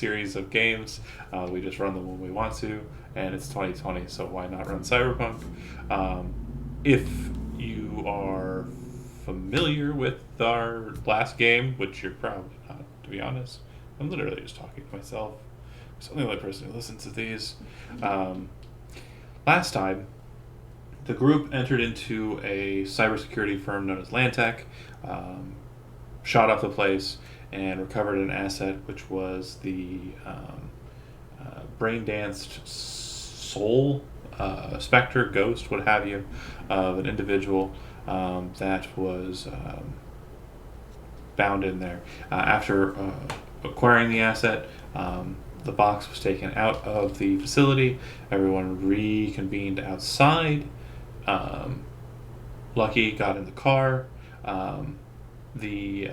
series of games. We just run them when we want to, and it's 2020, so why not run Cyberpunk? If you are familiar with our last game, which you're probably not, to be honest, I'm literally just talking to myself. I'm the only person who listens to these. Um, Last time, the group entered into a cybersecurity firm known as Lantec, um, shot up the place, and recovered an asset, which was the brain danced soul, specter, ghost, what have you, of an individual that was bound in there. After acquiring the asset, the box was taken out of the facility. Everyone reconvened outside. Um, Lucky got in the car. The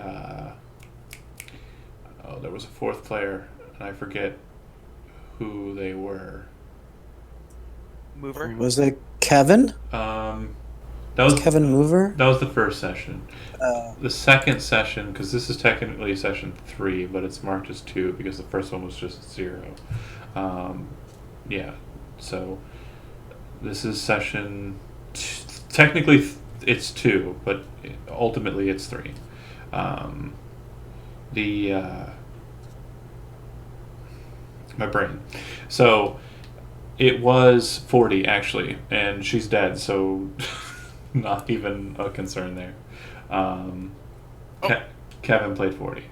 there was a fourth player, and I forget who they were. Mover. Was it Kevin? Um, that Was was Kevin Mover? that was the first session. Uh, The second session, because this is technically session 3, but it's marked as 2 because the first one was just 0. Um, yeah, so this is session. Technically, it's 2, but ultimately it's 3. Um, the my brain. So it was 40 actually, and she's dead, so not even a concern there. Um, Oh, Ke- Kevin played 40.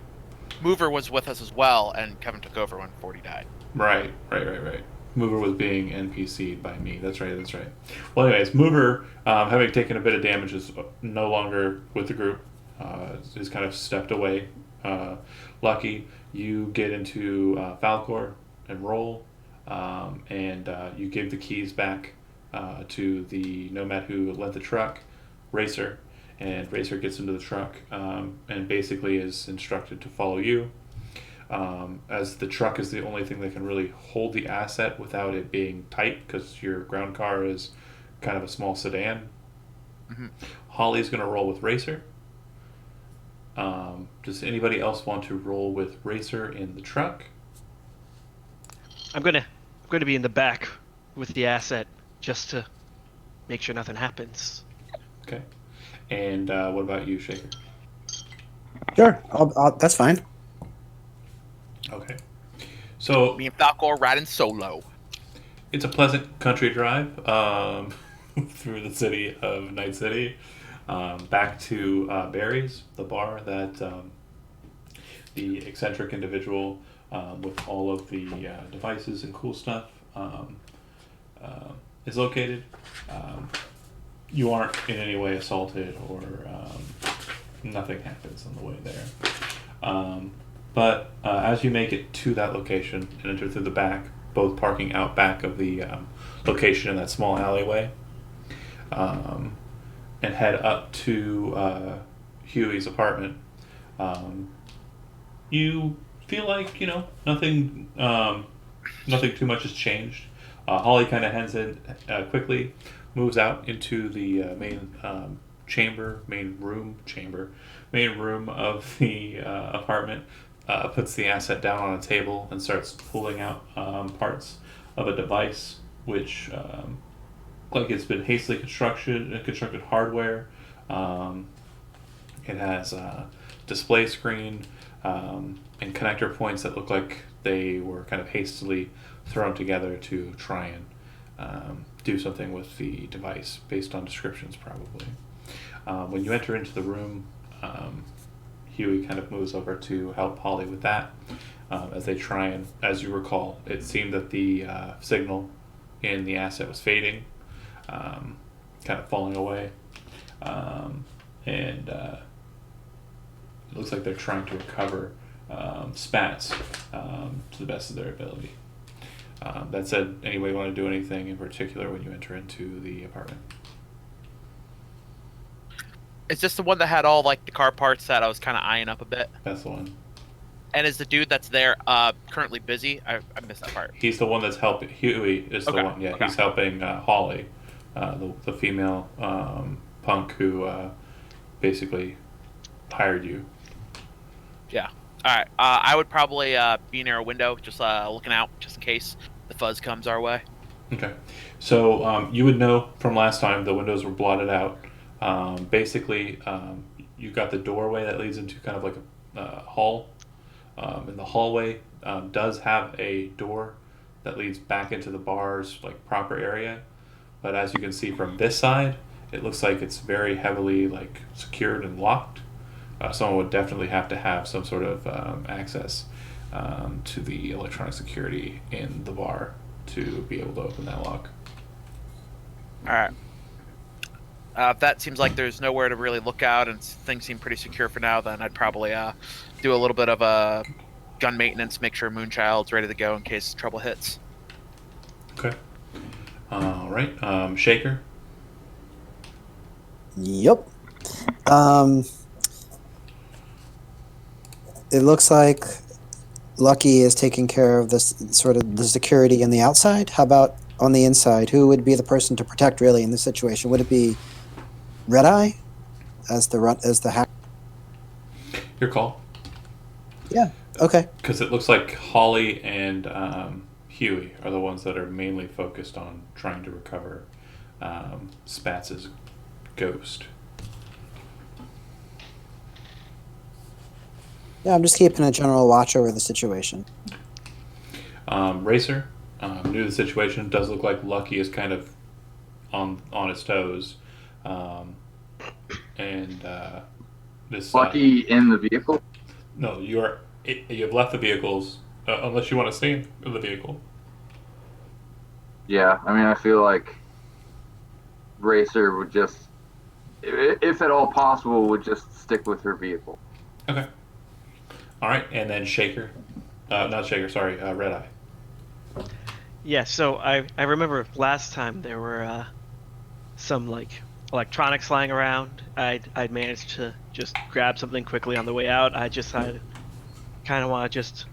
Mover was with us as well, and Kevin took over when 40 died. Right. Mover was being NPC'd by me. That's right. Well, anyways, Mover, having taken a bit of damage, is no longer with the group. Is kind of stepped away. Lucky, you get into Falcor and roll, and you give the keys back to the nomad who led the truck, Racer, and Racer gets into the truck and basically is instructed to follow you. As the truck is the only thing that can really hold the asset without it being tight, because your ground car is kind of a small sedan. Mm-hmm. Holly's going to roll with Racer. Does anybody else want to roll with Racer in the truck? I'm gonna be in the back with the asset just to make sure nothing happens. Okay. And what about you, Shaker? sure, that's fine. Okay. So Me and Falcor riding solo. it's a pleasant country drive through the city of Night City, back to Barry's, the bar that the eccentric individual with all of the devices and cool stuff uh, is located. Um, you aren't in any way assaulted, or nothing happens on the way there. But as you make it to that location and enter through the back, both parking out back of the location in that small alleyway, um, and head up to Huey's apartment, um, you feel like nothing too much has changed. Holly kind of heads in quickly, moves out into the main room of the apartment, puts the asset down on a table and starts pulling out parts of a device which like it's been hastily constructed hardware. Um, it has a display screen and connector points that look like they were kind of hastily thrown together to try and do something with the device based on descriptions, probably. When you enter into the room, Huey kind of moves over to help Holly with that. As they try and, as you recall, it seemed that the signal in the asset was fading, kind of falling away. And it looks like they're trying to recover spats to the best of their ability. That said, anybody want to do anything in particular when you enter into the apartment? Is this the one that had all like the car parts that I was kind of eyeing up a bit? That's the one. And is the dude that's there currently busy? I missed that part. He's the one that's helping. Huey is the Okay, one. Yeah, okay. he's helping Holly, the female punk who basically hired you. Yeah. All right. I would probably be near a window, just looking out, just in case the fuzz comes our way. Okay. So you would know from last time the windows were blotted out. Basically, you got the doorway that leads into kind of like a hall. And the hallway does have a door that leads back into the bar's like proper area. But as you can see from this side, it looks like it's very heavily like secured and locked. Someone would definitely have to have some sort of access to the electronic security in the bar to be able to open that lock. All right. If that seems like there's nowhere to really look out and things seem pretty secure for now, then I'd probably do a little bit of gun maintenance, make sure Moonchild's ready to go in case trouble hits. Okay. All right. Shaker. Yep. It looks like Lucky is taking care of this sort of the security on the outside. How about on the inside? Who would be the person to protect really in this situation? Would it be Red Eye as the hack? Your call. Yeah. Okay. Because it looks like Holly and Huey are the ones that are mainly focused on trying to recover Spatz's ghost. Yeah, I'm just keeping a general watch over the situation. Racer, new to the situation, does look like Lucky is kind of on his toes, and this Lucky in the vehicle? no, you have left the vehicles unless you want to stay in the vehicle. Yeah, I mean, I feel like Racer would just, if at all possible, would just stick with her vehicle. Okay. All right, and then Shaker, not Shaker, sorry, Red Eye. Yeah, so I remember last time there were some like electronics lying around. I'd managed to just grab something quickly on the way out. I kind of want to just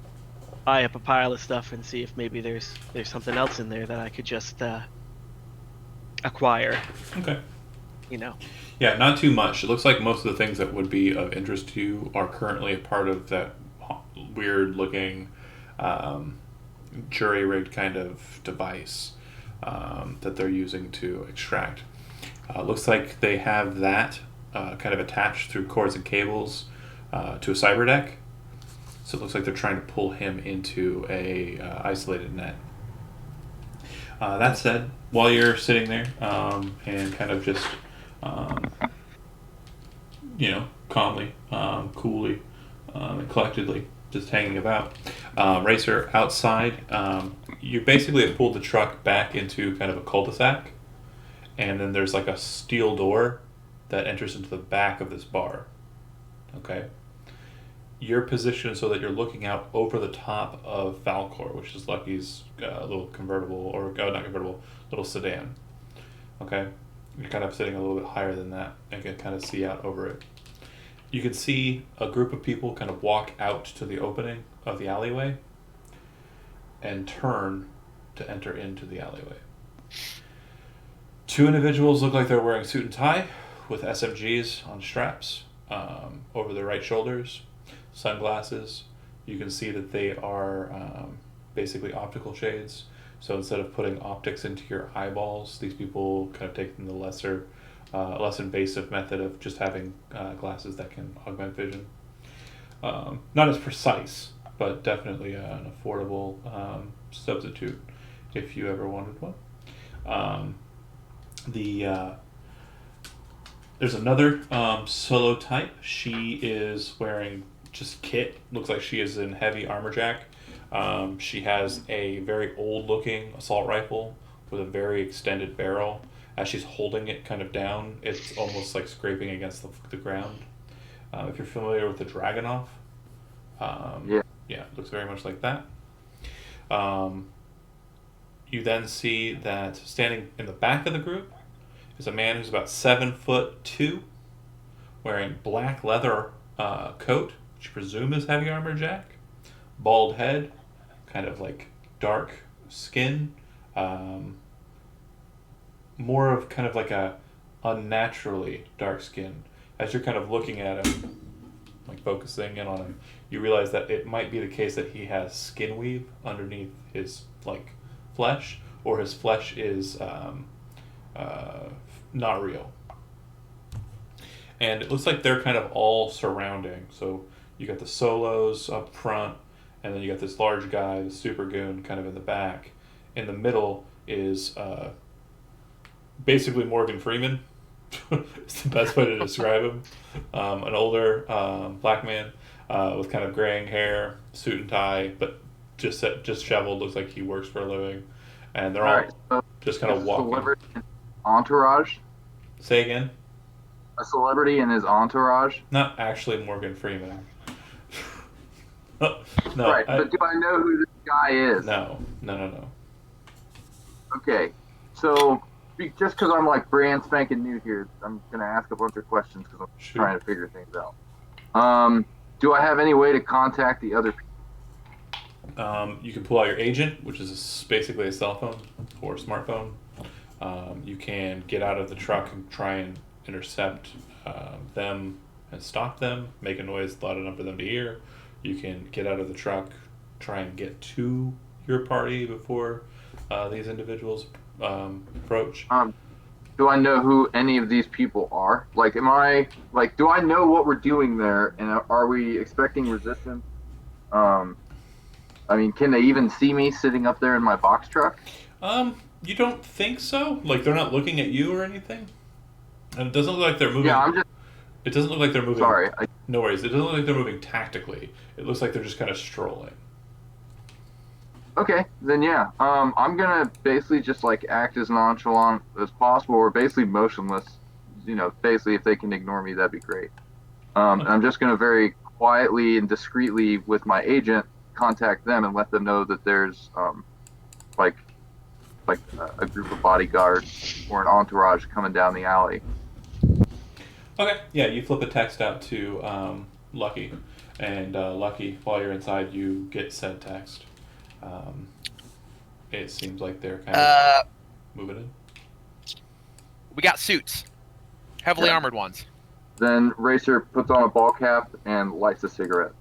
eye up a pile of stuff and see if maybe there's something else in there that I could just acquire. Okay. You know. Yeah, not too much. It looks like most of the things that would be of interest to you are currently a part of that weird-looking jury-rigged kind of device that they're using to extract. Looks like they have that kind of attached through cords and cables to a cyber deck. So it looks like they're trying to pull him into a isolated net. That said, while you're sitting there and kind of just calmly, coolly, and collectedly, just hanging about. Racer, outside, you basically have pulled the truck back into kind of a cul-de-sac, and then there's like a steel door that enters into the back of this bar. Okay? You're positioned so that you're looking out over the top of Falcor, which is Lucky's little convertible, or not convertible, little sedan. Okay? You're kind of sitting a little bit higher than that and can kind of see out over it. You can see a group of people kind of walk out to the opening of the alleyway and turn to enter into the alleyway. Two individuals look like they're wearing suit and tie with SMGs on straps over their right shoulders, sunglasses. You can see that they are basically optical shades. So instead of putting optics into your eyeballs, these people kind of take the less invasive method of just having glasses that can augment vision. Not as precise, but definitely an affordable substitute if you ever wanted one. There's another solo type. She is wearing just kit. Looks like she is in heavy armor jack. She has a very old-looking assault rifle with a very extended barrel. As she's holding it kind of down, it's almost like scraping against the ground. If you're familiar with the Dragunov, yeah, it looks very much like that. You then see that standing in the back of the group is a man who's about 7'2", wearing black leather coat, which you presume is heavy armor jack, bald head, kind of like dark skin, more of kind of like a unnaturally dark skin. As you're kind of looking at him, like focusing in on him, you realize that it might be the case that he has skin weave underneath his like flesh, or his flesh is not real. And it looks like they're kind of all surrounding. So you got the solos up front, and then you got this large guy, the super goon, kind of in the back. In the middle is basically Morgan Freeman. It's the best way to describe him. An older black man with kind of graying hair, suit and tie, but just shoveled. Looks like he works for a living, and they're all Alright, so just kind of walking. celebrity entourage? Say again. A celebrity in his entourage? Not actually Morgan Freeman. No, Right, but do I know who this guy is? No. Okay, so just because I'm like brand spanking new here, I'm gonna ask a bunch of questions because I'm Sure. trying to figure things out. Do I have any way to contact the other people? You can pull out your agent, which is basically a cell phone or smartphone. You can get out of the truck and try and intercept them and stop them, make a noise loud enough for them to hear. You can get out of the truck, try and get to your party before these individuals approach. Do I know who any of these people are? Like, do I know what we're doing there, and are we expecting resistance? I mean, can they even see me sitting up there in my box truck? You don't think so? Like, they're not looking at you or anything? And it doesn't look like they're moving. Yeah, It doesn't look like they're moving. sorry. No worries. It doesn't look like they're moving tactically. It looks like they're just kind of strolling. Okay, then yeah. I'm gonna basically just like act as nonchalant as possible, or basically motionless. You know, basically if they can ignore me, that'd be great. And I'm just gonna very quietly and discreetly with my agent contact them and let them know that there's like a group of bodyguards or an entourage coming down the alley. Okay. Yeah, you flip a text out to Lucky, and Lucky, while you're inside, you get said text. It seems like they're kind of moving in. We got suits, heavily Yeah. armored ones. Then Racer puts on a ball cap and lights a cigarette.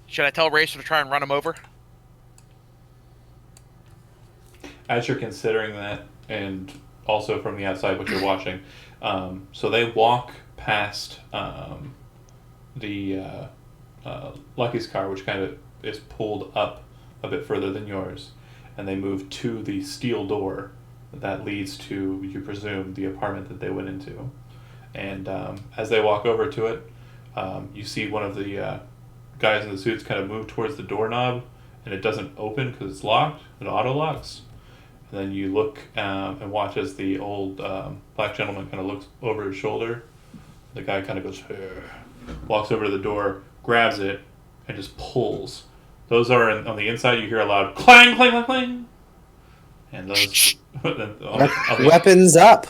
Should I tell Racer to try and run him over? As you're considering that, and also from the outside what you're watching, so they walk past the Lucky's car, which kind of is pulled up a bit further than yours, and they move to the steel door that leads to, you presume, the apartment that they went into. And as they walk over to it, you see one of the guys in the suits kind of move towards the doorknob, and it doesn't open because it's locked. It auto locks. And then you look and watch as the old black gentleman kind of looks over his shoulder. The guy kind of goes, walks over to the door, grabs it, and just pulls. Those are on the inside. You hear a loud clang, clang, clang, clang. And those Weapons up.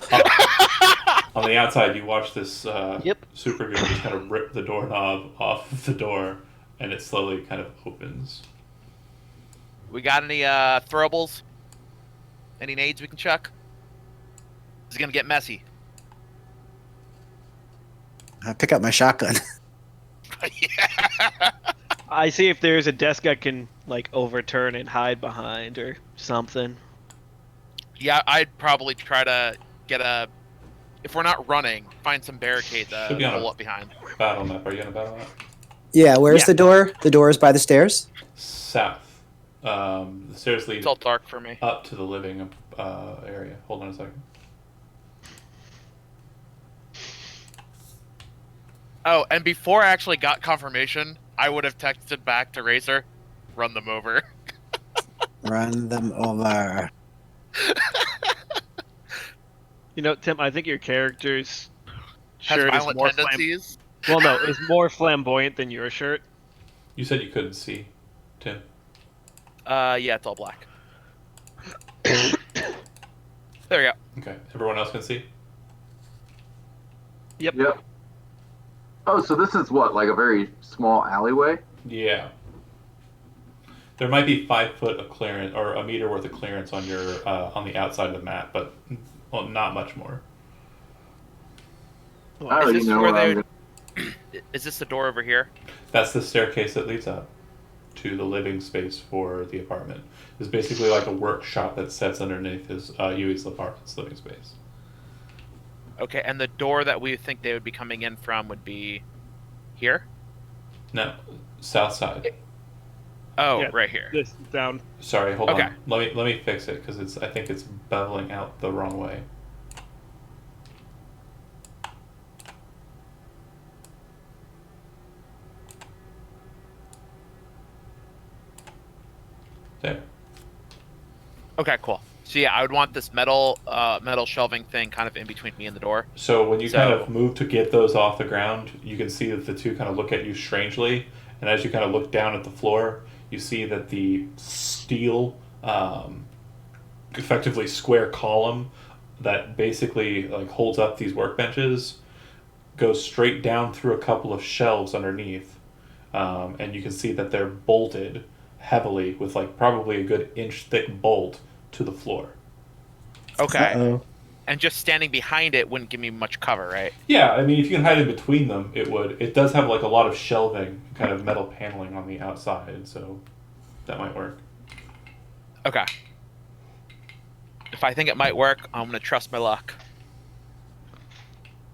on the outside, you watch this Yep. super good just kind of rip the doorknob off of the door, and it slowly kind of opens. We got any throwables? Any nades we can chuck? This is gonna get messy. I pick up my shotgun. Yeah. I see if there's a desk I can like overturn and hide behind or something. Yeah, I'd probably try to get a. If we're not running, find some barricade to Should be on pull a- up behind. Battle map. Are you on a battle map? Yeah, where's Yeah. the door? The door is by the stairs. South. The stairs lead It's all dark for me. up to the living area. Hold on a second. Oh, and before I actually got confirmation, I would have texted back to Racer, run them over. Run them over. You know, Tim, I think your character's Has shirt is violent more tendencies. well, no, is more flamboyant than your shirt. You said you couldn't see, Tim. Yeah, it's all black. There we go. Okay. Everyone else can see? Yep. Oh, so this is what, like a very small alleyway? Yeah. There might be 5 foot of clearance or a meter worth of clearance on your on the outside of the map, but well, not much more. Well, I Is already this know where where I'm they? going. Is this the door over here? That's the staircase that leads up to the living space for the apartment. It's basically like a workshop that sits underneath his Yui's apartment's living space. Okay, and the door that we think they would be coming in from would be here. No, south side. Oh, yeah, right here. this down. Sorry, hold Okay. on. Let me fix it because I think it's beveling out the wrong way. There. Okay, cool. So yeah, I would want this metal shelving thing kind of in between me and the door. So when you kind So- of move to get those off the ground, you can see that the two kind of look at you strangely, and as you kind of look down at the floor, you see that the steel, effectively square column that basically like holds up these workbenches goes straight down through a couple of shelves underneath, and you can see that they're bolted heavily with like probably a good inch thick bolt to the floor. Okay. Uh-oh. And just standing behind it wouldn't give me much cover, right? Yeah, I mean, if you can hide in between them, it would. It does have like a lot of shelving, kind of metal paneling on the outside, so that might work. Okay. If I think it might work, I'm gonna trust my luck.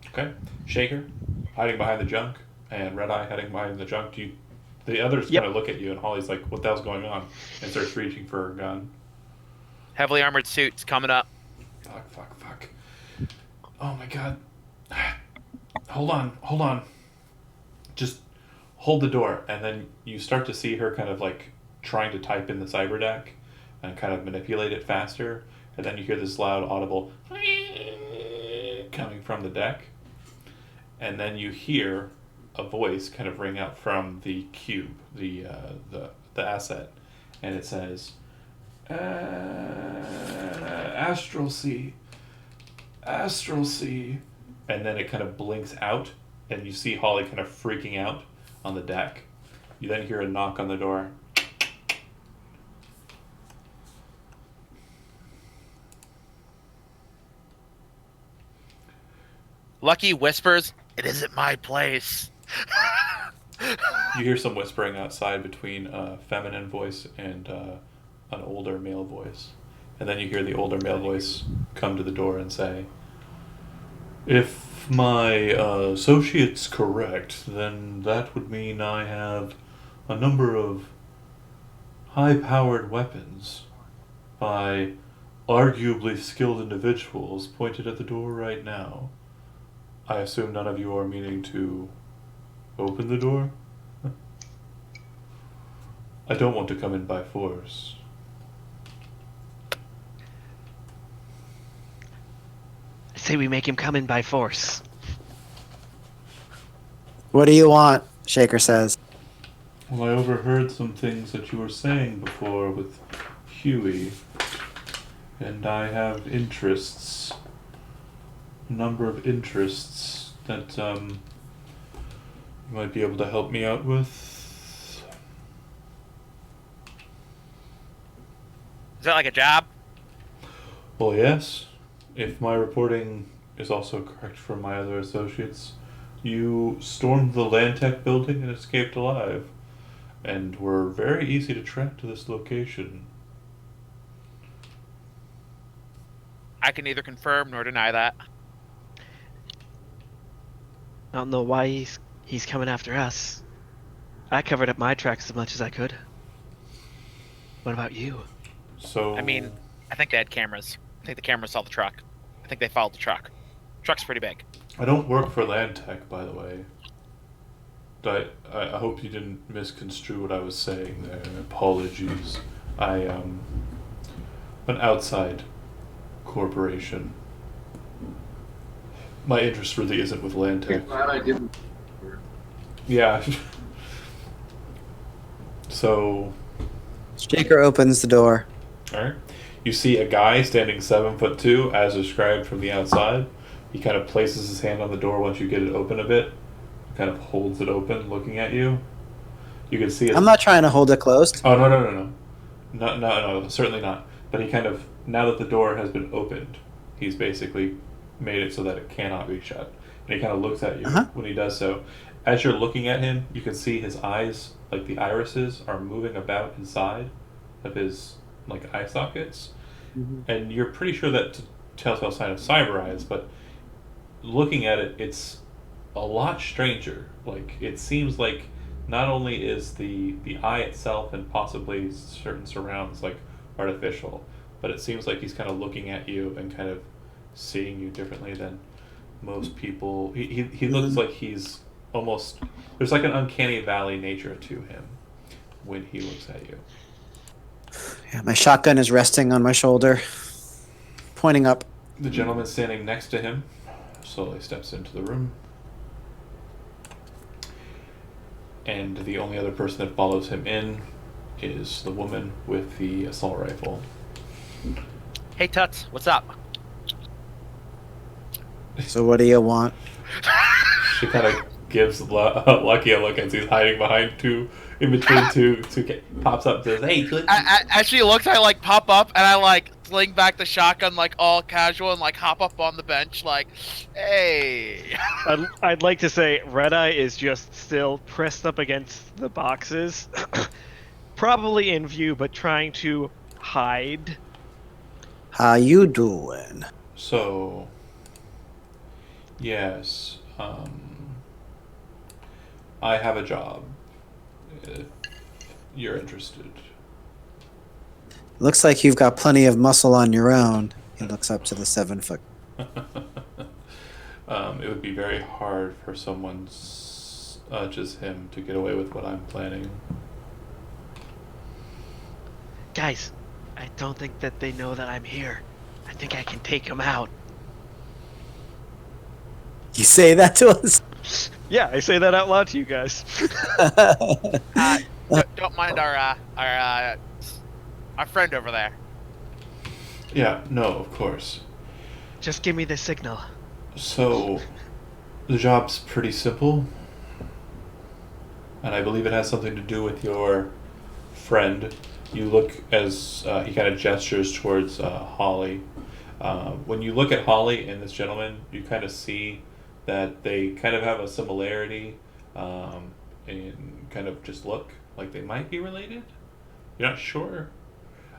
Okay, Shaker hiding behind the junk, and Red Eye hiding behind the junk. The others Yep. kind of look at you, and Holly's like, "What the hell's going on?" And starts reaching for her gun. Heavily armored suits coming up. Fuck. Oh my god. Hold on. Just hold the door, and then you start to see her kind of like trying to type in the cyber deck and kind of manipulate it faster, and then you hear this loud audible coming from the deck, and then you hear a voice kind of ring out from the cube, the asset, and it says, Astral Sea, and then it kind of blinks out, and you see Holly kind of freaking out on the deck. You then hear a knock on the door. Lucky whispers, "It isn't my place." You hear some whispering outside between a feminine voice and an older male voice. And then you hear the older male voice come to the door and say, "If my associate's correct, then that would mean I have a number of high-powered weapons by arguably skilled individuals pointed at the door right now. I assume none of you are meaning to open the door? I don't want to come in by force." I say we make him come in by force. What do you want? Shaker says. Well, I overheard some things that you were saying before with Huey, and I have interests, a number of interests that you might be able to help me out with. Is that like a job? Well, yes. If my reporting is also correct from my other associates, you stormed the Landtech building and escaped alive, and were very easy to track to this location. I can neither confirm nor deny that. I don't know why he's coming after us. I covered up my tracks as much as I could. What about you? So, I mean, I think they had cameras. I think the cameras saw the truck. I think they followed the truck. Truck's pretty big. I don't work for Landtech, by the way. I hope you didn't misconstrue what I was saying there. Apologies. I am an outside corporation. My interest really isn't with Landtech. Glad I didn't. Yeah. So, Shaker opens the door. alright. You see a guy standing 7'2", as described from the outside. He kind of places his hand on the door once you get it open a bit. Kind of holds it open, looking at you. You can see it. I'm not trying to hold it closed. Oh, no. No, certainly not. But he kind of, now that the door has been opened, he's basically made it so that it cannot be shut. And he kind of looks at you Uh-huh. when he does so. As you're looking at him, you can see his eyes, like the irises, are moving about inside of his like eye sockets, and you're pretty sure that telltale sign of cyber eyes. But looking at it, it's a lot stranger. Like it seems like not only is the eye itself and possibly certain surrounds like artificial, but it seems like he's kind of looking at you and kind of seeing you differently than most people. He looks like he's almost, there's like an uncanny valley nature to him when he looks at you. Yeah, my shotgun is resting on my shoulder, pointing up. The gentleman standing next to him slowly steps into the room. And the only other person that follows him in is the woman with the assault rifle. Hey, Tuts, what's up? So what do you want? She kind of gives Lucky a look as he's hiding behind in between two, pops up and says, "Hey, Toots." As she looks, I like pop up and I like sling back the shotgun like all casual and like hop up on the bench like, hey. I'd like to say Red Eye is just still pressed up against the boxes, probably in view, but trying to hide. How you doing? So, yes, I have a job. If you're interested. Looks like you've got plenty of muscle on your own. He looks up to the 7-foot. It would be very hard for someone such as him to get away with what I'm planning. Guys, I don't think that they know that I'm here. I think I can take them out. You say that to us? Yeah, I say that out loud to you guys. Don't mind our friend over there. Yeah, no, of course. Just give me the signal. So, the job's pretty simple. And I believe it has something to do with your friend. You look as he kind of gestures towards Holly. When you look at Holly and this gentleman, you kind of see that they kind of have a similarity in kind of just look like they might be related. You're not sure.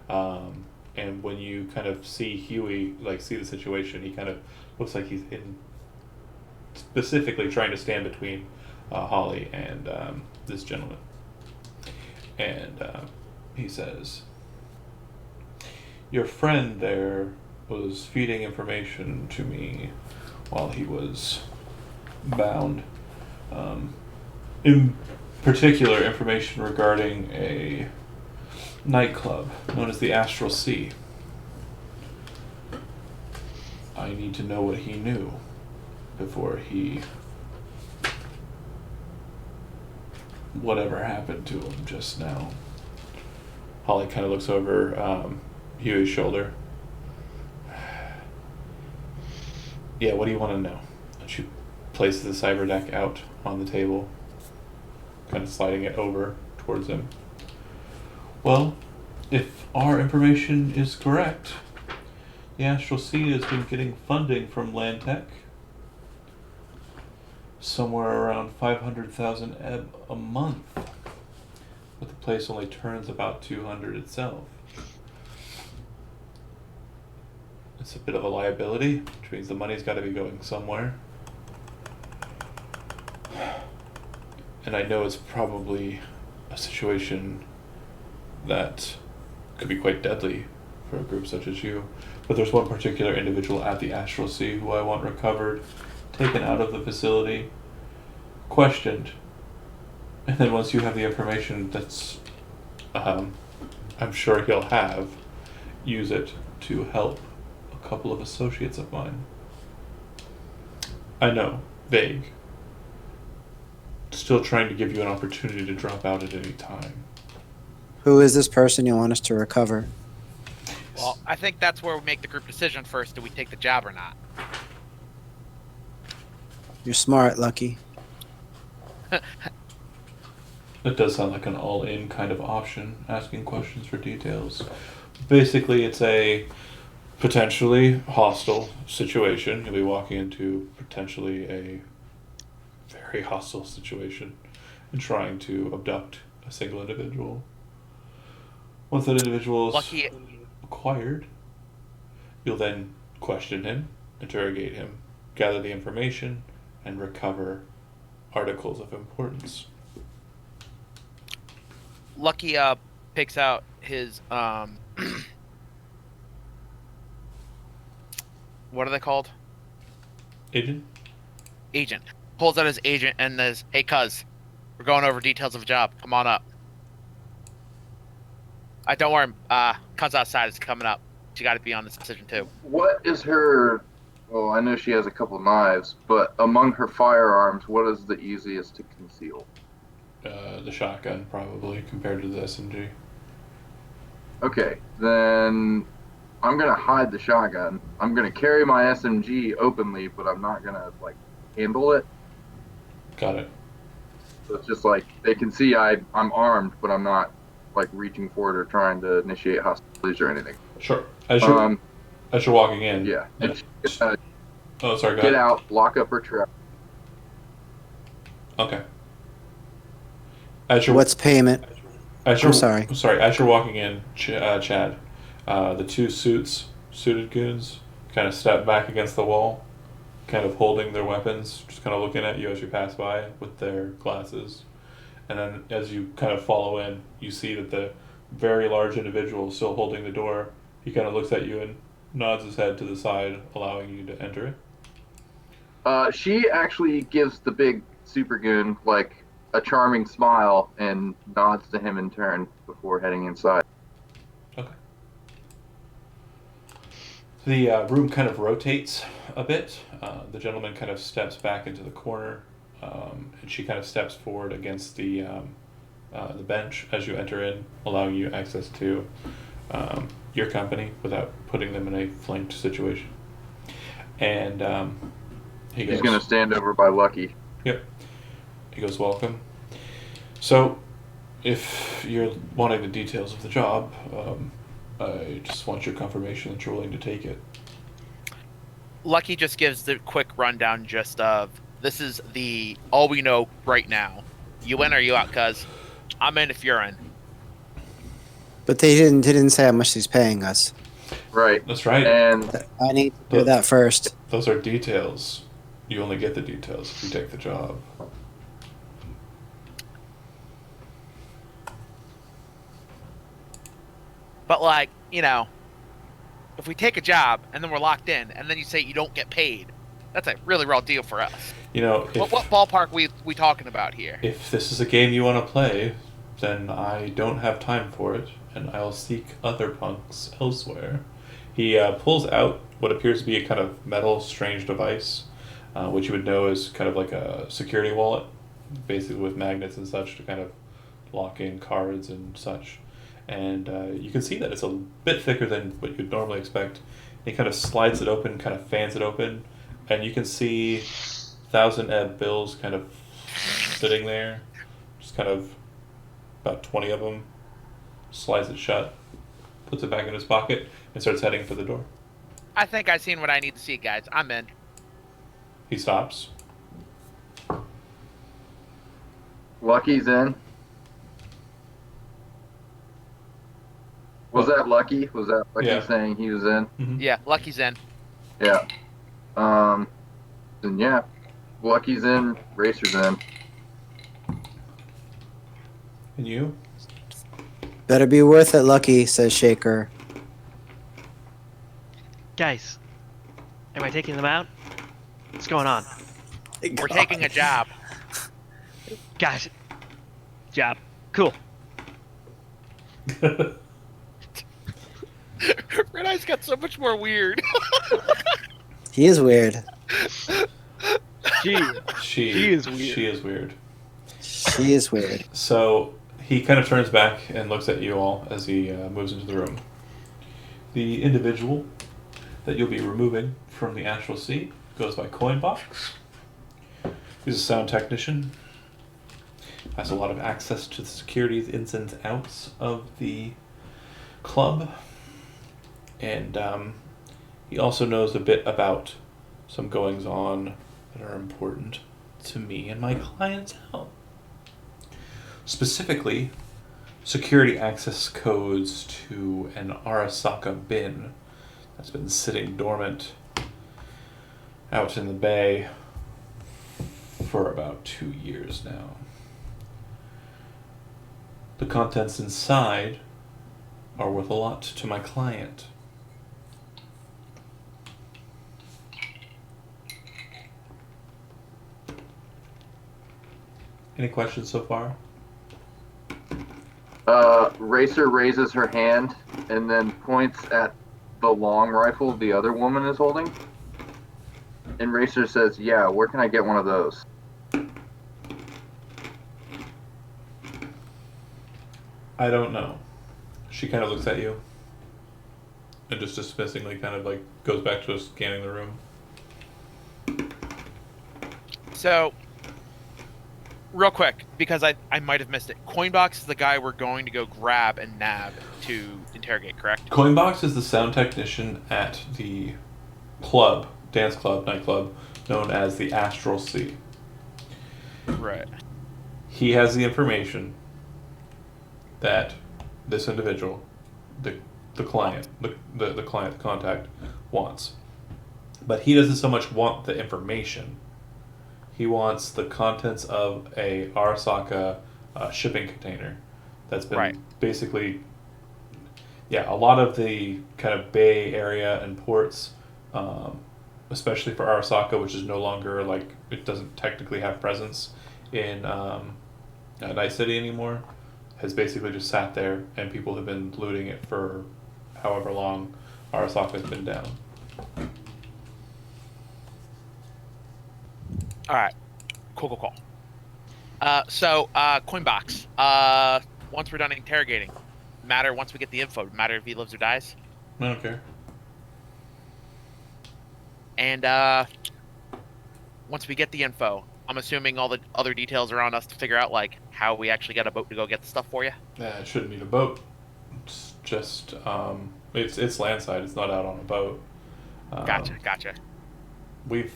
And when you kind of see Huey, like see the situation, he kind of looks like he's specifically trying to stand between Holly and this gentleman. And he says, "Your friend there was feeding information to me while he was bound. In particular, information regarding a nightclub known as the Astral Sea. I need to know what he knew before whatever happened to him just now." Holly kind of looks over Huey's shoulder. "Yeah, what do you want to know?" And she places the cyber deck out on the table, kind of sliding it over towards him. "Well, if our information is correct, the Astral Sea has been getting funding from Landtech. Somewhere around 500,000 ebb a month. But the place only turns about 200 itself. It's a bit of a liability, which means the money's got to be going somewhere. And I know it's probably a situation that could be quite deadly for a group such as you. But there's one particular individual at the Astral Sea who I want recovered, taken out of the facility, questioned, and then once you have the information that's, I'm sure he'll have, use it to help a couple of associates of mine." I know, vague. Still trying to give you an opportunity to drop out at any time. Who is this person you want us to recover? Well, I think that's where we make the group decision first. Do we take the job or not? You're smart, Lucky. It does sound like an all-in kind of option, asking questions for details. Basically, it's potentially hostile situation. You'll be walking into potentially a very hostile situation and trying to abduct a single individual. Once that individual is Lucky, acquired, you'll then question him, interrogate him, gather the information, and recover articles of importance. Lucky picks out his what are they called? Agent? Agent. Pulls out his agent and says, "Hey, cuz, we're going over details of a job. Come on up." Don't worry. Cuz outside is coming up. She got to be on this decision too. What is her? Well, I know she has a couple knives, but among her firearms, what is the easiest to conceal? The shotgun, probably, compared to the SMG. Okay, then I'm gonna hide the shotgun. I'm gonna carry my SMG openly, but I'm not gonna like handle it. Got it. So it's just like they can see I'm armed, but I'm not like reaching for it or trying to initiate hostilities or anything. Sure. As you're walking in. Yeah. And she's gonna Oh, sorry, go get ahead. out, lock up her trap. Okay. As you're, What's payment? as you're, I'm sorry. Sorry, as you're walking in, Chad, the two suited goons, kind of step back against the wall, kind of holding their weapons, just kind of looking at you as you pass by with their glasses. And then as you kind of follow in, you see that the very large individual is still holding the door. He kind of looks at you and nods his head to the side, allowing you to enter it. She actually gives the big super goon like a charming smile and nods to him in turn before heading inside. Okay. The room kind of rotates a bit. The gentleman kind of steps back into the corner, and she kind of steps forward against the bench as you enter in, allowing you access to your company without putting them in a flanked situation. And he goes, He's gonna stand over by Lucky. Yep. He goes, "Welcome. So, if you're wanting the details of the job, I just want your confirmation that you're willing to take it." Lucky just gives the quick rundown just of, this is the all we know right now. You in or you out, cuz? I'm in if you're in. But they didn't say how much he's paying us. Right. That's right. And I need to do that first. Those are details. You only get the details if you take the job. But like, if we take a job and then we're locked in and then you say you don't get paid, that's a really raw deal for us. If, What ballpark we talking about here? if this is a game you want to play, then I don't have time for it, and I'll seek other punks elsewhere. He pulls out what appears to be a kind of metal, strange device, which you would know is kind of like a security wallet, basically with magnets and such to kind of lock in cards and such. And you can see that it's a bit thicker than what you'd normally expect. He kind of slides it open, kind of fans it open, and you can see 1,000 ebb bills kind of sitting there, just kind of about 20 of them. Slides it shut, puts it back in his pocket, and starts heading for the door. I think I've seen what I need to see, guys. I'm in. He stops. Lucky's in. Was that Lucky? Was that Lucky Yeah. saying he was in? Mm-hmm. Yeah, Lucky's in. Yeah. Then yeah, Lucky's in. Racer's in. And you? Better be worth it, Lucky, says Shaker. Guys, am I taking them out? What's going on? We're taking a job. Guys, job. Cool. Red Eye's got so much more weird. He is weird. She is weird. She is weird. She is weird. So he kind of turns back and looks at you all as he moves into the room. The individual that you'll be removing from the Astral seat goes by Coinbox. He's a sound technician. Has a lot of access to the securities ins and outs of the club. And He also knows a bit about some goings on that are important to me and my clientele. Specifically, security access codes to an Arasaka bin that's been sitting dormant out in the bay for about 2 years now. The contents inside are worth a lot to my client. Any questions so far? Racer raises her hand and then points at the long rifle the other woman is holding. And Racer says, "Yeah, where can I get one of those?" I don't know. She kind of looks at you and just dismissingly kind of like goes back to scanning the room. So, real quick, because I might have missed it. Coinbox is the guy we're going to go grab and nab to interrogate, correct? Coinbox is the sound technician at the club, dance club, nightclub, known as the Astral Sea. Right. He has the information that this individual, the client, the client, the contact, wants. But he doesn't so much want the information. He wants the contents of a Arasaka shipping container that's been basically, a lot of the kind of bay area and ports, especially for Arasaka, which is no longer it doesn't technically have presence in Night City anymore, has basically just sat there, and people have been looting it for however long Arasaka's been down. All right. Cool. So, Coinbox. Once we're done interrogating, once we get the info, matter if he lives or dies. I don't care. And once we get the info, I'm assuming all the other details are on us to figure out how we actually got a boat to go get the stuff for you. Yeah, it shouldn't need a boat. It's just it's landside. It's not out on a boat. Gotcha. We've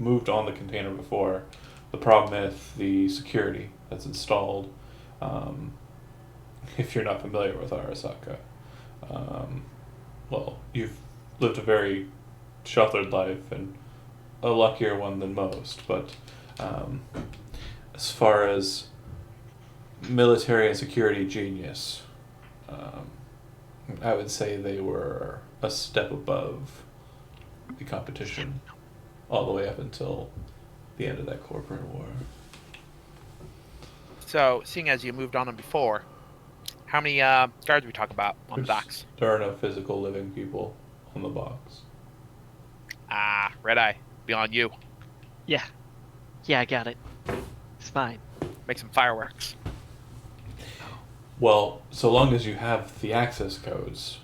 moved on the container before. The problem with the security that's installed, if you're not familiar with Arasaka, well, you've lived a very sheltered life and a luckier one than most, but as far as military and security genius, I would say they were a step above the competition all the way up until the end of that corporate war. So, seeing as you moved on them before, how many guards we talk about on the docks? There are no physical living people on the box. Red Eye, be on you. Yeah, I got it. It's fine. Make some fireworks. Well, so long as you have the access codes,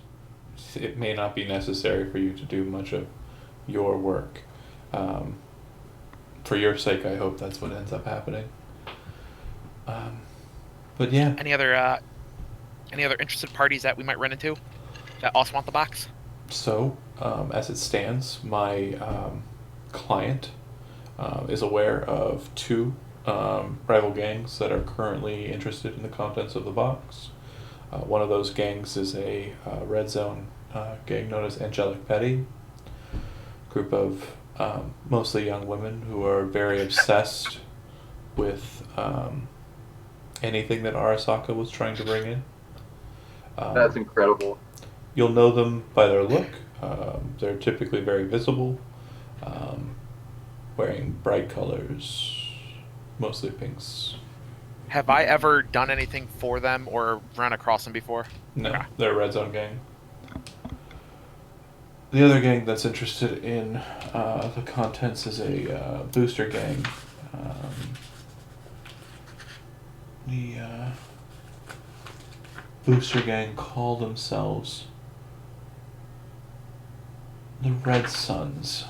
it may not be necessary for you to do much of your work. For your sake, I hope that's what ends up happening. But yeah. Any other interested parties that we might run into that also want the box? So, as it stands, my client is aware of two rival gangs that are currently interested in the contents of the box. One of those gangs is a red zone gang known as Angelic Petty, group of mostly young women who are very obsessed with anything that Arasaka was trying to bring in. That's incredible. You'll know them by their look. They're typically very visible, wearing bright colors, mostly pinks. Have I ever done anything for them or run across them before? No, Okay. they're a red zone gang. The other gang that's interested in the contents is a booster gang. The booster gang call themselves the Red Suns.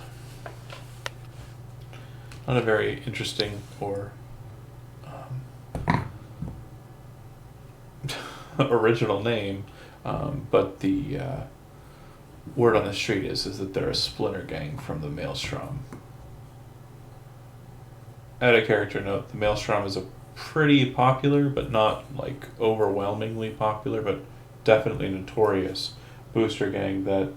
Not a very interesting or original name, but the word on the street is that they're a splinter gang from the Maelstrom. Add a character note: the Maelstrom is a pretty popular, but not like overwhelmingly popular, but definitely notorious booster gang that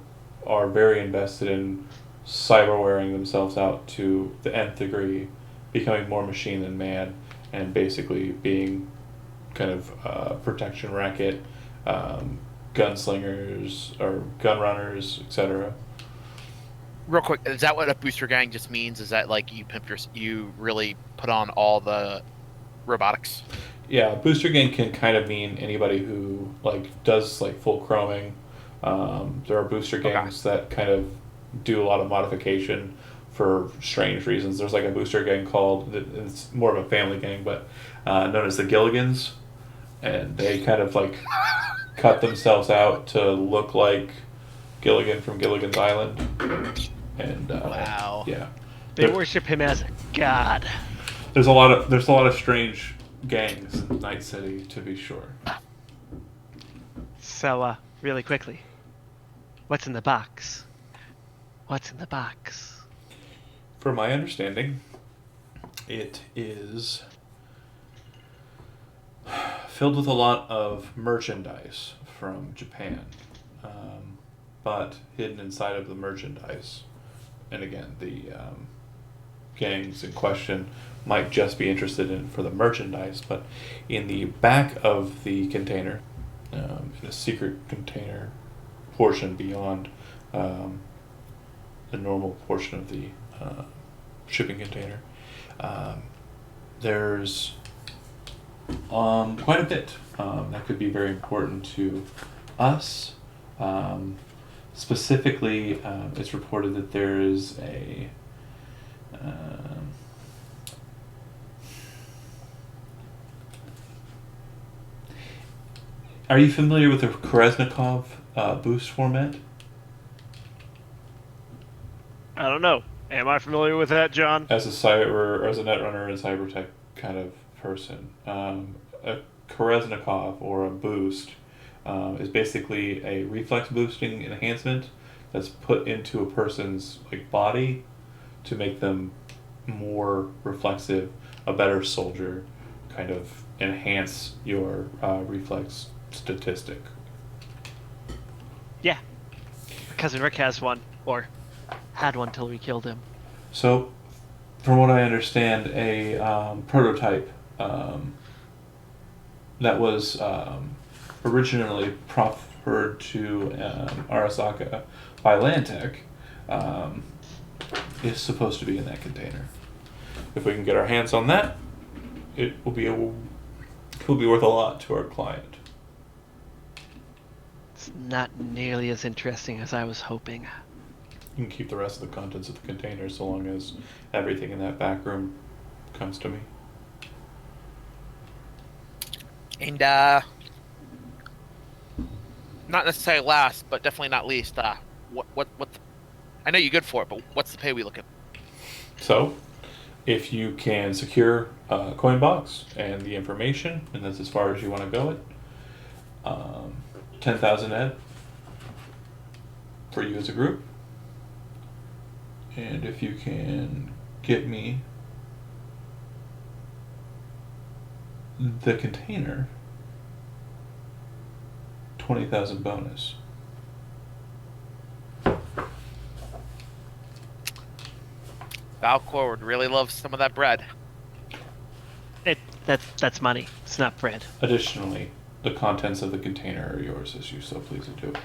are very invested in cyberwaring themselves out to the nth degree, becoming more machine than man, and basically being kind of protection racket, gunslingers or gun runners, etc. Real quick, is that what a booster gang just means? Is that like you really put on all the robotics? Yeah, booster gang can kind of mean anybody who like does like full chroming. There are booster Okay. gangs that kind of do a lot of modification for strange reasons. There's like a booster gang called, it's more of a family gang, but known as the Gilligans, and they kind of like cut themselves out to look like Gilligan from Gilligan's Island, and Wow. yeah, They There- worship him as a god. there's a lot of strange gangs in Night City, to be sure. So, really quickly, what's in the box? What's in the box? From my understanding, it is filled with a lot of merchandise from Japan, but hidden inside of the merchandise, and again, the gangs in question might just be interested in it for the merchandise, but in the back of the container, in a secret container portion beyond the normal portion of the shipping container, there's quite a bit that could be very important to us. Specifically, it's reported that there is a are you familiar with the Krasnikov boost format? I don't know. Am I familiar with that, John? As a netrunner and cybertech kind of person, a Krasnikov or a boost is basically a reflex boosting enhancement that's put into a person's like body to make them more reflexive, a better soldier, kind of enhance your reflex statistic. Yeah. My cousin Rick has one, or had one till we killed him. So, from what I understand, a prototype that was originally proffered to Arasaka by Lantec is supposed to be in that container. If we can get our hands on that, it will be worth a lot to our client. It's not nearly as interesting as I was hoping. You can keep the rest of the contents of the container so long as everything in that back room comes to me. And not necessarily last, but definitely not least. What? I know you're good for it, but what's the pay we look at? So, if you can secure a coin box and the information, and that's as far as you want to go, 10,000 ed for you as a group. And if you can get me the container, 20,000 bonus. Valcor would really love some of that bread. That's money. It's not bread. Additionally, the contents of the container are yours as you so please to do it.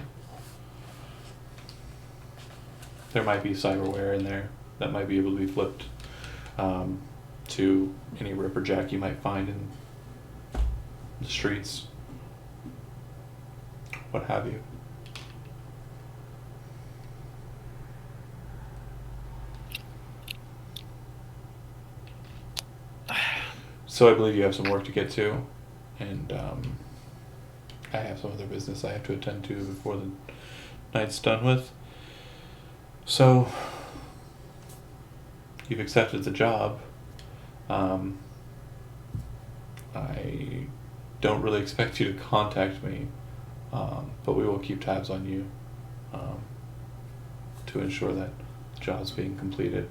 There might be cyberware in there that might be able to be flipped to any ripperjack you might find in the streets, what have you. So I believe you have some work to get to, and I have some other business I have to attend to before the night's done with. So you've accepted the job. I don't really expect you to contact me, but we will keep tabs on you. to ensure that the job's being completed.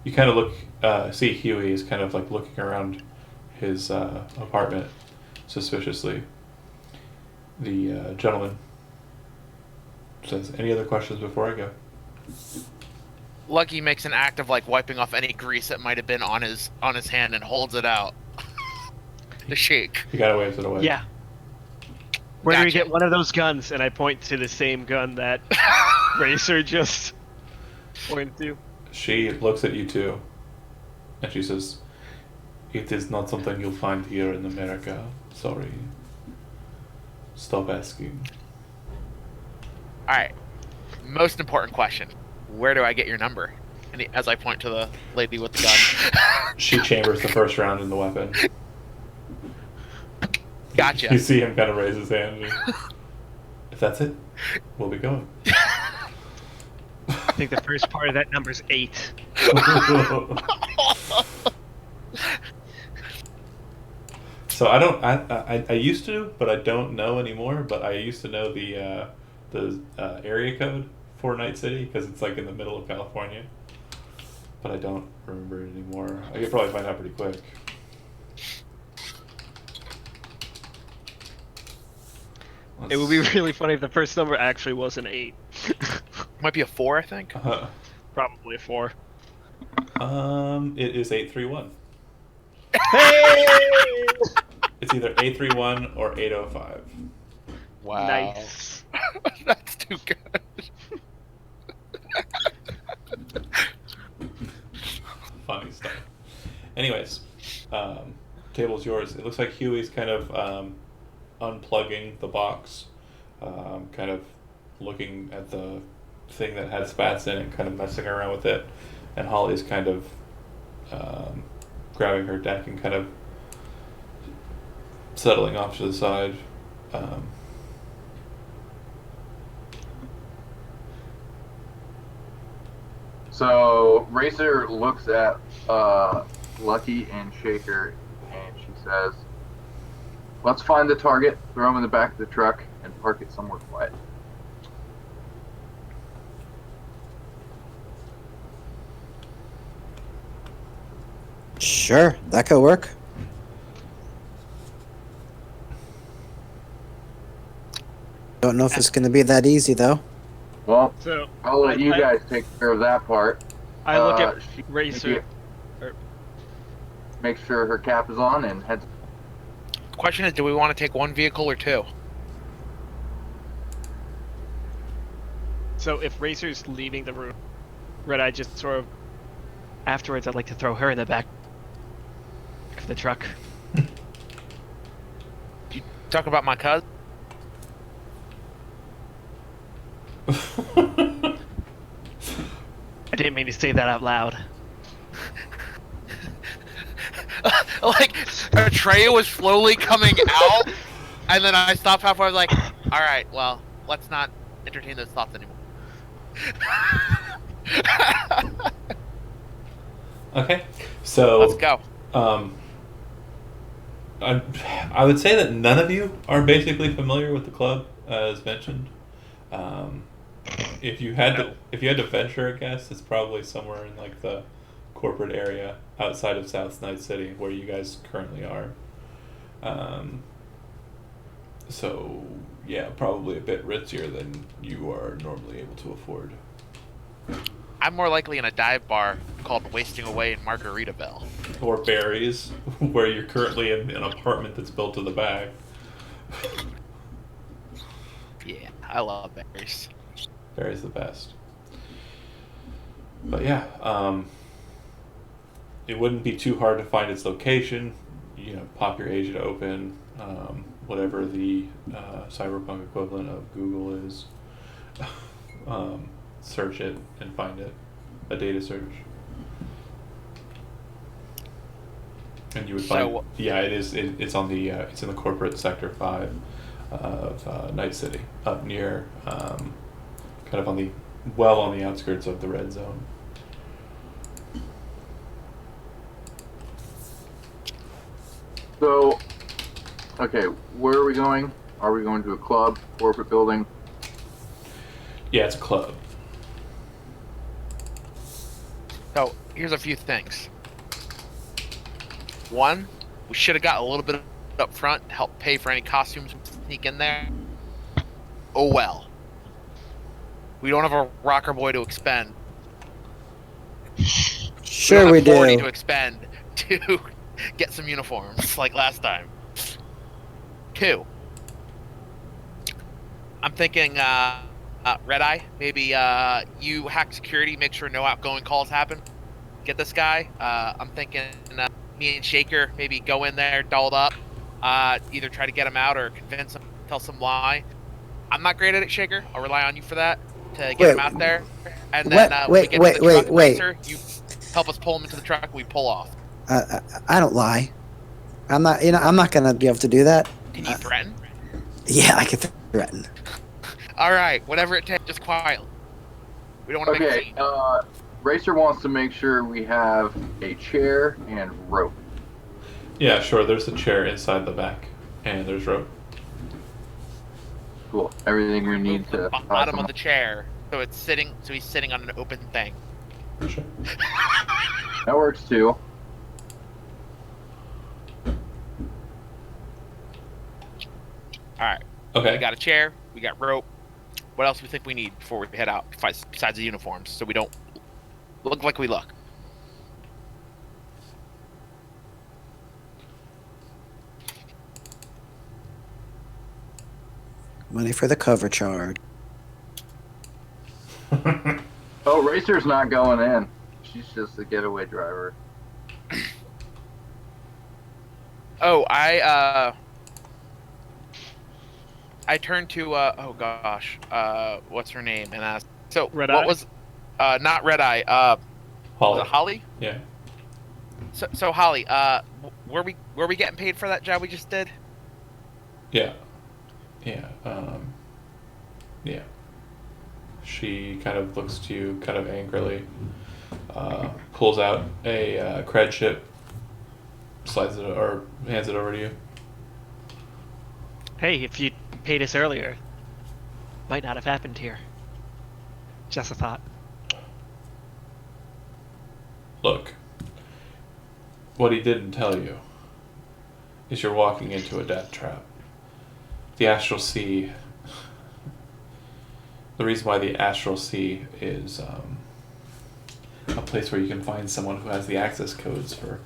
You kind of look, see Huey is kind of like looking around his apartment suspiciously. The gentleman says, "Any other questions before I go?" Lucky makes an act of like wiping off any grease that might have been on his hand and holds it out to shake. You gotta wave it away. Yeah. Where do we Gotcha. get one of those guns? And I point to the same gun that Racer just pointed to. She looks at you too, and she says, "It is not something you'll find here in America. Sorry. Stop asking." All right. Most important question: where do I get your number? And as I point to the lady with the gun. She chambers the first round in the weapon. Gotcha. You see him kind of raise his hand. And, if that's it, we'll be going. I think the first part of that number's 8. So I don't. I used to, but I don't know anymore. But I used to know the area code for Night City because it's like in the middle of California. But I don't remember it anymore. I could probably find out pretty quick. It would be really funny if the first number actually was an 8. Might be a 4, I think. Probably a 4. It is 831. Hey! It's either 831 or 805. Wow. Nice. That's too good. Funny stuff. Anyways, table's yours. It looks like Huey's kind of unplugging the box, kind of looking at the thing that had spats in it, kind of messing around with it, and Holly's kind of grabbing her deck and kind of settling off to the side. So Racer looks at Lucky and Shaker, and she says, "Let's find the target, throw him in the back of the truck, and park it somewhere quiet." Sure, that could work. Don't know if it's going to be that easy, though. Well, So I'll let you I- guys take care of that part. I look at She- Racer. Make sure her cap is on and heads. Question is, do we want to take one vehicle or two? So if Racer's leaving the room, Red Eye just sort of afterwards, I'd like to throw her in the back of the truck. Talk about my cousin. I didn't mean to say that out loud. Like, Atreya was slowly coming out, and then I stopped halfway. I was like, all right, well, let's not entertain those thoughts anymore. Okay, so Let's go. I would say that none of you are basically familiar with the club, as mentioned. If you had to venture a guess, it's probably somewhere in like the corporate area outside of South Night City, where you guys currently are. So yeah, probably a bit ritzier than you are normally able to afford. I'm more likely in a dive bar called Wasting Away in Margaritaville. Or Barry's, where you're currently in an apartment that's built to the back. Yeah, I love berries. Barry's the best. But yeah, it wouldn't be too hard to find its location. You know, pop your agent open, whatever the Cyberpunk equivalent of Google is. Search it and find it. A data search. And you would find, So- yeah, it is. It's on the. It's in the corporate sector 5 of Night City, up near, kind of on the outskirts of the red zone. So, okay, where are we going? Are we going to a club, corporate building? Yeah, it's a club. So here's a few things. One, we should have got a little bit up front to help pay for any costumes we sneak in there. Oh well. We don't have a rocker boy to expend. Sure don't we have 40 do. to expend to get some uniforms like last time. Two, I'm thinking Red Eye. Maybe you hack security, make sure no outgoing calls happen. Get this guy. I'm thinking me and Shaker maybe go in there dolled up. Either try to get him out or convince him, tell some lie. I'm not great at it, Shaker. I'll rely on you for that to get him out there. And then when we get to the truck racer, you help us pull him into the truck and we pull off. I don't lie. I'm not. I'm not gonna be able to do that. Can you threaten? Yeah, I can threaten. All right, whatever it takes, just quietly. We don't want to make a Okay, scene. Racer wants to make sure we have a chair and rope. Yeah, sure. There's a chair inside the back, and there's rope. Cool. Everything we need Move to. the bottom of the chair so it's sitting. So he's sitting on an open thing. Sure. That works too. All right. Okay. We got a chair. We got rope. What else do we think we need before we head out? Besides the uniforms, so we don't look like we look. Money for the cover charge. Oh, Racer's not going in. She's just a getaway driver. Oh, I turned to oh gosh, what's her name? And asked. So Red what Eye? was not Red Eye? Was Holly. it Holly? Yeah. So Holly, were we getting paid for that job we just did? Yeah. Yeah. Yeah. She kind of looks to you kind of angrily, pulls out a cred chip, slides it or hands it over to you. Hey, if you'd paid us earlier, might not have happened here. Just a thought. Look, what he didn't tell you is you're walking into a death trap. The Astral Sea. The reason why the Astral Sea is a place where you can find someone who has the access codes for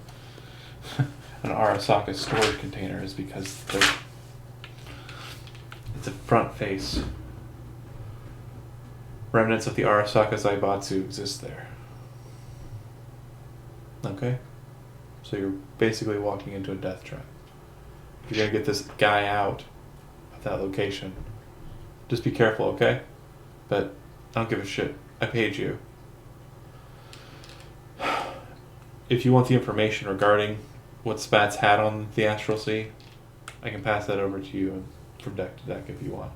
an Arasaka storage container is because it's a front face. Remnants of the Arasaka Zaibatsu exist there. Okay? So you're basically walking into a death trap. If you're gonna get this guy out of that location, just be careful, okay? But I don't give a shit. I paid you. If you want the information regarding what Spats had on the Astral Sea, I can pass that over to you from deck to deck if you want.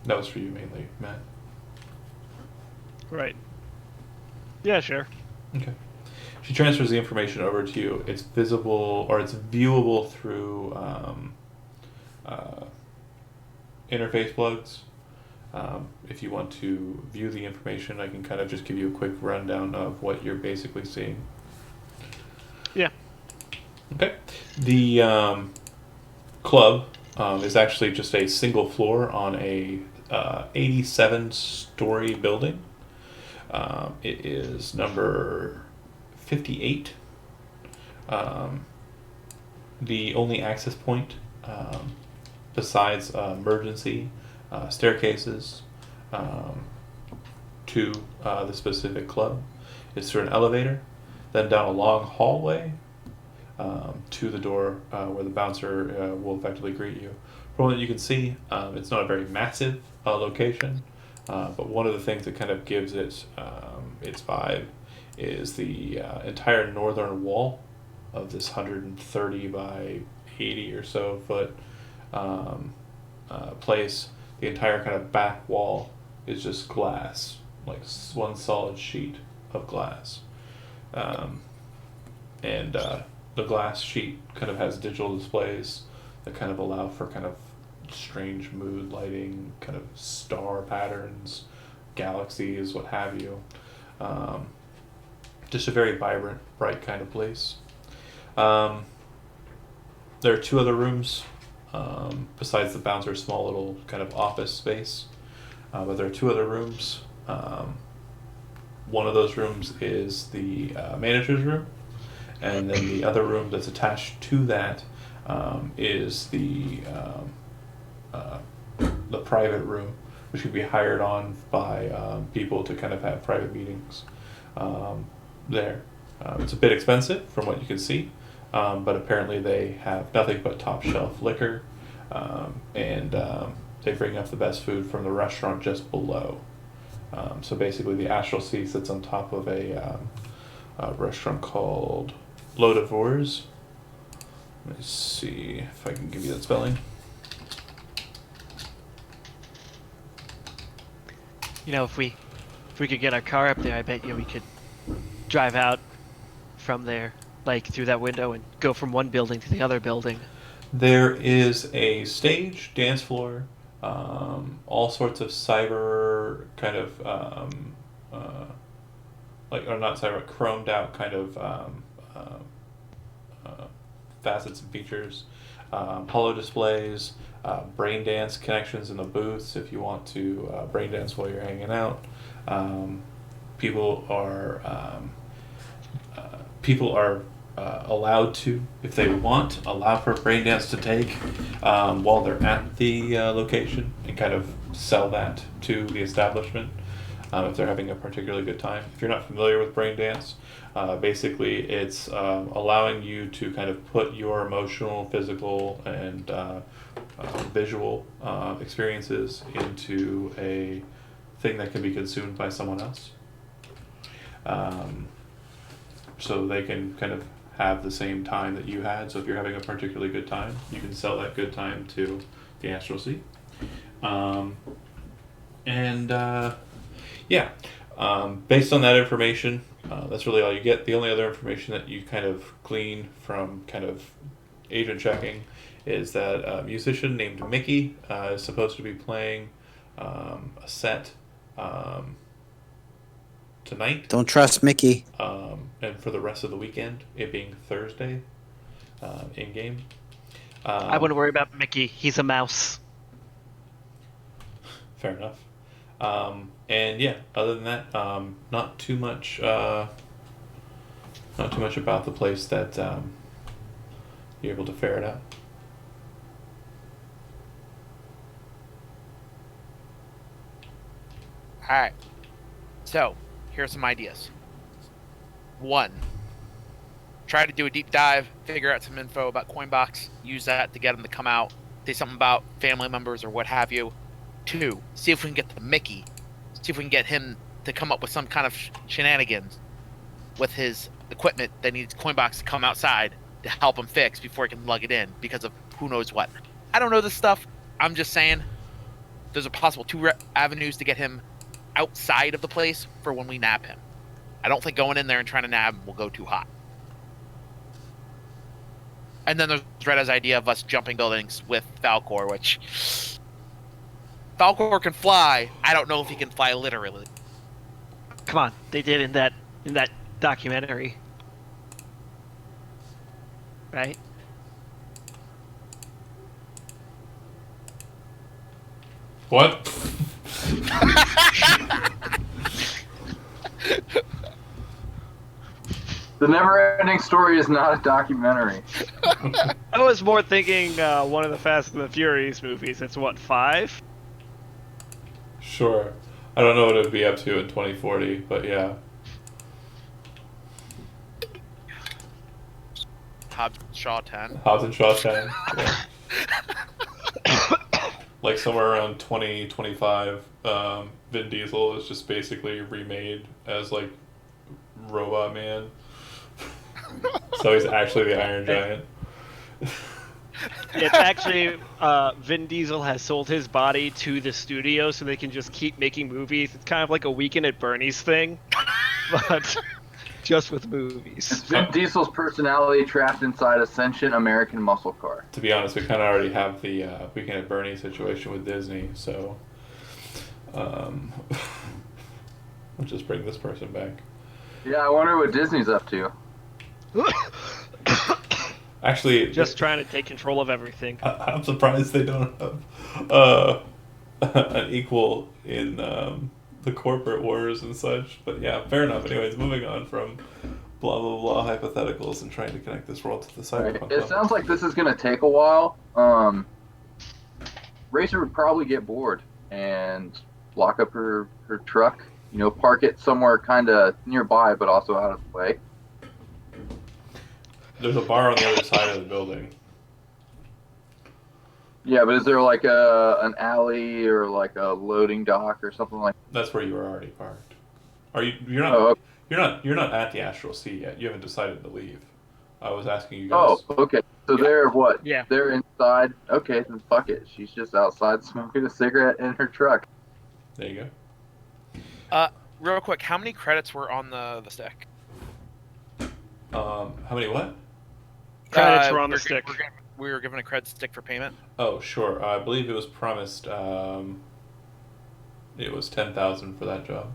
That was for you mainly, Matt. Right. Yeah, sure. Okay. She transfers the information over to you. It's visible, or it's viewable through interface plugs. If you want to view the information, I can kind of just give you a quick rundown of what you're basically seeing. Yeah. Okay. The club is actually just a single floor on a 87-story building. It is number 58. The only access point, besides emergency staircases to the specific club, is through an elevator, then down a long hallway to the door where the bouncer will effectively greet you. From what you can see, it's not a very massive location, but one of the things that kind of gives it its vibe is the entire northern wall of this 130 by 80 or so foot place. The entire kind of back wall is just glass, like one solid sheet of glass. And the glass sheet kind of has digital displays that kind of allow for kind of strange mood lighting, kind of star patterns, galaxies, what have you. Just a very vibrant, bright kind of place. There are two other rooms besides the bouncer, small little kind of office space. But there are two other rooms. One of those rooms is the manager's room, and then the other room that's attached to that is the private room, which could be hired on by people to kind of have private meetings there. It's a bit expensive from what you can see, but apparently they have nothing but top shelf liquor, and they bring up the best food from the restaurant just below. So basically, the Astral Sea sits on top of a restaurant called Lodivores. Let me see if I can give you that spelling. You know, if we could get our car up there, I bet you we could drive out from there, like through that window, and go from one building to the other building. There is a stage, dance floor, all sorts of cyber kind of or not cyber, chromed out kind of facets and features, holo displays, brain dance connections in the booths if you want to brain dance while you're hanging out. People are allowed to, if they want, allow for brain dance to take while they're at the location, and kind of sell that to the establishment if they're having a particularly good time. If you're not familiar with brain dance, basically it's allowing you to kind of put your emotional, physical, and visual experiences into a thing that can be consumed by someone else. So they can kind of have the same time that you had. So if you're having a particularly good time, you can sell that good time to the Astral Sea. Based on that information, that's really all you get. The only other information that you kind of glean from kind of agent checking is that a musician named Mickey is supposed to be playing a set tonight. Don't trust Mickey. And for the rest of the weekend, it being Thursday, in game. I wouldn't worry about Mickey. He's a mouse. Fair enough. Other than that, not too much about the place that you're able to ferret out. All right. So, here's some ideas. 1. Try to do a deep dive, figure out some info about Coinbox, use that to get him to come out, say something about family members or what have you. 2, see if we can get the Mickey, see if we can get him to come up with some kind of shenanigans with his equipment that needs Coinbox to come outside to help him fix before he can lug it in because of who knows what. I don't know this stuff. I'm just saying there's a possible 2 avenues to get him outside of the place for when we nab him. I don't think going in there and trying to nab him will go too hot. And then there's Reda's idea of us jumping buildings with Falcor, which Falcor can fly. I don't know if he can fly literally. Come on, they did in that documentary, right? What? The Never-Ending Story is not a documentary. I was more thinking one of the Fast and the Furious movies. It's what, 5? Sure. I don't know what it would be up to in 2040, but yeah. Hobbs and Shaw 10. Hobbs and Shaw 10. Yeah. Like somewhere around 2025, Vin Diesel is just basically remade as like Robot Man. So he's actually the Iron Giant. It's actually Vin Diesel has sold his body to the studio so they can just keep making movies. It's kind of like a Weekend at Bernie's thing, but just with movies. It's Vin Diesel's personality trapped inside a sentient American muscle car. To be honest, we kind of already have the Weekend at Bernie's situation with Disney, so we'll just bring this person back. Yeah, I wonder what Disney's up to. Actually, Just trying to take control of everything. I'm surprised they don't have an equal in the corporate wars and such. But yeah, fair enough. Anyways, moving on from blah blah blah hypotheticals and trying to connect this world to the cyberpunk. It sounds like this is going to take a while. Racer would probably get bored and lock up her truck. You know, park it somewhere kind of nearby, but also out of the way. There's a bar on the other side of the building. Yeah, but is there like an alley or like a loading dock or something like that? That's where you were already parked. Are you? You're not. Oh, okay. You're not at the Astral Sea yet. You haven't decided to leave. I was asking you guys. Oh, okay. So they're what? Yeah. They're inside. Okay, then fuck it. She's just outside smoking a cigarette in her truck. There you Real quick, how many credits were on the stick? go. How many what? Credits were on the stick. We were given a credit stick for payment. Oh, sure. I believe it was promised. It was 10,000 for that job.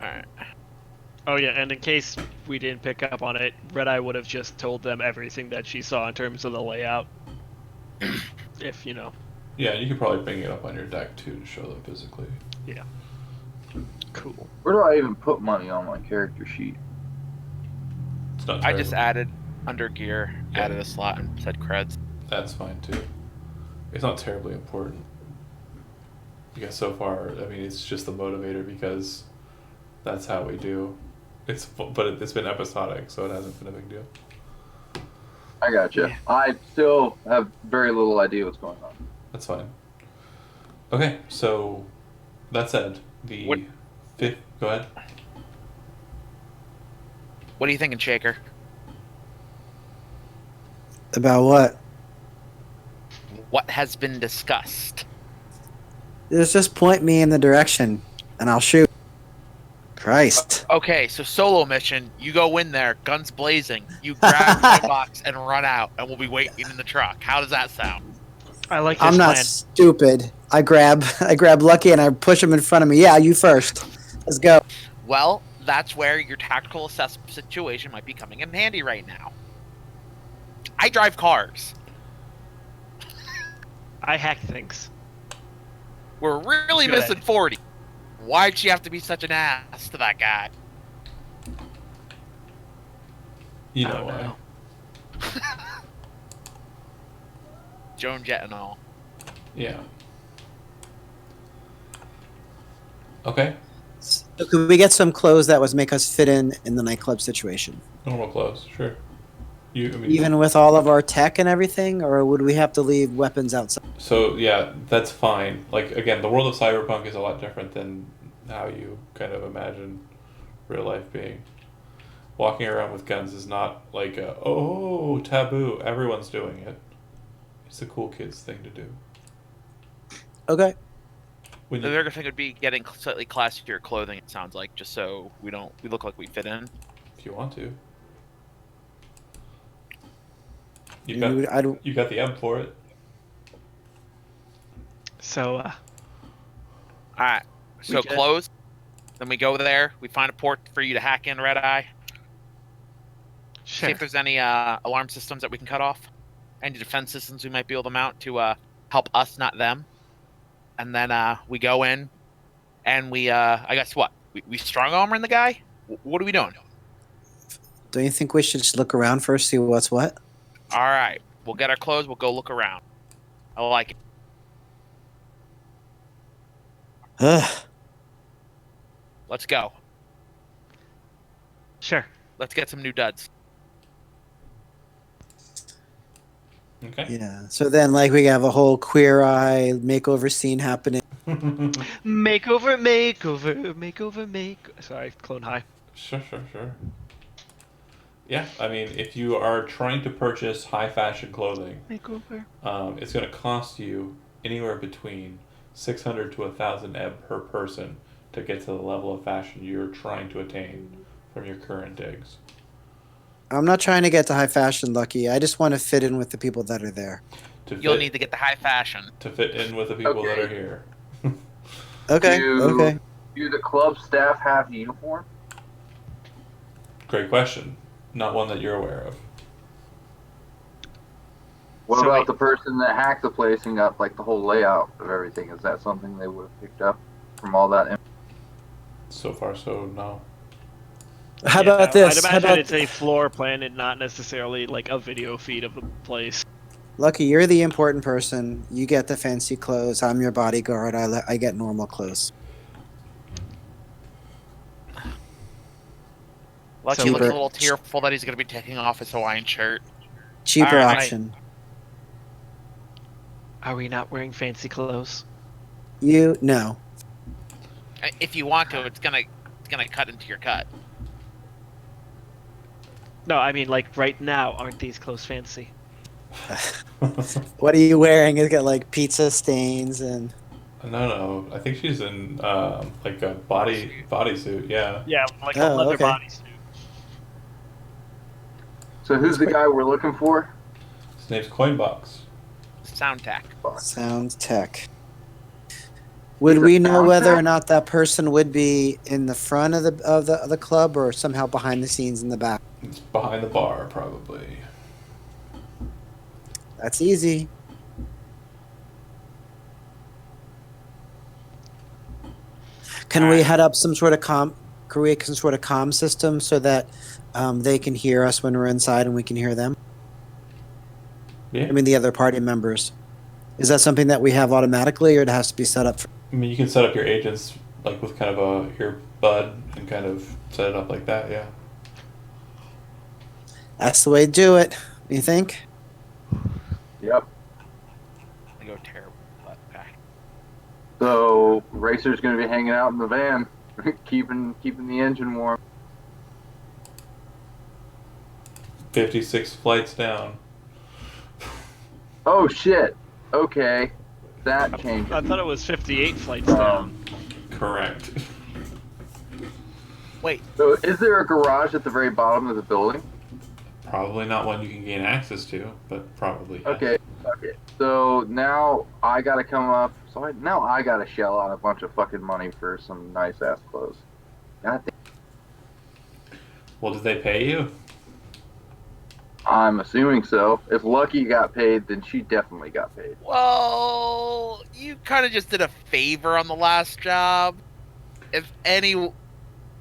All right. Oh yeah, and in case we didn't pick up on it, Red Eye would have just told them everything that she saw in terms of the layout. If you know. Yeah, you could probably bring it up on your deck too to show them physically. Yeah. Cool. Where do I even put money on my character sheet? It's not. I just terrible. added under gear, Yeah. added a slot and said creds. That's fine too. It's not terribly important. Because so far, I mean, it's just the motivator because that's how we do. But it's been episodic, so it hasn't been a big deal. I gotcha. Yeah. I still have very little idea what's going on. That's fine. Okay, so that said, the What- fifth. Go ahead. What are you thinking, Shaker? About what? What has been discussed? Just point me in the direction, and I'll shoot. Christ. Okay, so solo mission. You go in there, guns blazing. You grab my box and run out, and we'll be waiting in the truck. How does that sound? I like this I'm not plan. stupid. I grab Lucky and I push him in front of me. Yeah, you first. Let's go. Well, that's where your tactical assessment situation might be coming in handy right now. I drive cars. I hack things. We're really Good. missing 40. Why'd she have to be such an ass to that guy? You I know don't why. know. Joan Jett and all. Yeah. Okay. So could we get some clothes that would make us fit in the nightclub situation? Normal clothes, sure. I mean, Even with all of our tech and everything, or would we have to leave weapons outside? So yeah, that's fine. Like again, the world of cyberpunk is a lot different than how you kind of imagine real life being. Walking around with guns is not like taboo. Everyone's doing it. It's the cool kids thing to do. Okay. When The you, bigger thing would be getting slightly classier clothing. It sounds like, just so we look like we fit in. if you want to, I don't. you got the M for it. So, All right. So We can- close. Then we go there. We find a port for you to hack in, Red Eye. See sure. if there's any alarm systems that we can cut off. Any defense systems we might be able to mount to help us, not them. And then we go in, and we I guess what? We strong arming the guy. What are we doing? Don't you think we should just look around first, see what's what? All right. We'll get our clothes. We'll go look around. I like it. Ugh. Let's go. Sure. Let's get some new duds. Okay. Yeah. So then, like, we have a whole Queer Eye makeover scene happening. Makeover. Sorry, Clone High. Sure. Yeah, I mean, if you are trying to purchase high fashion clothing, Makeover. it's going to cost you anywhere between 600 to 1,000 ebb per person to get to the level of fashion you're trying to attain from your current digs. I'm not trying to get to high fashion, Lucky. I just want to fit in with the people that are there. You'll need to get the high fashion. to fit in with the people that Okay. are here. Okay. Do Okay. do the club staff have uniform? Great question. Not one that you're aware of. What So about wait. the person that hacked the place and got like the whole layout of everything? Is that something they would have picked up from all that? So far, so no. How Yeah, about I'd this? How imagine about it's a floor plan and not necessarily like a video feed of the place. Lucky? You're the important person. You get the fancy clothes. I'm your bodyguard. I get normal clothes. Lucky So looks a we're- little tearful that he's going to be taking off his Hawaiian shirt. Cheaper All right. option. Are we not wearing fancy clothes? You no. If you want to, it's gonna cut into your cut. No, I mean like right now, aren't these clothes fancy? What are you wearing? It's got like pizza stains and. No. I think she's in like a bodysuit. Yeah. Yeah, like a Oh, leather okay. bodysuit. So who's the guy we're looking for? His name's Coinbox. Sound tack. Sound tech. Would He's a we know sound whether or tech? not that person would be in the front of the club or somehow behind the scenes in the back? It's behind the bar, probably. That's easy. Can we head up some sort of create some sort of comm system so that they can hear us when we're inside and we can hear them? Yeah. I mean, the other party members. Is that something that we have automatically, or it has to be set up? I mean, you can set up your agents like with kind of a earbud and kind of set it up like that. Yeah. That's the way to do it. You think? Yep. I go terrible. But, okay. So Racer's gonna be hanging out in the van, keeping the engine warm. 56 flights down. Oh shit. Okay, that changes. I thought it was 58 flights down. Correct. Wait, So is there a garage at the very bottom of the building? Probably not one you can gain access to, but probably. Yes. Okay. So now I gotta come up. Now I gotta shell out a bunch of fucking money for some nice ass clothes. God damn. Well, did they pay you? I'm assuming so. If Lucky got paid, then she definitely got paid. well, you kind of just did a favor on the last job. If any,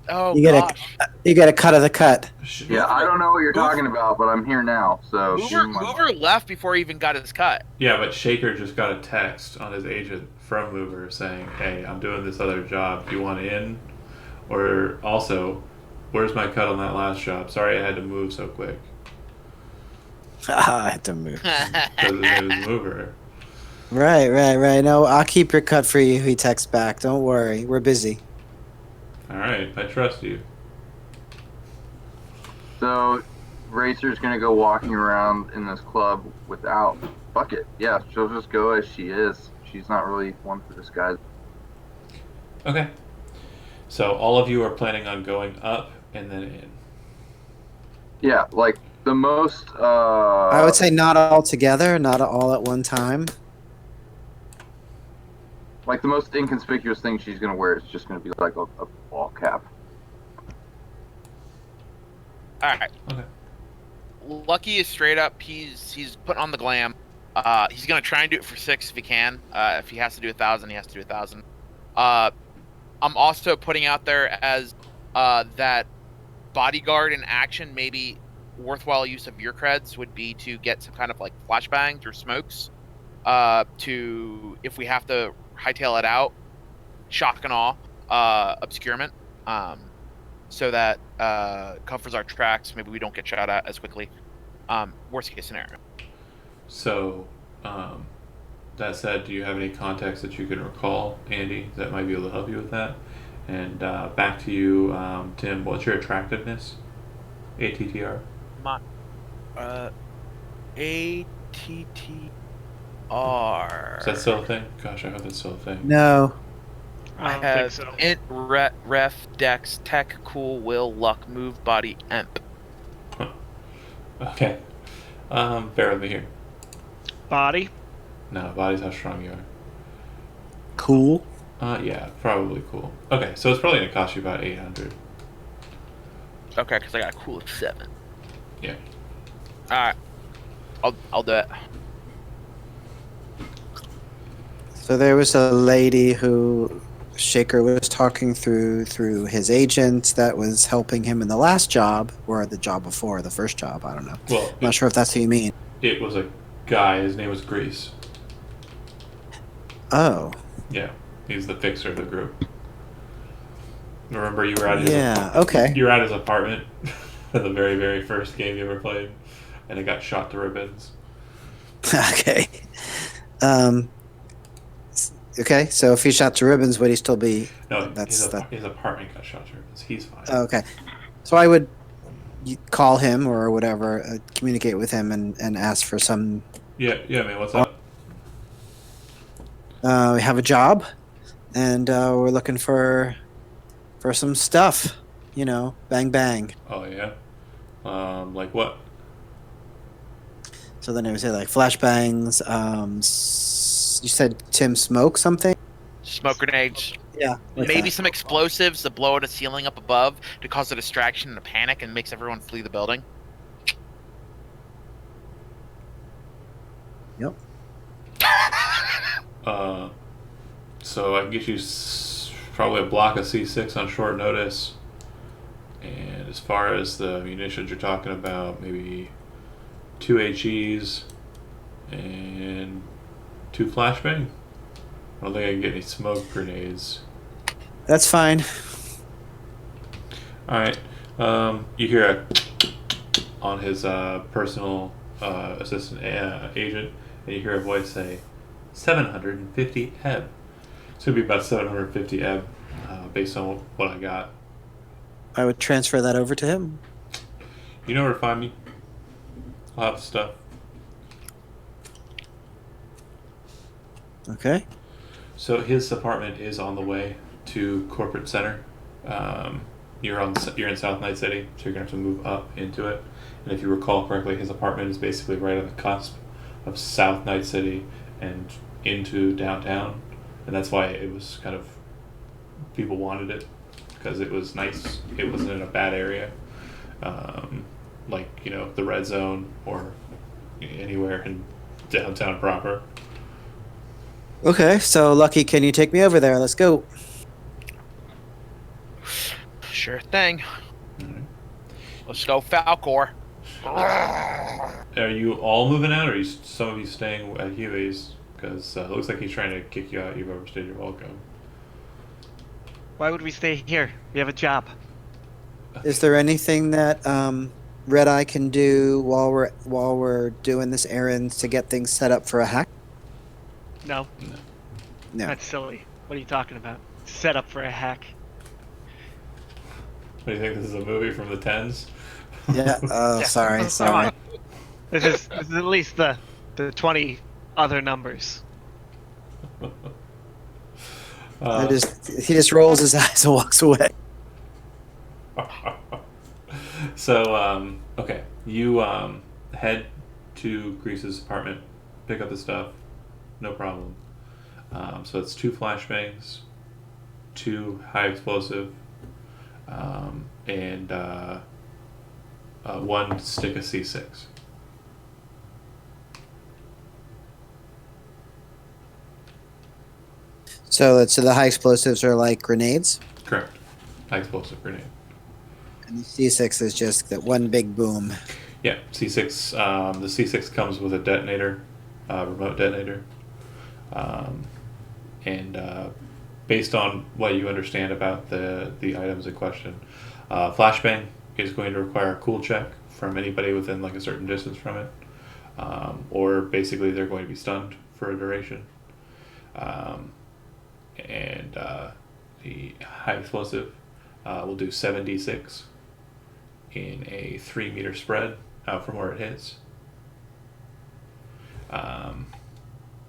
oh You get a- gosh, You get a cut of the cut. Yeah, I don't know what you're talking about, but I'm here now. So give me my Mover left before he even got his cut. Yeah, but Shaker just got a text on his agent from Mover saying, "Hey, I'm doing this other job. Do you want in?" Or also, "Where's my cut on that last job? Sorry, I had to move so quick." I had to move. Because his name is Mover. Right. No, I'll keep your cut for you. He texts back. Don't worry. We're busy. All right, I trust you. So, Racer's gonna go walking around in this club without. Fuck it. Yeah, she'll just go as she is. She's not really one for disguise. Okay. So all of you are planning on going up and then in. Yeah, like the most. I would say not all together, not all at one time. Like the most inconspicuous thing she's gonna wear is just gonna be like a ball cap. All right. Okay. Lucky is straight up. He's putting on the glam. He's gonna try and do it for 6 if he can. If he has to do 1,000, he has to do 1,000. I'm also putting out there as that bodyguard in action. Maybe worthwhile use of your creds would be to get some kind of like flashbangs or smokes. To if we have to hightail it out, shock and awe, obscurement. So that covers our tracks. Maybe we don't get shot at as quickly. Worst case scenario. So, that said, do you have any contacts that you can recall, Andy, that might be able to help you with that? And back to you, Tim. What's your attractiveness? ATTR. ATTR. Is that still a thing? Gosh, I hope it's still a thing. No. I I don't think have so. int, ref, dex, tech, cool, will, luck, move, body, emp. Okay. Bear with me here. Body. No, body's how strong you are. Cool. Yeah, probably cool. Okay, so it's probably gonna cost you about 800. Okay, because I got a cool of 7. Yeah. All right, I'll do it. So there was a lady who Shaker was talking through his agent that was helping him in the last job or the job before, the first job. I don't know. Well, I'm not sure if that's who you mean. it was a guy. His name was Grease. Oh, Yeah, he's the fixer of the group. Remember, you were at his yeah. Okay. you were at his apartment for the very very first game you ever played, and it got shot to ribbons. Okay. Um. Okay. So if he shot to ribbons, would he still be? No, That's that. his apartment got shot to ribbons. He's fine. Okay. So I would call him or whatever, communicate with him and ask for some. Yeah, man. What's up? We have a job, and we're looking for some stuff. You know, bang bang. Oh yeah. Like what? So then it would say like flashbangs. You said Tim smoke something. Smoke grenades. Yeah. Maybe some explosives to blow at a ceiling up above to cause a distraction and a panic and makes everyone flee the building. Yep. So I can get you probably a block of C6 on short notice. And as far as the munitions you're talking about, maybe 2 HEs and 2 flashbang. I don't think I can get any smoke grenades. That's fine. Alright. You hear a on his personal assistant agent, and you hear a voice say, 750 ebb. It's going to be about 750 ebb based on what I got. I would transfer that over to him. You know where to find me. I'll have the stuff. Okay. So his apartment is on the way to corporate center. You're in South Night City, so you're gonna have to move up into it. And if you recall correctly, his apartment is basically right on the cusp of South Night City and into downtown, and that's why it was kind of people wanted it because it was nice. It wasn't in a bad area, like the red zone or anywhere in downtown proper. Okay. So Lucky, can you take me over there? Let's go. Sure thing. Alright. Let's go, Falcor. Are you all moving out, or are some of you staying at Huey's? Because it looks like he's trying to kick you out. You've overstayed your welcome. Why would we stay here? We have a job. Is there anything that Red Eye can do while we're doing this errand to get things set up for a hack? No, No. that's silly. What are you talking about? Set up for a hack. What do you think? This is a movie from the tens? Yeah. Oh, Yeah. sorry. Come Sorry. on. This is at least the 20 other numbers. He just rolls his eyes and walks away. So, okay. You head to Grease's apartment, pick up the stuff, no problem. So it's 2 flashbangs, 2 high explosive, and 1 stick of C6. So the high explosives are like grenades, Correct. High explosive grenade. and the C6 is just that one big boom. Yeah, C6. The C6 comes with a detonator, remote detonator, and based on what you understand about the items in question, flashbang is going to require a cool check from anybody within like a certain distance from it, or basically they're going to be stunned for a duration. And the high explosive will do 7d6 in a 3-meter spread out from where it hits. And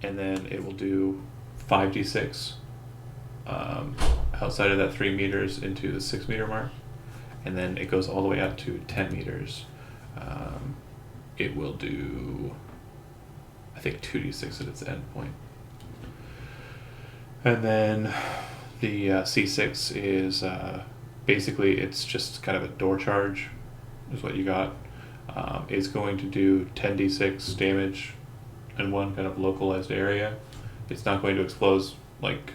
then it will do 5d6 outside of that 3 meters into the 6 meter mark, and then it goes all the way up to 10 meters. It will do, I think, 2d6 at its end point. And then the C6 is basically, it's just kind of a door charge, is what you got. It's going to do 10d6 damage in one kind of localized area. It's not going to explode like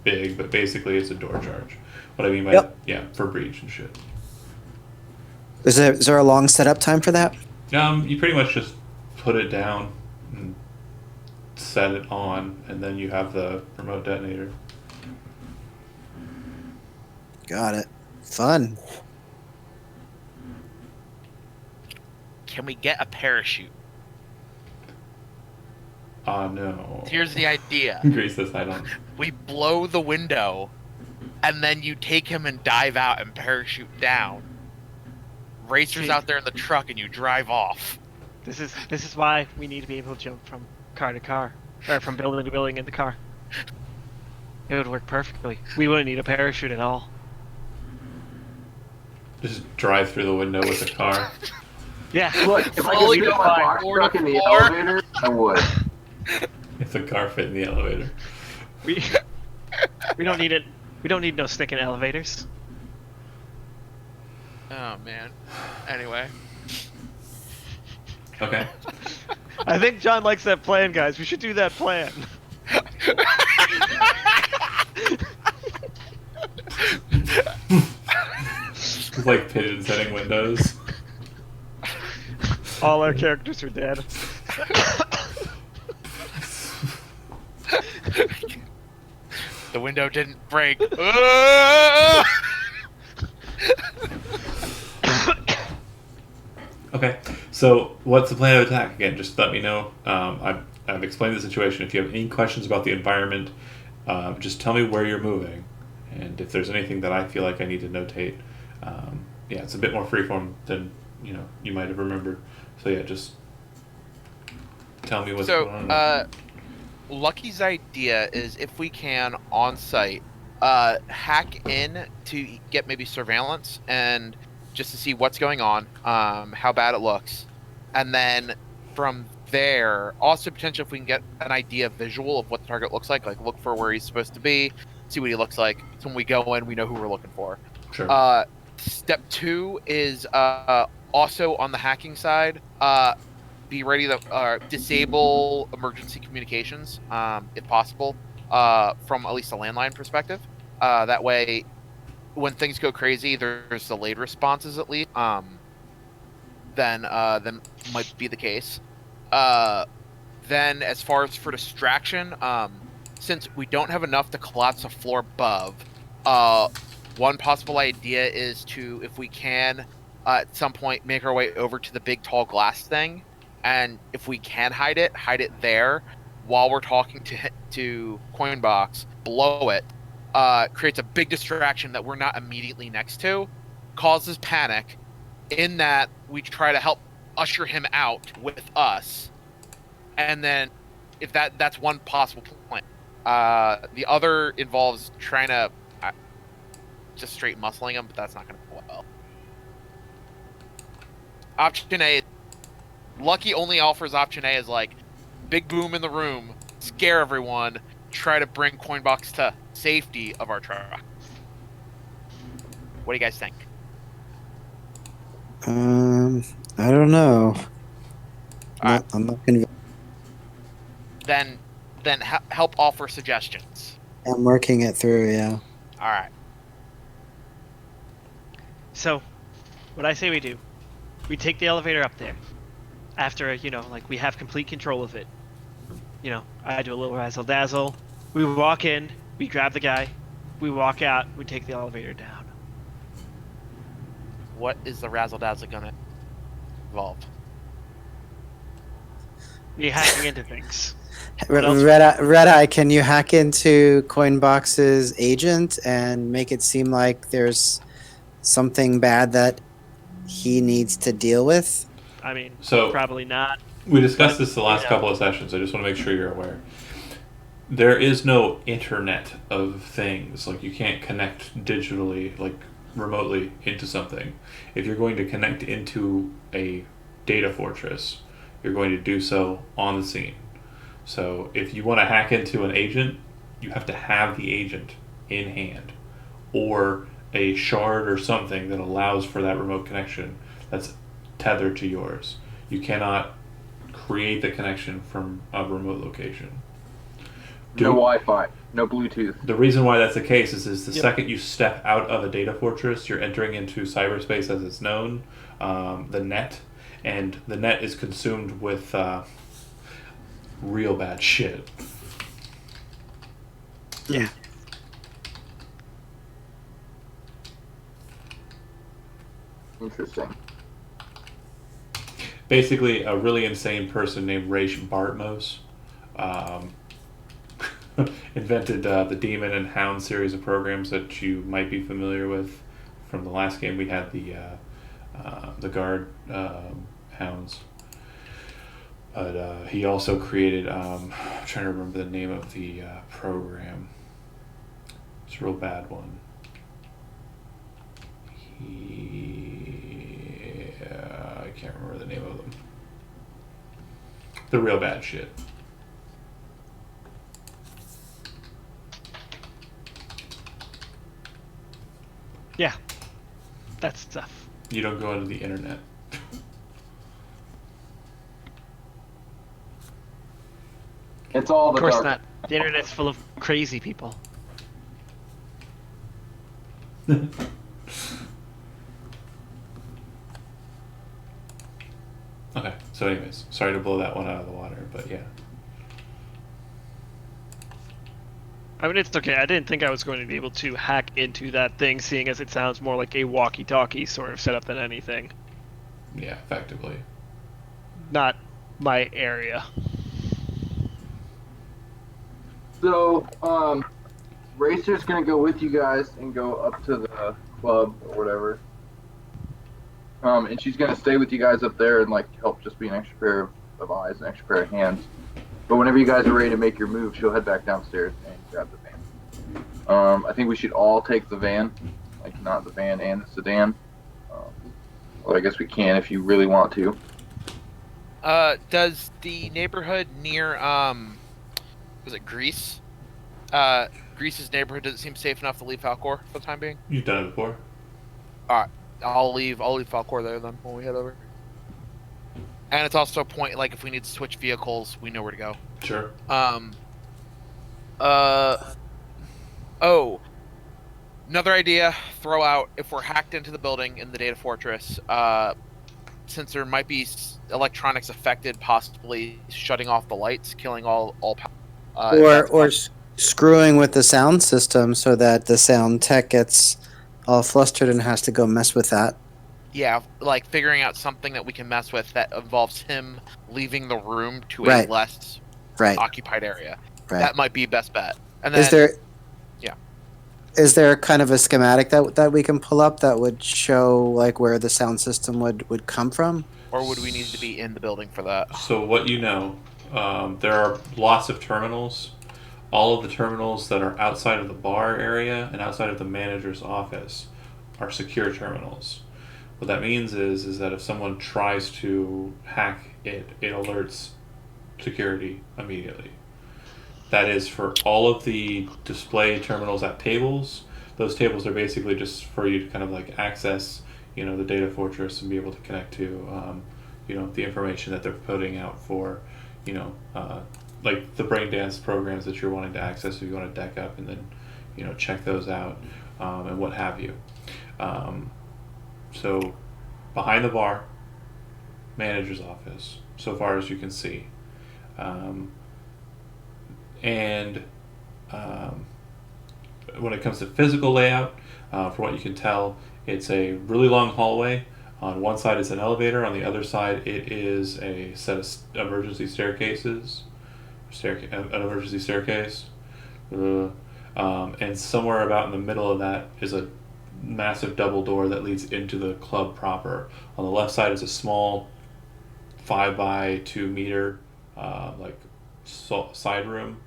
big, but basically it's a door charge. What I mean by for breach and shit. Is there a long setup time for that? You pretty much just put it down and set it on, and then you have the remote detonator. Got it. Fun. Can we get a parachute? No. Here's the idea. Grace says I don't. We blow the window, and then you take him and dive out and parachute down. Racer's out there in the truck, and you drive off. This is why we need to be able to jump from car to car, or from building to building in the car. It would work perfectly. We wouldn't need a parachute at all. Just drive through the window with a car. Yeah. Look, if I could get my box truck in the elevator, I would. If the car fit in the elevator. We don't need it. We don't need no sticking elevators. Oh man. Anyway. Okay. I think John likes that plan, guys. We should do that plan. It's like pigeon setting windows. All our characters are dead. The window didn't break. Okay, so what's the plan of attack? Again, just let me know. I've explained the situation. If you have any questions about the environment, just tell me where you're moving. And if there's anything that I feel like I need to notate, it's a bit more freeform than you might have remembered. So yeah, just tell me what's going on. Lucky's idea is, if we can, on site, hack in to get maybe surveillance and just to see what's going on, how bad it looks, and then from there, also potentially if we can get an idea visual of what the target looks like look for where he's supposed to be, see what he looks like. So when we go in, we know who we're looking for. Sure. Step 2 is also on the hacking side. Be ready to disable emergency communications, if possible, from at least a landline perspective. That way, when things go crazy, there's delayed responses at least. Then might be the case. Then, as far as for distraction, since we don't have enough to collapse a floor above, one possible idea is to, if we can, at some point make our way over to the big tall glass thing, and if we can hide it there while we're talking to Coinbox, blow it, creates a big distraction that we're not immediately next to, causes panic, in that we try to help usher him out with us, and then if that's one possible plan. The other involves trying to just straight muscling him, but that's not going to go well. Option A, Lucky only offers option A as like big boom in the room, scare everyone, try to bring Coinbox to safety of our truck. What do you guys think? I don't know. I'm not convinced. Then help offer suggestions. I'm working it through, yeah. All right. So, what I say we do, we take the elevator up there. After, we have complete control of it. I do a little razzle dazzle. We walk in, we grab the guy, we walk out, we take the elevator down. What is the razzle dazzle gonna involve? We hacking into things. Red Eye, can you hack into Coinbox's agent and make it seem like there's something bad that he needs to deal with? I mean, So- probably not. We discussed this the last couple of sessions. I just want to make sure you're aware. there is no internet of things. Like, you can't connect digitally, like remotely, into something. If you're going to connect into a data fortress, you're going to do so on the scene. So if you want to hack into an agent, you have to have the agent in hand, or a shard or something that allows for that remote connection that's tethered to yours. You cannot create the connection from a remote location. No Wi-Fi, no Bluetooth. The reason why that's the case is the Yep. second you step out of a data fortress, you're entering into cyberspace as it's known, the net, and the net is consumed with real bad shit. Yeah. Interesting. Basically, a really insane person named Raish Bartmos um, invented the Demon and Hound series of programs that you might be familiar with from the last game. We had the guard hounds, but he also created. I'm trying to remember the name of the program. It's a real bad one. I can't remember the name of them. The real bad shit. Yeah. That stuff. You don't go into the internet. It's all Of the course dark. not. The internet's full of crazy people. Okay, so anyways, sorry to blow that one out of the water, but yeah. I mean, it's okay. I didn't think I was going to be able to hack into that thing, seeing as it sounds more like a walkie-talkie sort of setup than anything. Yeah, effectively. Not my area. So, Racer's gonna go with you guys and go up to the club or whatever. And she's gonna stay with you guys up there and like help just be an extra pair of eyes, an extra pair of hands. But whenever you guys are ready to make your move, she'll head back downstairs and grab the van. I think we should all take the van, like not the van and the sedan. Well, I guess we can if you really want to. Does the neighborhood near was it Greece? Greece's neighborhood, does it seem safe enough to leave Falcor for the time being? You've done it before. Alright. I'll leave Falcor there then when we head over. And it's also a point, like, if we need to switch vehicles, we know where to go. Sure. Oh, another idea, throw out, if we're hacked into the building in the data fortress, since there might be electronics affected, possibly shutting off the lights, killing all power. Or screwing with the sound system so that the sound tech gets all flustered and has to go mess with that. Yeah, like figuring out something that we can mess with that involves him leaving the room to a Right. less Right. occupied area. Right. That might be best bet. And then, Is there kind of a schematic that we can pull up that would show like where the sound system would come from? or would we need to be in the building for that? So what you know, there are lots of terminals. All of the terminals that are outside of the bar area and outside of the manager's office are secure terminals. What that means is that if someone tries to hack it, it alerts security immediately. That is for all of the display terminals at tables. Those tables are basically just for you to kind of like access, the data fortress and be able to connect to, the information that they're putting out for, like the brain dance programs that you're wanting to access if you want to deck up and then, check those out, and what have you. So behind the bar, manager's office, so far as you can see. And when it comes to physical layout, from what you can tell, it's a really long hallway. On one side it's an elevator, on the other side it is a set of emergency staircases. An emergency staircase. And somewhere about in the middle of that is a massive double door that leads into the club proper. On the left side is a small 5 by 2 meter side room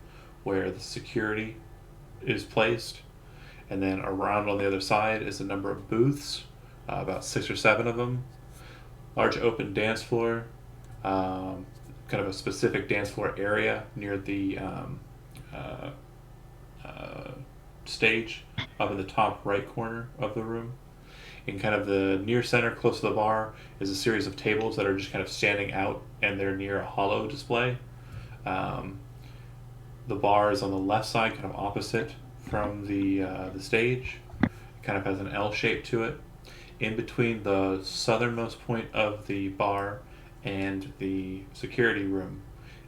where the security is placed, and then around on the other side is a number of booths, about 6 or 7 of them. Large open dance floor, kind of a specific dance floor area near the uh, stage up in the top right corner of the room. In kind of the near center, close to the bar, is a series of tables that are just kind of standing out, and they're near a hollow display. Um, the bar is on the left side, kind of opposite from the stage. It kind of has an L shape to it. In between the southernmost point of the bar and the security room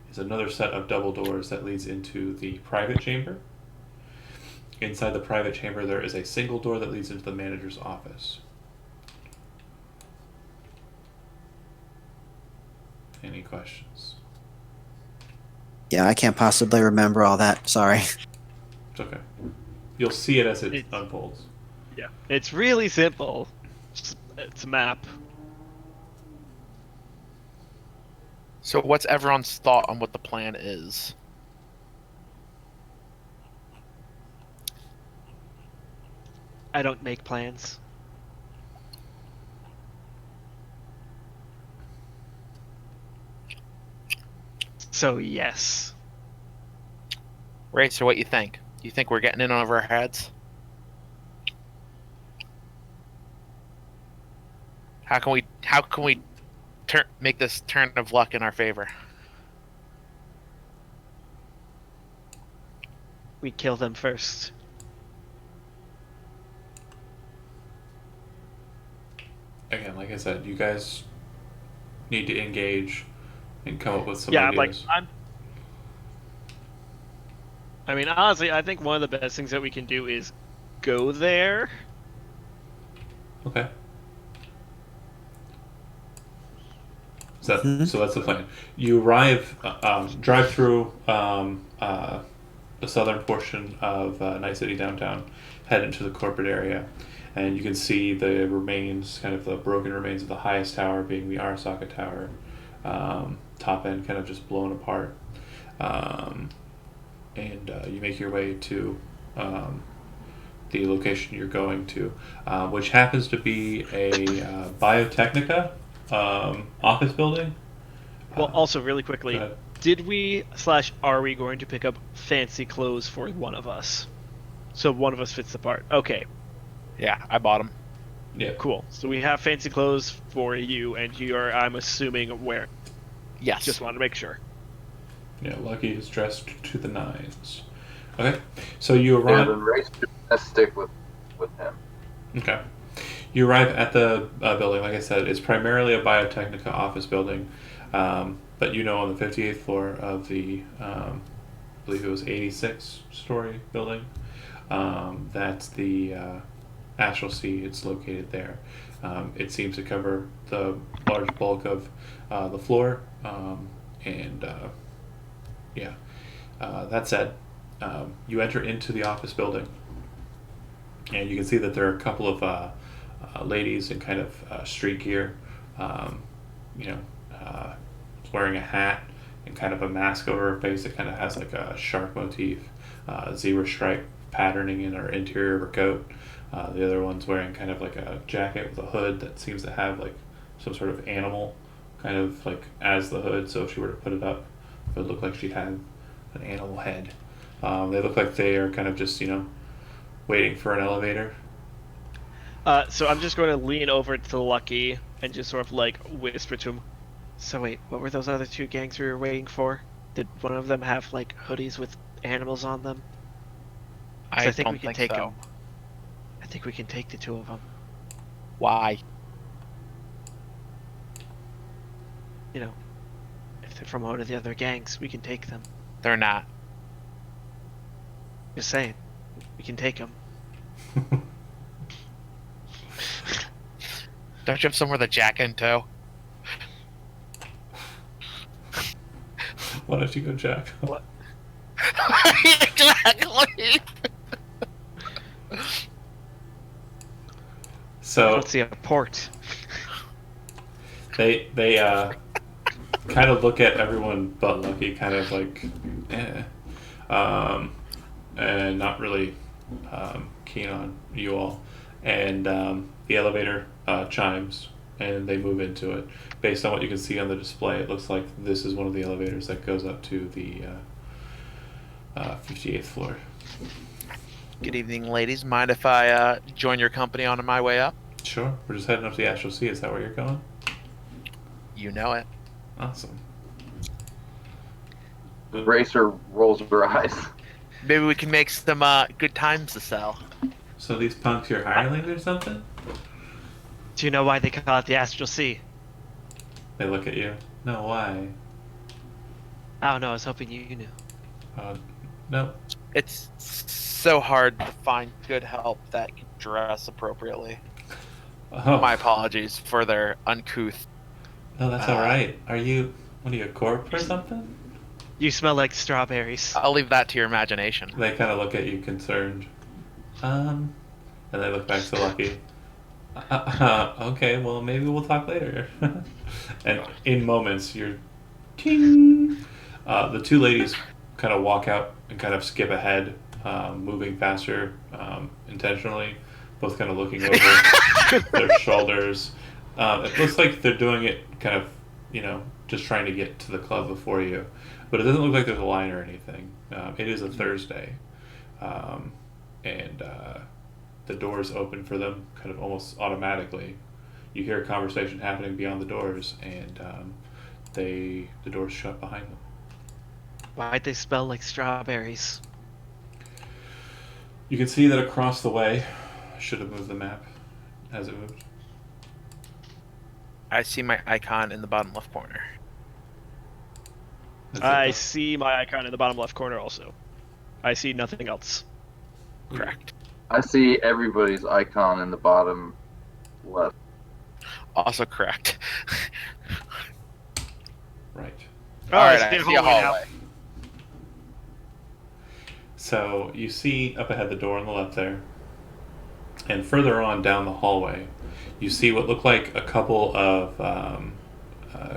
is another set of double doors that leads into the private chamber. Inside the private chamber, there is a single door that leads into the manager's office. Any questions? Yeah, I can't possibly remember all that. Sorry. It's okay. You'll see it as it unfolds. Yeah, it's really simple. It's a map. So what's everyone's thought on what the plan is? I don't make plans. So yes. Ray, so what you think? You think we're getting in over our heads? How can we make this turn of luck in our favor? We kill them first. Again, like I said, you guys need to engage and come up with some Yeah, ideas. I mean, honestly, I think one of the best things that we can do is go there. Okay. So that's the plan. You arrive, drive through the southern portion of Night City downtown, head into the corporate area, and you can see the remains, kind of the broken remains of the highest tower, being the Arasaka Tower, top end kind of just blown apart. And you make your way to the location you're going to, which happens to be a Biotechnica office building. Well, also really quickly, Go did we / are we going to pick up fancy clothes for one of us? So one of us fits the part. Okay, Yeah, I bought them. Yeah. cool. So we have fancy clothes for you, and you are, I'm assuming, wearing. Yes. Just wanted to make sure. Yeah, Lucky is dressed to the nines. Okay, so you Yeah, arrive. then Ray's gonna stick with him. Okay. You arrive at the building. Like I said, it's primarily a Biotechnica office building, but you know on the 58th floor of the, I believe it was 86-story building, that's the Astral Sea. It's located there. It seems to cover the large bulk of the floor, and yeah. That said, you enter into the office building, and you can see that there are a couple of ladies in kind of street gear, you know, wearing a hat and kind of a mask over her face that kind of has like a shark motif, zebra stripe patterning in her interior of her coat. The other one's wearing kind of like a jacket with a hood that seems to have like some sort of animal kind of like as the hood, so if she were to put it up, it would look like she had an animal head. They look like they are kind of just, you know, waiting for an elevator. So I'm just going to lean over to Lucky and just sort of like whisper to him. So wait, what were those other two gangs we were waiting for? Did one of them have like hoodies with animals on them? 'Cause I think don't we can think take so. them. I think we can take the two of them. Why? You know, if they're from one of the other gangs, we can take them. They're not. Just saying, we can take them. Don't you have somewhere to jack in tow? Why don't you go, Jack? What? Exactly. So Let's see a port. they kind of look at everyone but Lucky, kind of like, eh. and not really keen on you all. And the elevator chimes, and they move into it. Based on what you can see on the display, it looks like this is one of the elevators that goes up to the 58th floor. Good evening, ladies. Mind if I join your company on my way up? Sure. We're just heading up to the Astral Sea. Is that where you're going? You know it. Awesome. Racer rolls her eyes. Maybe we can make some good times to sell. So these punks your hirelings or something? Do you know why they call it the Astral Sea? They look at you. No, why? I don't know. I was hoping you knew. No. It's so hard to find good help that can dress appropriately. Oh. My apologies for their uncouth. No, that's all right. What are you, a corp or something? You smell like strawberries. I'll leave that to your imagination. They kind of look at you concerned. And they look back to Lucky. Okay, well, maybe we'll talk later. And in moments, you're... Ting! The two ladies kind of walk out and kind of skip ahead, moving faster intentionally, both kind of looking over their shoulders. It looks like they're doing it kind of, just trying to get to the club before you. But it doesn't look like there's a line or anything. It is a Thursday. And the doors open for them kind of almost automatically. You hear a conversation happening beyond the doors, and the doors shut behind them. Why'd they smell like strawberries? You can see that across the way. I should have moved the map as it moved. I see my icon in the bottom left corner. That's I it. see my icon in the bottom left corner also. I see nothing else. Correct. I see everybody's icon in the bottom left. Also correct. Right. Oh, Alright, I I see see a hallway. So you see up ahead the door on the left there, and further on down the hallway, you see what look like a couple of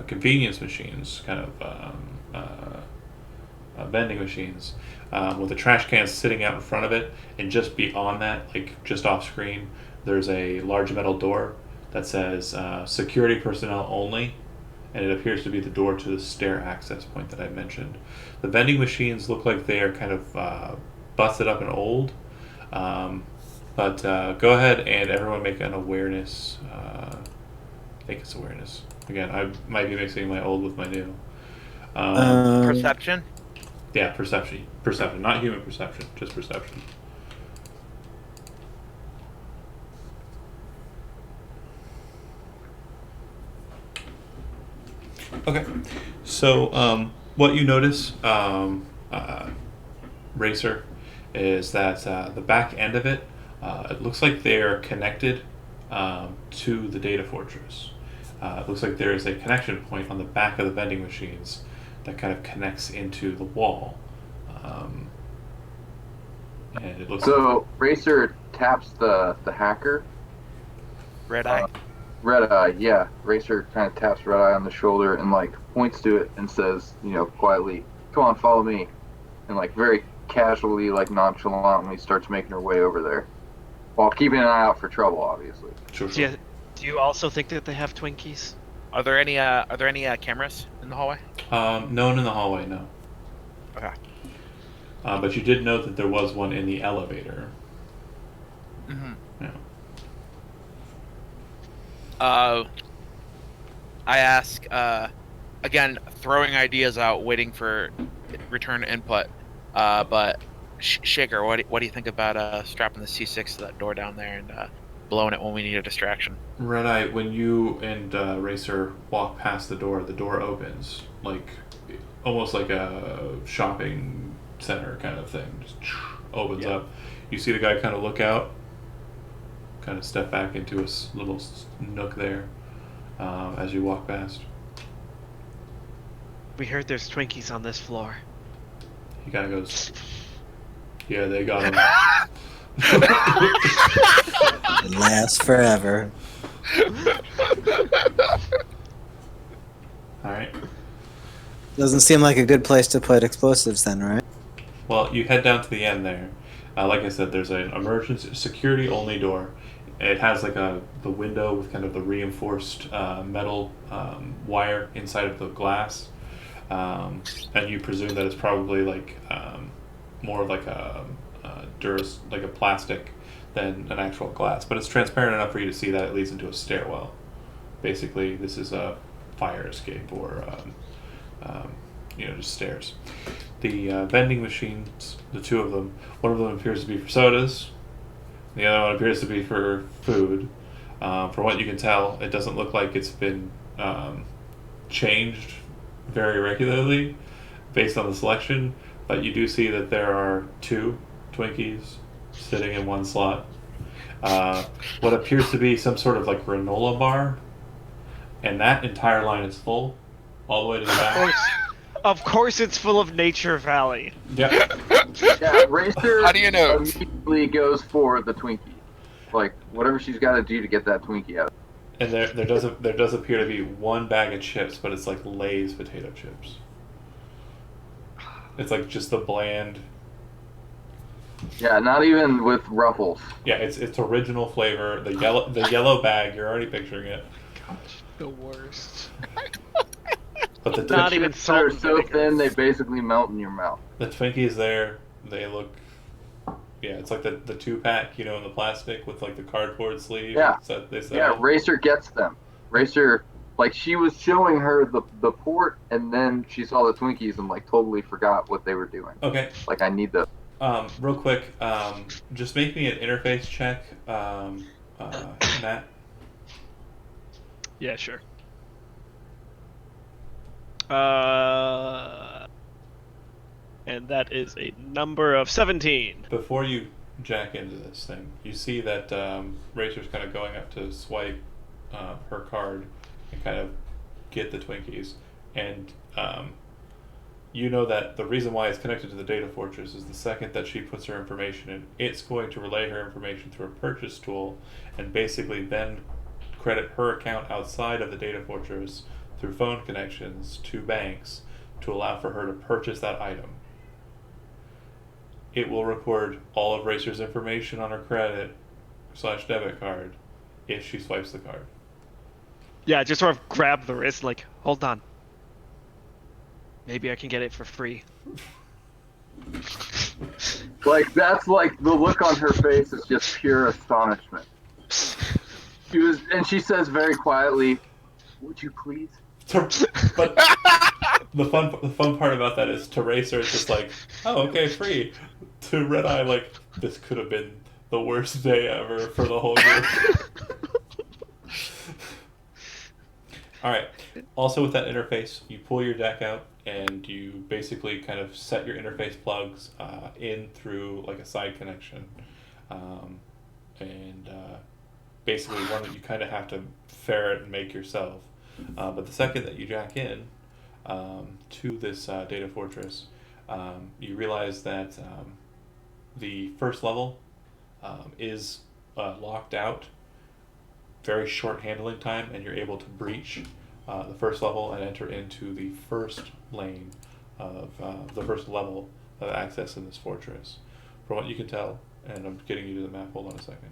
convenience machines, kind of vending machines, with a trash can sitting out in front of it, and just beyond that, like just off screen, there's a large metal door that says security personnel only, and it appears to be the door to the stair access point that I mentioned. The vending machines look like they are kind of busted up and old, but go ahead and everyone make an awareness. I think it's awareness. Again, I might be mixing my old with my new. Perception? Yeah, perception. Perception, not human perception, just perception. Okay, so what you notice, Racer, is that the back end of it, it looks like they're connected to the data fortress. It looks like there is a connection point on the back of the vending machines that kind of connects into the wall. And it looks So Racer taps the hacker. Red eye? Red Eye, yeah. Racer kind of taps Red Eye on the shoulder and like points to it and says, quietly, "Come on, follow me," and like very casually, like nonchalantly, starts making her way over there, while keeping an eye out for trouble, obviously. sure. Do you also think that they have Twinkies? Are there any cameras in the hallway? No one in the hallway, no. Okay. But you did note that there was one in the elevator. Mm-hmm. Yeah. I ask, again, throwing ideas out, waiting for return input. But Shaker, what do you think about strapping the C6 to that door down there and blowing it when we need a distraction? Red Eye, when you and Racer walk past the door opens, like almost like a shopping center kind of thing. Just opens up. You see the guy kind of look out, kind of step back into a little nook there as you walk past. We heard there's Twinkies on this floor. He kind of goes, "Yeah, they got him." It lasts forever. All right. Doesn't seem like a good place to put explosives then, right? Well, you head down to the end there. Like I said, there's an emergency security only door. It has like the window with kind of the reinforced metal wire inside of the glass, and you presume that it's probably like more of like like a plastic than an actual glass, but it's transparent enough for you to see that it leads into a stairwell. Basically, this is a fire escape or just stairs. The vending machines, the two of them, one of them appears to be for sodas, the other one appears to be for food. From what you can tell, it doesn't look like it's been changed very regularly based on the selection, but you do see that there are 2 Twinkies sitting in one slot. What appears to be some sort of like granola bar, and that entire line is full, all the way to the back. Of course it's full of Nature Valley. Yep. Yeah, Racer How do you know? immediately goes for the Twinkie. Like, whatever she's got to do to get that Twinkie out. And there does appear to be one bag of chips, but it's like Lay's potato chips. It's like just the bland. Yeah, not even with Ruffles. Yeah, it's original flavor. The yellow bag, you're already picturing it. The worst. But the Not even chips salt are and so vinegar. thin they basically melt in your mouth. The Twinkies there, they look. Yeah, it's like the 2-pack, in the plastic with like the cardboard sleeve. Yeah. Yeah, Racer gets them. Racer, like, she was showing her the port, and then she saw the Twinkies and like totally forgot what they were doing. Okay. Like, I need those. Real quick, just make me an interface check, Matt. Yeah, sure. And that is a number of 17. Before you jack into this thing, you see that Racer's kind of going up to swipe her card and kind of get the Twinkies, and you know that the reason why it's connected to the data fortress is the second that she puts her information in, it's going to relay her information through a purchase tool and basically then credit her account outside of the data fortress through phone connections to banks to allow for her to purchase that item. It will record all of Racer's information on her credit/debit card if she swipes the card. Yeah, just sort of grab the wrist, like, hold on. Maybe I can get it for free. Like, that's like the look on her face is just pure astonishment. She says very quietly, "Would you please?" But the fun part about that is to Racer, it's just like, oh, okay, free. To Red Eye, like, this could have been the worst day ever for the whole group. Alright, also with that interface, you pull your deck out and you basically kind of set your interface plugs in through like a side connection. Basically one that you kind of have to ferret and make yourself. But the second that you jack in to this data fortress, you realize that the first level is locked out, very short handling time, and you're able to breach the first level and enter into the first lane of the first level of access in this fortress. From what you can tell, and I'm getting you to the map, hold on a second.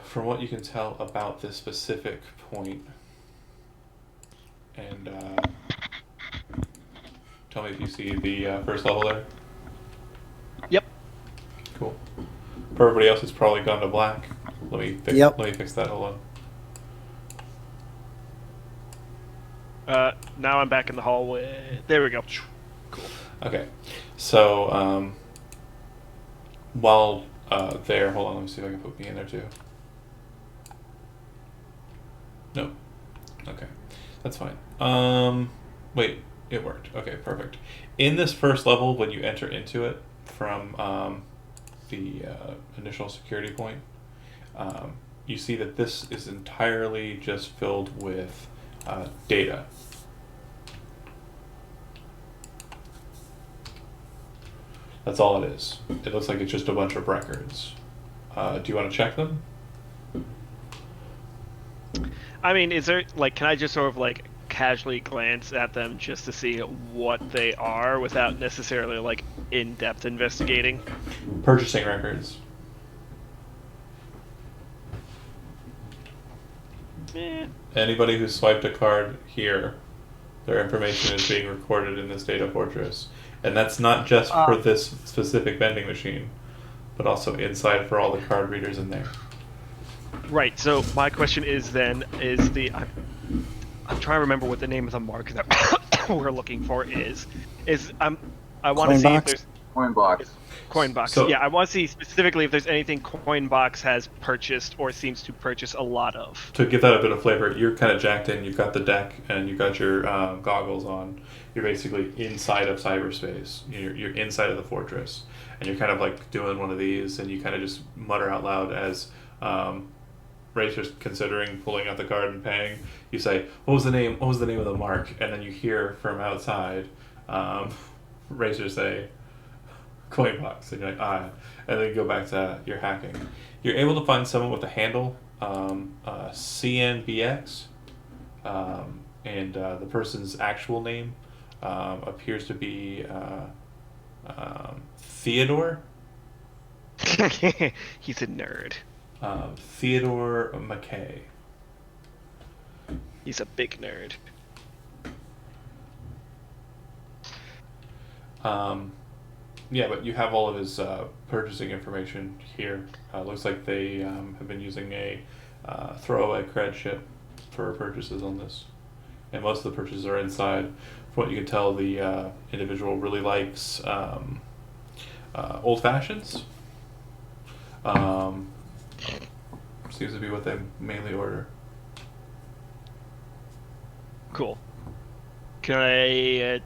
From what you can tell about this specific point, and tell me if you see the first level there. Yep. Cool. For everybody else, it's probably gone to black. Let me fix that. Hold on. Now I'm back in the hallway. There we go. Cool. Okay. So, while there, hold on, let me see if I can put me in there too. No. Okay. That's fine. Wait, it worked. Okay, perfect. In this first level, when you enter into it from the initial security point, you see that this is entirely just filled with data. That's all it is. It looks like it's just a bunch of records. Do you want to check them? I mean, is there, like, can I just sort of, like, casually glance at them just to see what they are without necessarily like in-depth investigating. Purchasing records. Anybody who swiped a card here, their information is being recorded in this data fortress. And that's not just for this specific vending machine, but also inside for all the card readers in there. Right. So my question is then I'm trying to remember what the name of the mark that we're looking for is. I want to see if there's Coinbox. Coinbox. So- Yeah, I want to see specifically if there's anything Coinbox has purchased or seems to purchase a lot of. To give that a bit of flavor, you're kind of jacked in. You've got the deck and you've got your goggles on. You're basically inside of cyberspace. You're inside of the fortress, and you're kind of like doing one of these, and you kind of just mutter out loud as Rachel's considering pulling out the card and paying. You say, "What was the name? What was the name of the mark?" And then you hear from outside, Racer say, "Coinbox," and you're like, "Ah," and then you go back to your hacking. You're able to find someone with a handle, CNBX, and the person's actual name appears to be Theodore. He's a nerd. Theodore McKay. He's a big nerd. Yeah, but you have all of his purchasing information here. Looks like they have been using a throwaway cred ship for purchases on this. And most of the purchases are inside. From what you can tell, the individual really likes old fashions. Seems to be what they mainly order. Cool. Can I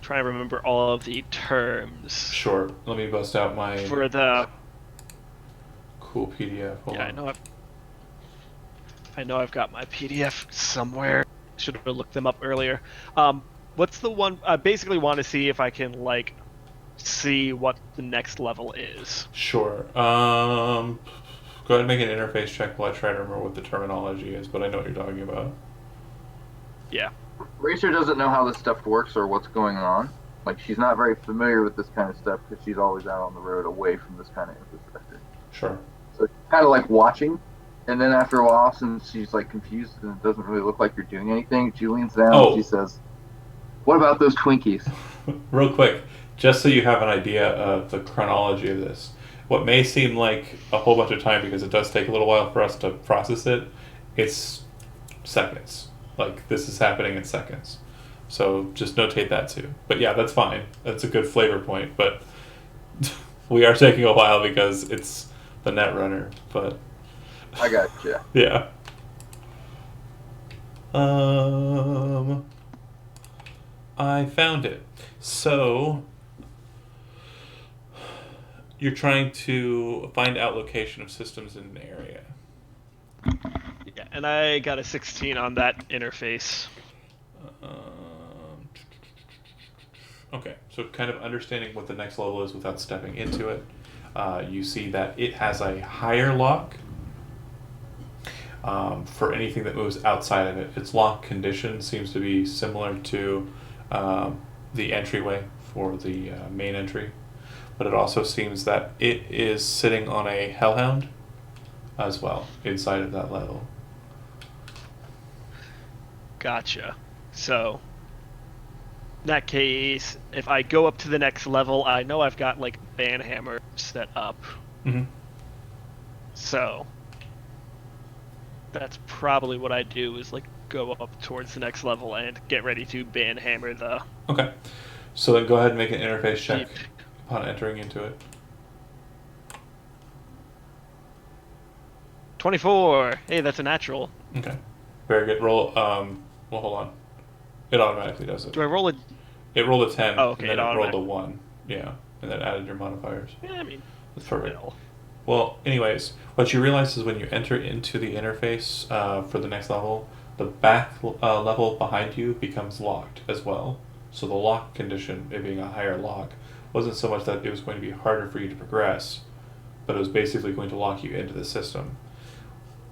try and remember all of the terms Sure. Let me bust out my for the? cool PDF. Hold Yeah, on. I know I've got my PDF somewhere. Should have looked them up earlier. What's the one? I basically want to see if I can like see what the next level is. Sure. Go ahead and make an interface check while I try to remember what the terminology is, but I know what you're talking about. Yeah. Racer doesn't know how this stuff works or what's going on. Like, she's not very familiar with this kind of stuff because she's always out on the road away from this kind of infrastructure. Sure. So it's kind of like watching, and then after a while, since she's like confused and it doesn't really look like you're doing anything, she leans down and she says, "What about those Twinkies?" Real quick, just so you have an idea of the chronology of this, what may seem like a whole bunch of time because it does take a little while for us to process it, it's seconds. Like, this is happening in seconds. So just notate that too. But yeah, that's fine. That's a good flavor point, but we are taking a while because it's the Netrunner, but I gotcha. yeah. I found it. So you're trying to find out location of systems in an area. Yeah, and I got a 16 on that interface. Okay, so kind of understanding what the next level is without stepping into it. You see that it has a higher lock for anything that moves outside of it. Its lock condition seems to be similar to the entryway for the main entry, but it also seems that it is sitting on a hellhound as well inside of that level. Gotcha. So, in that case, if I go up to the next level, I know I've got like banhammer set up. Mm-hmm. So, that's probably what I do is like go up towards the next level and get ready to banhammer the. Okay, so then go ahead and make an interface check Jeep. upon entering into it. 24. Hey, that's a natural. Okay, very good. Roll. Well, hold on. It automatically does it. Do I roll a? It rolled a 10, Oh, okay, and then it it rolled a automatic- 1. Yeah, and then added your modifiers. Yeah, I mean, That's perfect. still. Well, anyways, what you realize is when you enter into the interface for the next level, the back level behind you becomes locked as well. So the lock condition, it being a higher lock, wasn't so much that it was going to be harder for you to progress, but it was basically going to lock you into the system.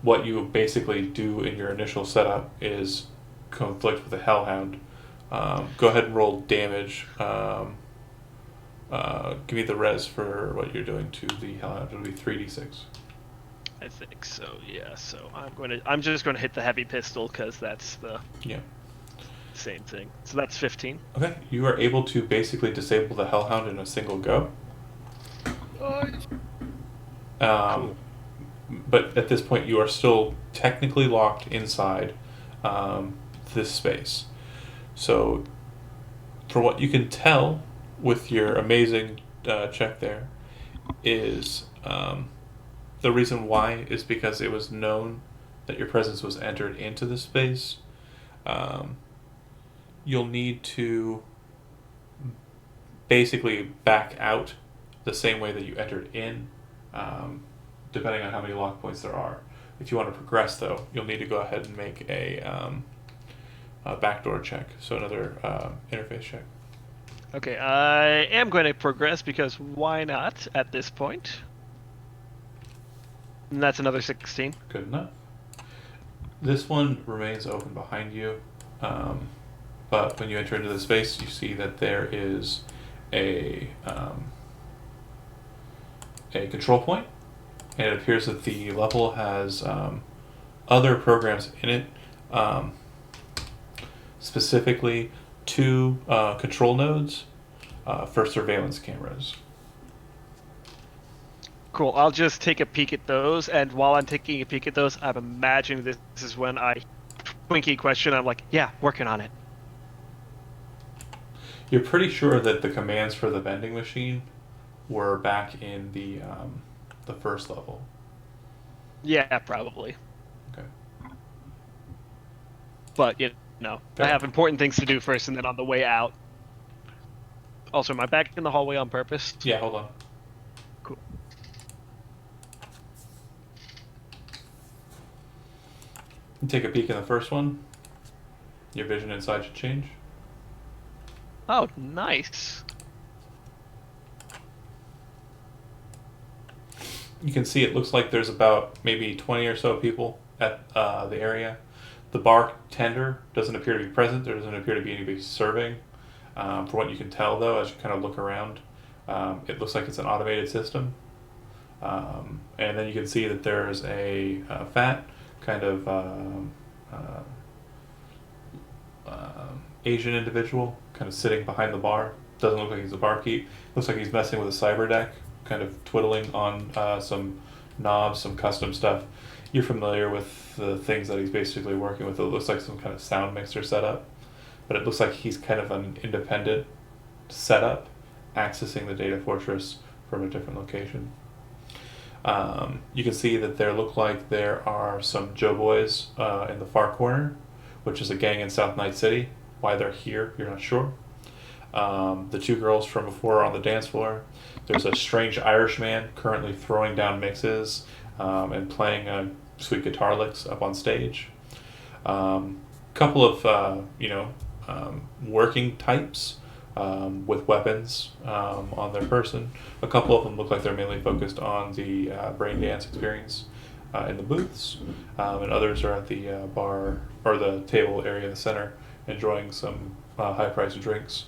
What you basically do in your initial setup is conflict with the Hellhound. Go ahead and roll damage. Give me the res for what you're doing to the Hellhound. It'll be 3d6. I think so. Yeah. So I'm just gonna hit the heavy pistol because that's the Yeah. same thing. So that's 15. Okay, you are able to basically disable the Hellhound in a single go. Cool. But at this point, you are still technically locked inside this space. So, for what you can tell with your amazing check there, is the reason why is because it was known that your presence was entered into the space. You'll need to basically back out the same way that you entered in, depending on how many lock points there are. If you want to progress, though, you'll need to go ahead and make a backdoor check, so another interface check. Okay, I am going to progress because why not at this point? And that's another 16. Good enough. This one remains open behind you, but when you enter into the space, you see that there is a control point, and it appears that the level has other programs in it, specifically 2 control nodes for surveillance cameras. Cool. I'll just take a peek at those, and while I'm taking a peek at those, I'm imagining this is when I Twinkie question. I'm like, yeah, working on it. You're pretty sure that the commands for the vending machine were back in the first level. Yeah, probably. Okay. But you know, I have important things to do first, and then on the way out. Also, am I back in the hallway on purpose? Yeah, hold on. Cool. You take a peek in the first one. Your vision inside should change. Oh, nice. You can see it looks like there's about maybe 20 or so people at the area. The bartender doesn't appear to be present. There doesn't appear to be anybody serving. From what you can tell, though, as you kind of look around, it looks like it's an automated system. And then you can see that there's a fat kind of Asian individual kind of sitting behind the bar. Doesn't look like he's a barkeep. Looks like he's messing with a cyber deck, kind of twiddling on some knobs, some custom stuff. You're familiar with the things that he's basically working with. It looks like some kind of sound mixer setup, but it looks like he's kind of an independent setup, accessing the data fortress from a different location. You can see that there look like there are some Joe Boys in the far corner, which is a gang in South Night City. Why they're here, you're not sure. The 2 girls from before are on the dance floor. There's a strange Irishman currently throwing down mixes and playing sweet guitar licks up on stage. Couple of working types with weapons on their person. A couple of them look like they're mainly focused on the brain dance experience in the booths, and others are at the bar or the table area in the center enjoying some high-priced drinks.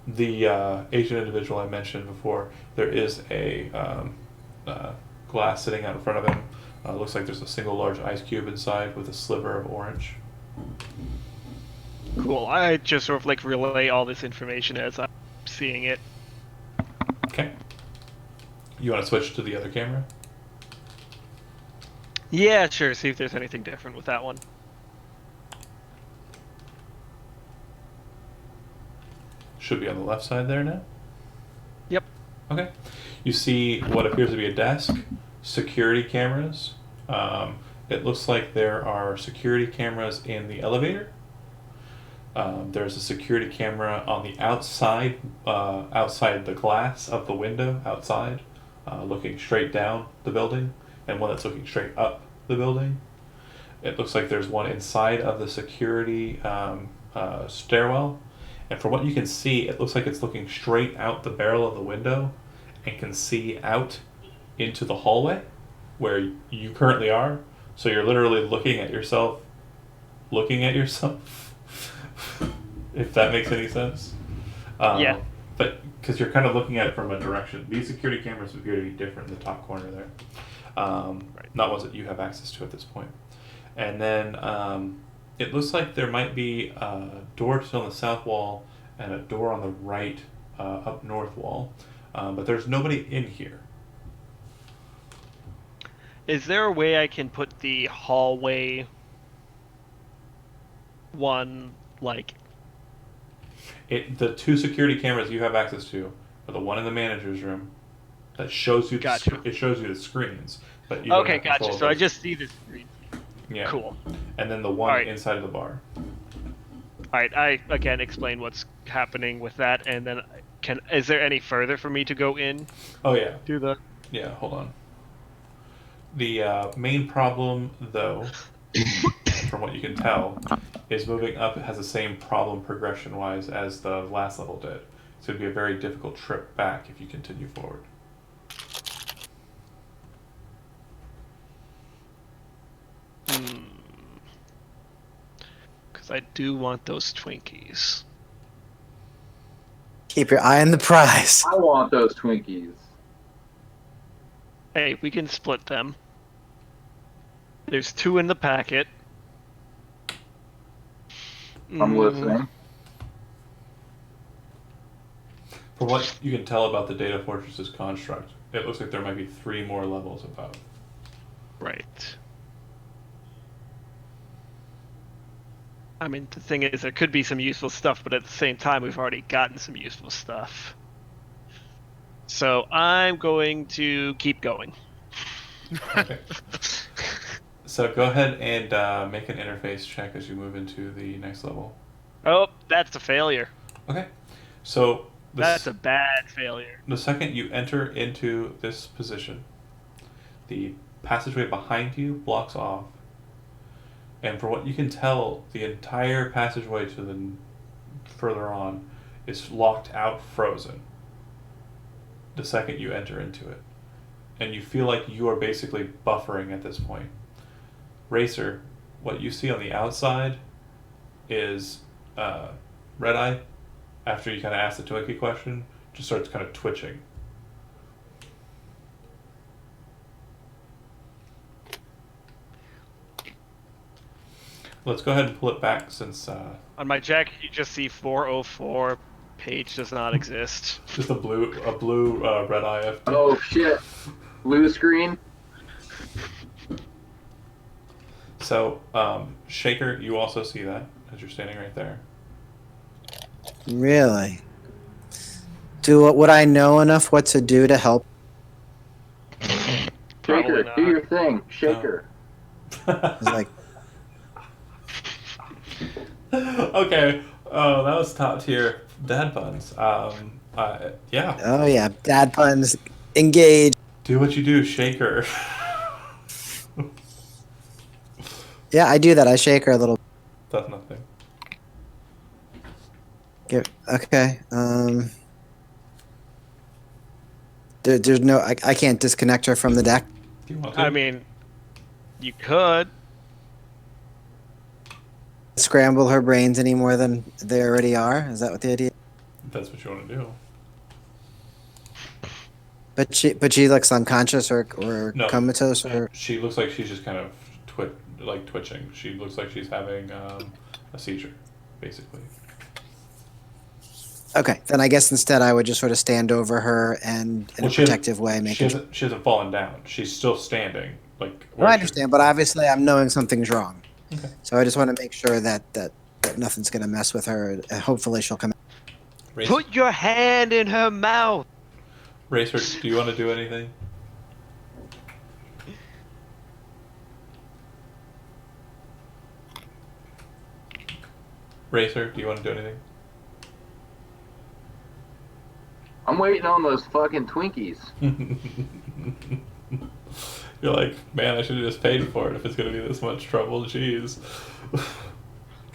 The Asian individual I mentioned before, there is a glass sitting out in front of him. Looks like there's a single large ice cube inside with a sliver of orange. Cool. I just sort of like relay all this information as I'm seeing it. Okay. You want to switch to the other camera? Yeah, sure. See if there's anything different with that one. Should be on the left side there now. Yep. Okay. You see what appears to be a desk, security cameras. It looks like there are security cameras in the elevator. There's a security camera on the outside the glass of the window outside, looking straight down the building, and one that's looking straight up the building. It looks like there's one inside of the security stairwell, and from what you can see, it looks like it's looking straight out the barrel of the window and can see out into the hallway where you currently are. So you're literally looking at yourself looking at yourself, if that makes any sense. Yeah. But because you're kind of looking at it from a direction, these security cameras appear to be different in the top corner there. Not ones that you have access to at this point. And then it looks like there might be a door on the south wall and a door on the right up north wall, but there's nobody in here. Is there a way I can put the hallway one, like... The two security cameras you have access to are the one in the manager's room that shows you Gotcha. it shows you the screens, but you don't Okay, have control gotcha. of So I those. just see the screen. Yeah. Cool. And then the one Alright. inside of the bar. Alright, I again explain what's happening with that, and then is there any further for me to go in Oh yeah. to the... Yeah, hold on. The main problem, though, from what you can tell, is moving up has the same problem progression-wise as the last level did. So it'd be a very difficult trip back if you continue forward. Because I do want those Twinkies. Keep your eye on the prize. I want those Twinkies. Hey, we can split them. There's 2 in the packet. I'm listening. From what you can tell about the Data Fortress's construct, it looks like there might be 3 more levels above. Right. I mean, the thing is, there could be some useful stuff, but at the same time, we've already gotten some useful stuff. So I'm going to keep going. Okay. So go ahead and make an interface check as you move into the next level. Oh, that's a failure. Okay. So That's a bad failure. the second you enter into this position, the passageway behind you blocks off. And for what you can tell, the entire passageway to the further on is locked out, frozen. The second you enter into it. And you feel like you are basically buffering at this point. Racer, what you see on the outside is Red Eye, after you kind of ask the Twinkie question, just starts kind of twitching. Let's go ahead and pull it back since On my jacket, you just see 404. Page does not exist. just a blue Red Eye FD. Oh shit. Blue screen. So, Shaker, you also see that as you're standing right there. Really? Would I know enough what to do to help? Probably Shaker, not. do your thing. Shaker. It's like, Okay. Oh, that was top tier dad puns. Yeah. oh yeah, dad puns, engage. Do what you do, Shaker. Yeah, I do that. I shake her a little. That's nothing. Okay. There's no. I can't disconnect her from the deck. Do you want to? I mean, you could. Scramble her brains any more than they already are. Is that what the idea? If that's what you want to do. But she looks unconscious or No. comatose or. She looks like she's just kind of twitching. She looks like she's having a seizure, basically. Okay, then I guess instead I would just sort of stand over her and in Well, a she hasn't- protective way make She it. hasn't fallen down. She's still standing. Like. Well, I understand, but obviously I'm knowing something's wrong. Okay. So I just want to make sure that nothing's going to mess with her. And hopefully she'll come. Racer, Put your hand in her mouth. Racer, do you want to do anything? Racer, do you want to do anything? I'm waiting on those fucking Twinkies. You're like, man, I should have just paid for it if it's going to be this much trouble. Jeez.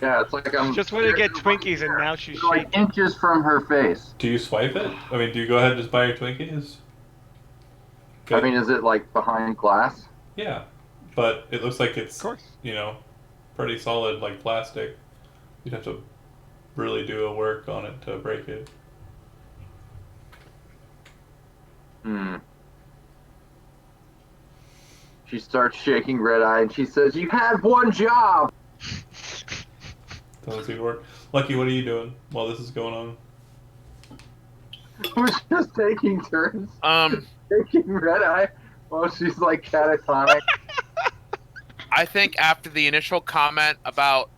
Yeah, it's like I'm Just wanted to get Twinkies and now she's like shaking. inches from her face. Do you swipe it? I mean, do you go ahead and just buy your Twinkies? I mean, is it like behind glass? Yeah, but it looks like it's, Of course. you know, pretty solid, like plastic. You'd have to really do a work on it to break it. Hmm. She starts shaking red eye and she says, "You have one job." Doesn't seem to work. Lucky, what are you doing while this is going on? We're just taking turns Um, shaking red eye while she's like catatonic. I think after the initial comment about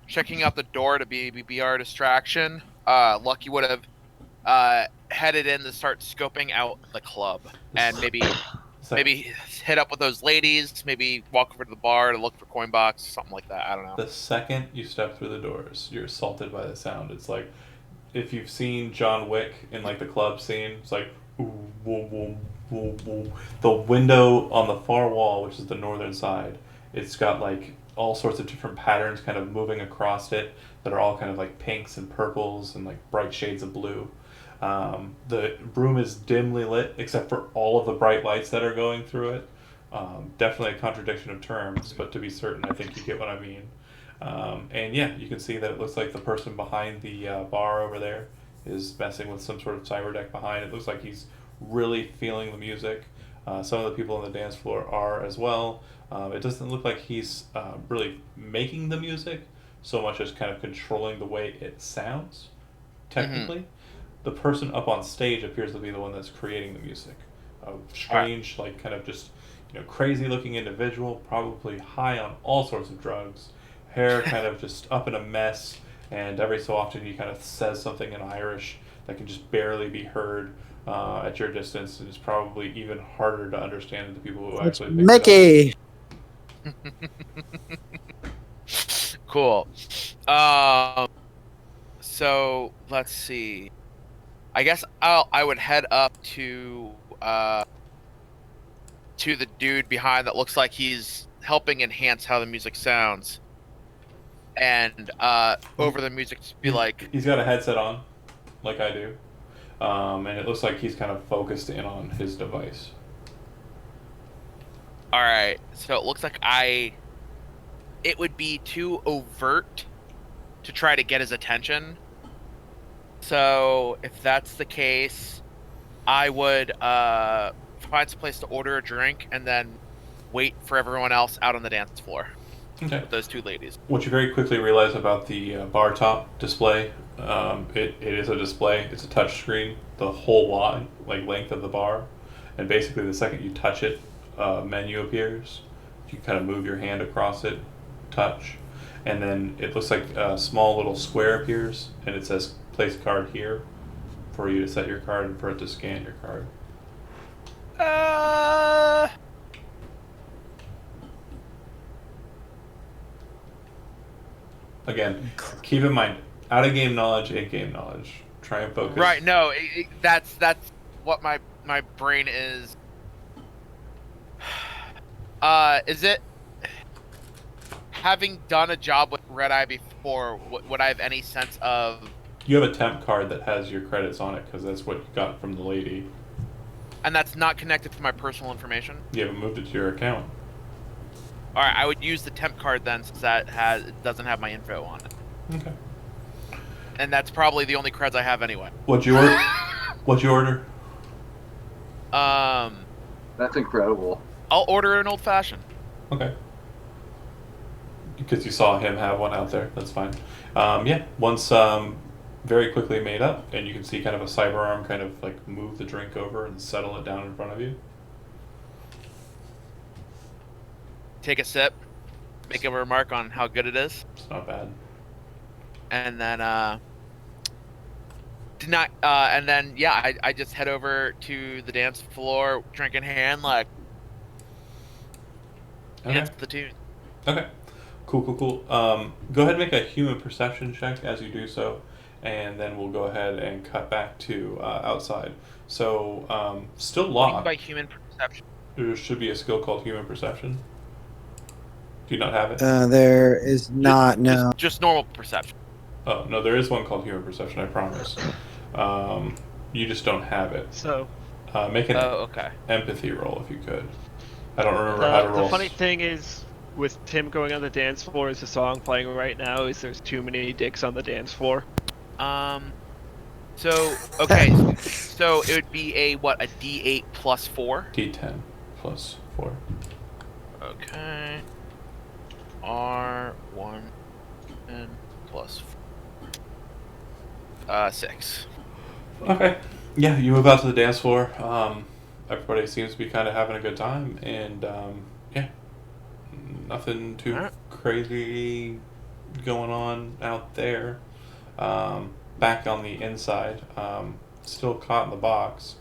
checking out the door to be our distraction, Lucky would have headed in to start scoping out the club and maybe hit up with those ladies, maybe walk over to the bar to look for coin box, something like that. I don't know. The second you step through the doors, you're assaulted by the sound. It's like if you've seen John Wick in like the club scene, it's like ooh, whoa, whoa, whoa, whoa. The window on the far wall, which is the northern side, it's got like all sorts of different patterns kind of moving across it that are all kind of like pinks and purples and like bright shades of blue. The room is dimly lit except for all of the bright lights that are going through it. Definitely a contradiction of terms, but to be certain, I think you get what I mean. And yeah, you can see that it looks like the person behind the bar over there is messing with some sort of cyber deck behind. It looks like he's really feeling the music. Some of the people on the dance floor are as well. It doesn't look like he's really making the music so much as kind of controlling the way it sounds, technically. The person up on stage appears to be the one that's creating the music. A strange, like kind of just, crazy looking individual, probably high on all sorts of drugs, hair kind of just up in a mess, and every so often he kind of says something in Irish that can just barely be heard at your distance, and it's probably even harder to understand than the people who It's actually pick Mickey. Cool. So let's see. I guess I would head up to the dude behind that looks like he's helping enhance how the music sounds, and over the music to be like, He's got a headset on, like I do, and it looks like he's kind of focused in on his device. all right. So it looks like it would be too overt to try to get his attention. So if that's the case, I would find some place to order a drink and then wait for everyone else out on the dance floor Okay. with those two ladies. What you very quickly realize about the bar top display, it is a display. It's a touch screen, the whole length of the bar, and basically the second you touch it, a menu appears. You kind of move your hand across it, touch, and then it looks like a small little square appears, and it says "Place card here," for you to set your card and for it to scan your card. Again, keep in mind, out of game knowledge, in game knowledge. Try and focus. Right. No, that's what my brain is. Is it having done a job with Red Eye before? Would I have any sense of? You have a temp card that has your credits on it because that's what you got from the lady. And that's not connected to my personal information? You haven't moved it to your account. Alright, I would use the temp card then, since it doesn't have my info on it. Okay. And that's probably the only creds I have anyway. What'd you order? What'd you order? That's incredible. I'll order an old fashioned. Okay. Because you saw him have one out there. That's fine. Yeah. Once very quickly made up, and you can see kind of a cyber arm kind of like move the drink over and settle it down in front of you. Take a sip, make a remark on how good it is, It's not bad. and then I just head over to the dance floor, drink in hand, like dance to the tune. Okay. Cool. Go ahead and make a human perception check as you do so, and then we'll go ahead and cut back to outside. So, still What do you mean locked. by human perception? There should be a skill called human perception. Do you not have it? There is not, no. Just normal perception. Oh, no, there is one called human perception, I promise. You just don't have it. So Make an Oh, okay. empathy roll if you could. I don't remember how to roll. the funny thing is, with Tim going on the dance floor, is the song playing right now? Is there's too many dicks on the dance floor? So okay, so it would be a D8 plus 4. D10 plus 4. Okay. R1 and plus 6. Okay. Yeah, you move out to the dance floor. Everybody seems to be kind of having a good time, and yeah, nothing too Alright. crazy going on out there. Back on the inside, still caught in the box.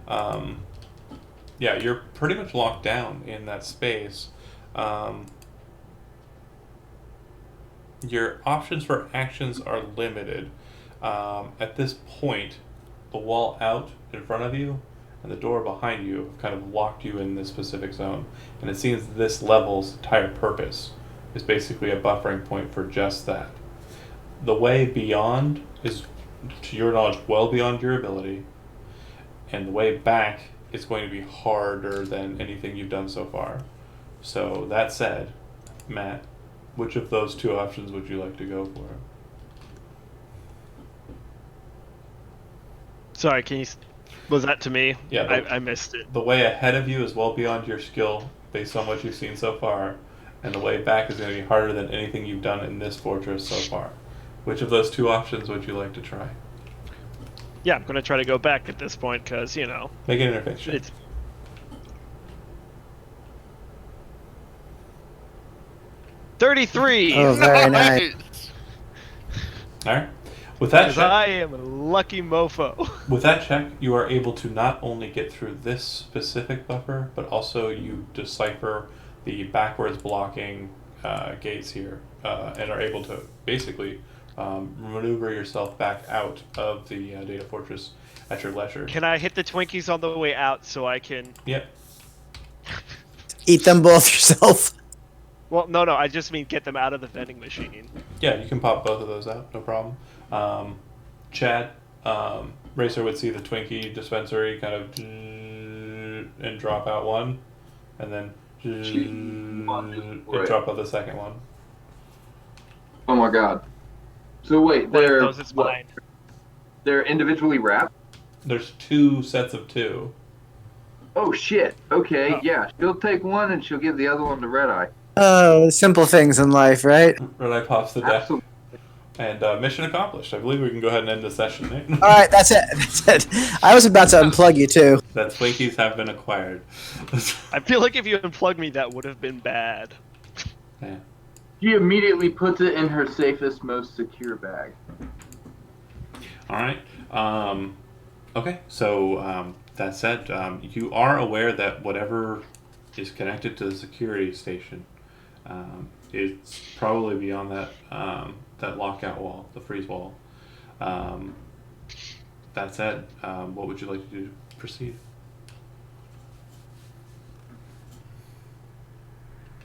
Yeah, you're pretty much locked down in that space. Your options for actions are limited. At this point, the wall out in front of you and the door behind you have kind of locked you in this specific zone. And it seems this level's entire purpose is basically a buffering point for just that. The way beyond is, to your knowledge, well beyond your ability, and the way back is going to be harder than anything you've done so far. So, that said, Matt, which of those two options would you like to go for? Sorry, was that to me? Yeah, I missed it. the way ahead of you is well beyond your skill based on what you've seen so far, and the way back is going to be harder than anything you've done in this fortress so far. Which of those two options would you like to try? Yeah, I'm gonna try to go back at this point because Make an interface check. it's 33. Oh, very nice. Alright. With that Because check, I am a lucky mofo. with that check, you are able to not only get through this specific buffer, but also you decipher the backwards blocking gates here, and are able to basically maneuver yourself back out of the data fortress at your leisure. Can I hit the Twinkies on the way out so I can? Yep. Eat them both yourself. Well, no, I just mean get them out of the vending machine. Yeah, you can pop both of those out, no problem. Chad, Racer would see the Twinkie dispensary kind of and drop out one, and then and drop out the second one. Oh my god. So wait, One of they're those is mine. they're individually wrapped? There's 2 sets of 2. Oh shit. Okay, Oh. yeah. She'll take one and she'll give the other one to Red Eye. Oh, simple things in life, right? Red Eye pops the deck. Absolutely. And mission accomplished. I believe we can go ahead and end the session. All right, that's it. That's it. I was about to unplug you too. That Twinkies have been acquired. I feel like if you unplugged me, that would have been bad. Yeah. She immediately puts it in her safest, most secure bag. All right. Okay. So that said, you are aware that whatever is connected to the security station, it's probably beyond that that lockout wall, the freeze wall. That said, what would you like to do to proceed?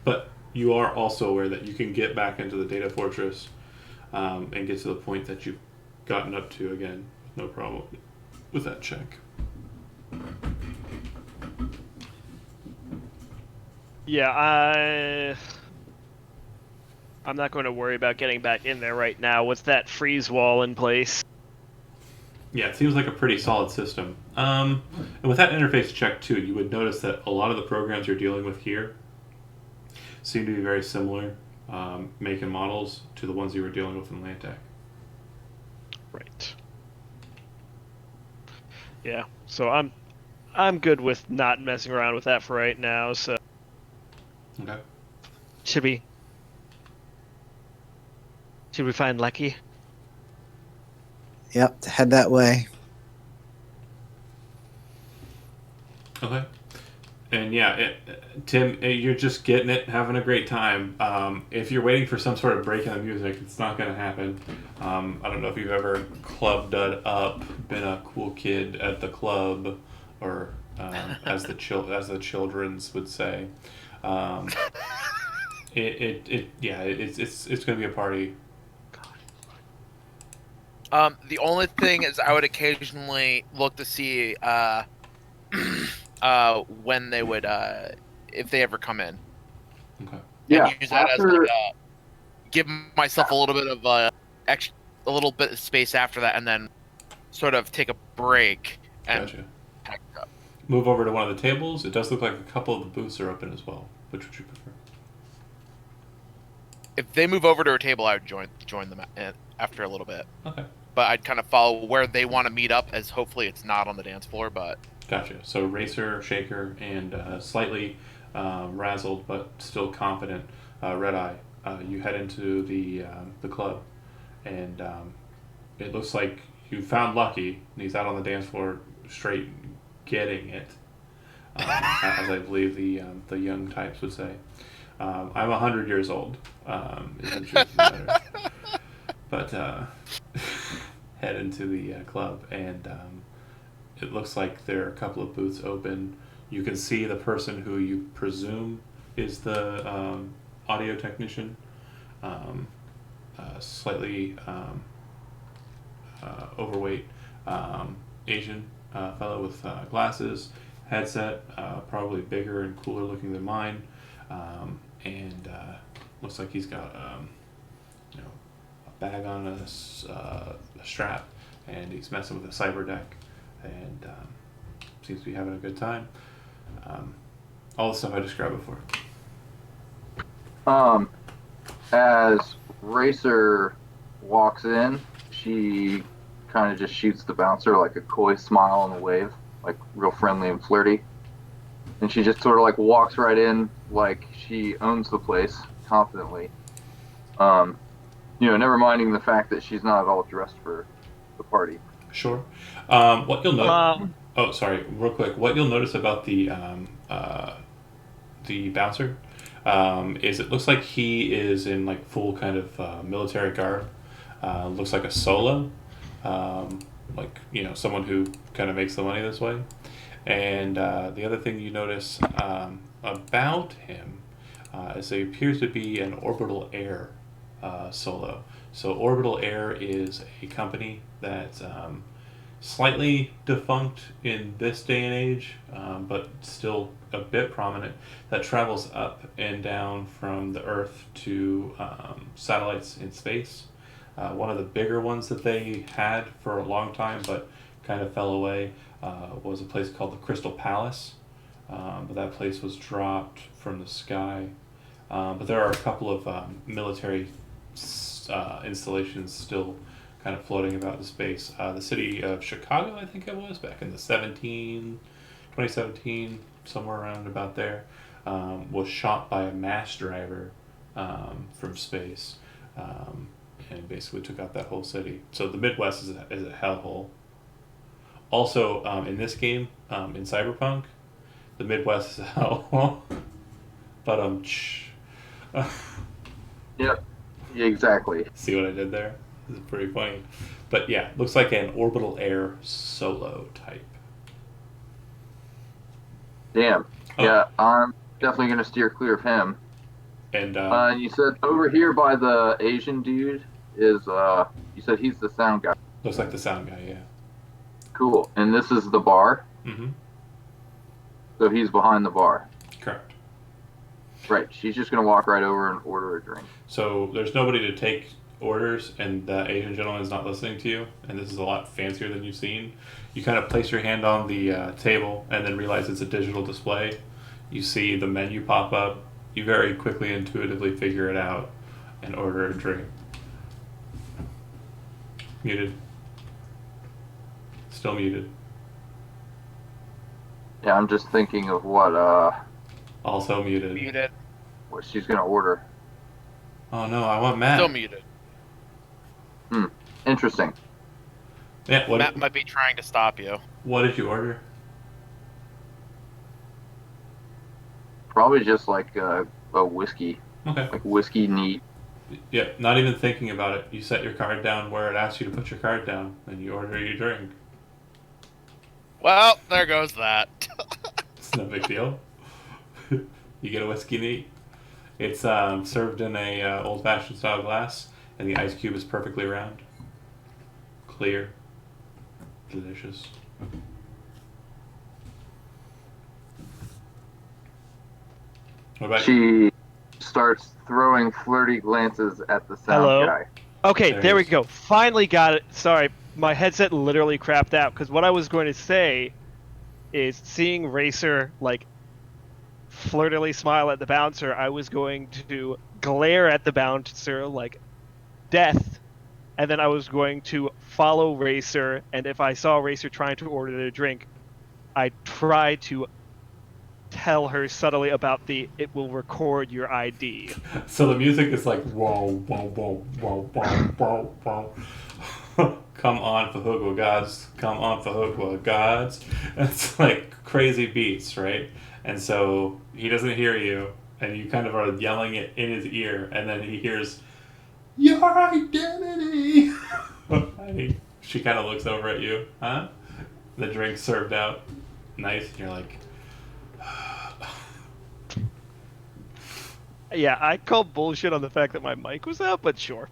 But you are also aware that you can get back into the data fortress and get to the point that you've gotten up to again, no problem with that check. Yeah, I'm not going to worry about getting back in there right now. What's that freeze wall in place? Yeah, it seems like a pretty solid system. And with that interface check too, you would notice that a lot of the programs you're dealing with here seem to be very similar make and models to the ones you were dealing with in Lantec. Right. Yeah, so I'm good with not messing around with that for right now. So Okay. should we find Lucky? Yep, head that way. Okay. And yeah, Tim, you're just getting it, having a great time. If you're waiting for some sort of break in the music, it's not going to happen. I don't know if you've ever clubbed up, been a cool kid at the club, or as the childrens would say. It's going to be a party. The only thing is I would occasionally look to see when they would if they ever come in. Okay. Yeah. and use that as After give myself a little bit of a little bit of space after that, and then sort of take a break and Gotcha. pack up. Move over to one of the tables. It does look like a couple of the booths are open as well. Which would you prefer? If they move over to a table, I would join them after a little bit. Okay. But I'd kind of follow where they want to meet up, as hopefully it's not on the dance floor. But Gotcha. So Racer, Shaker, and slightly razzled but still confident Red Eye. You head into the club, and it looks like you found Lucky, and he's out on the dance floor, straight getting it, as I believe the young types would say. I'm 100 years old. Is the truth of the matter. But head into the club, and it looks like there are a couple of booths open. You can see the person who you presume is the audio technician, slightly overweight Asian fellow with glasses, headset, probably bigger and cooler looking than mine, and looks like he's got a bag on a strap, and he's messing with a cyber deck, and seems to be having a good time. All the stuff I described before. as Racer walks in, she kind of just shoots the bouncer like a coy smile and a wave, like real friendly and flirty. And she just sort of like walks right in like she owns the place confidently. Never minding the fact that she's not at all dressed for the party. Sure. What you'll notice. Um, Oh, sorry. Real quick. What you'll notice about the bouncer is it looks like he is in like full kind of military garb. Looks like a solo, someone who kind of makes the money this way. And the other thing you notice about him is he appears to be an Orbital Air solo. So Orbital Air is a company that's slightly defunct in this day and age, but still a bit prominent, that travels up and down from the Earth to satellites in space. One of the bigger ones that they had for a long time, but kind of fell away, was a place called the Crystal Palace. But that place was dropped from the sky. But there are a couple of military installations still kind of floating about in space. The city of Chicago, I think it was, back in the 2017, somewhere around about there, was shot by a mass driver from space, and basically took out that whole city. So the Midwest is a hellhole. Also, in this game, in Cyberpunk, the Midwest is a hellhole. But Yep, exactly. see what I did there? This is pretty funny. But yeah, looks like an Orbital Air solo type. Damn. Oh. Yeah, I'm definitely gonna steer clear of him. And You said over here by the Asian dude is you said he's the sound guy. looks like the sound guy, yeah. Cool. And this is the bar. Mm-hmm. So he's behind the bar. Correct. Right. She's just gonna walk right over and order a drink. So there's nobody to take orders, and the Asian gentleman is not listening to you, and this is a lot fancier than you've seen. You kind of place your hand on the table and then realize it's a digital display. You see the menu pop up. You very quickly, intuitively figure it out and order a drink. Muted. Still muted. Yeah, I'm just thinking of what Also muted. Muted. what she's gonna order. Oh no, I want Matt. Still muted. Interesting. Yeah, Matt might be trying to stop you. what did you order? Probably just like a whiskey, Okay. like whiskey neat. Yeah, not even thinking about it. You set your card down where it asks you to put your card down, and you order your drink. Well, there goes that. It's no big deal. You get a whiskey neat. It's served in a old-fashioned style glass, and the ice cube is perfectly round, clear, delicious. What about you? She starts throwing flirty glances at the sound Hello? guy. Okay, There there it we is. go. Finally got it. Sorry, my headset literally crapped out because what I was going to say is seeing Racer like flirtily smile at the bouncer, I was going to glare at the bouncer like death, and then I was going to follow Racer, and if I saw Racer trying to order a drink, I'd try to tell her subtly about the it will record your ID. So the music is like whoa, whoa, whoa, whoa, whoa, whoa, whoa. Come on, Fahugwa gods. Come on, Fahugwa gods. It's like crazy beats, right? And so he doesn't hear you, and you kind of are yelling it in his ear, and then he hears your identity. She kind of looks over at you, huh? The drink served out, nice, and you're like, Yeah, I call bullshit on the fact that my mic was out, but sure.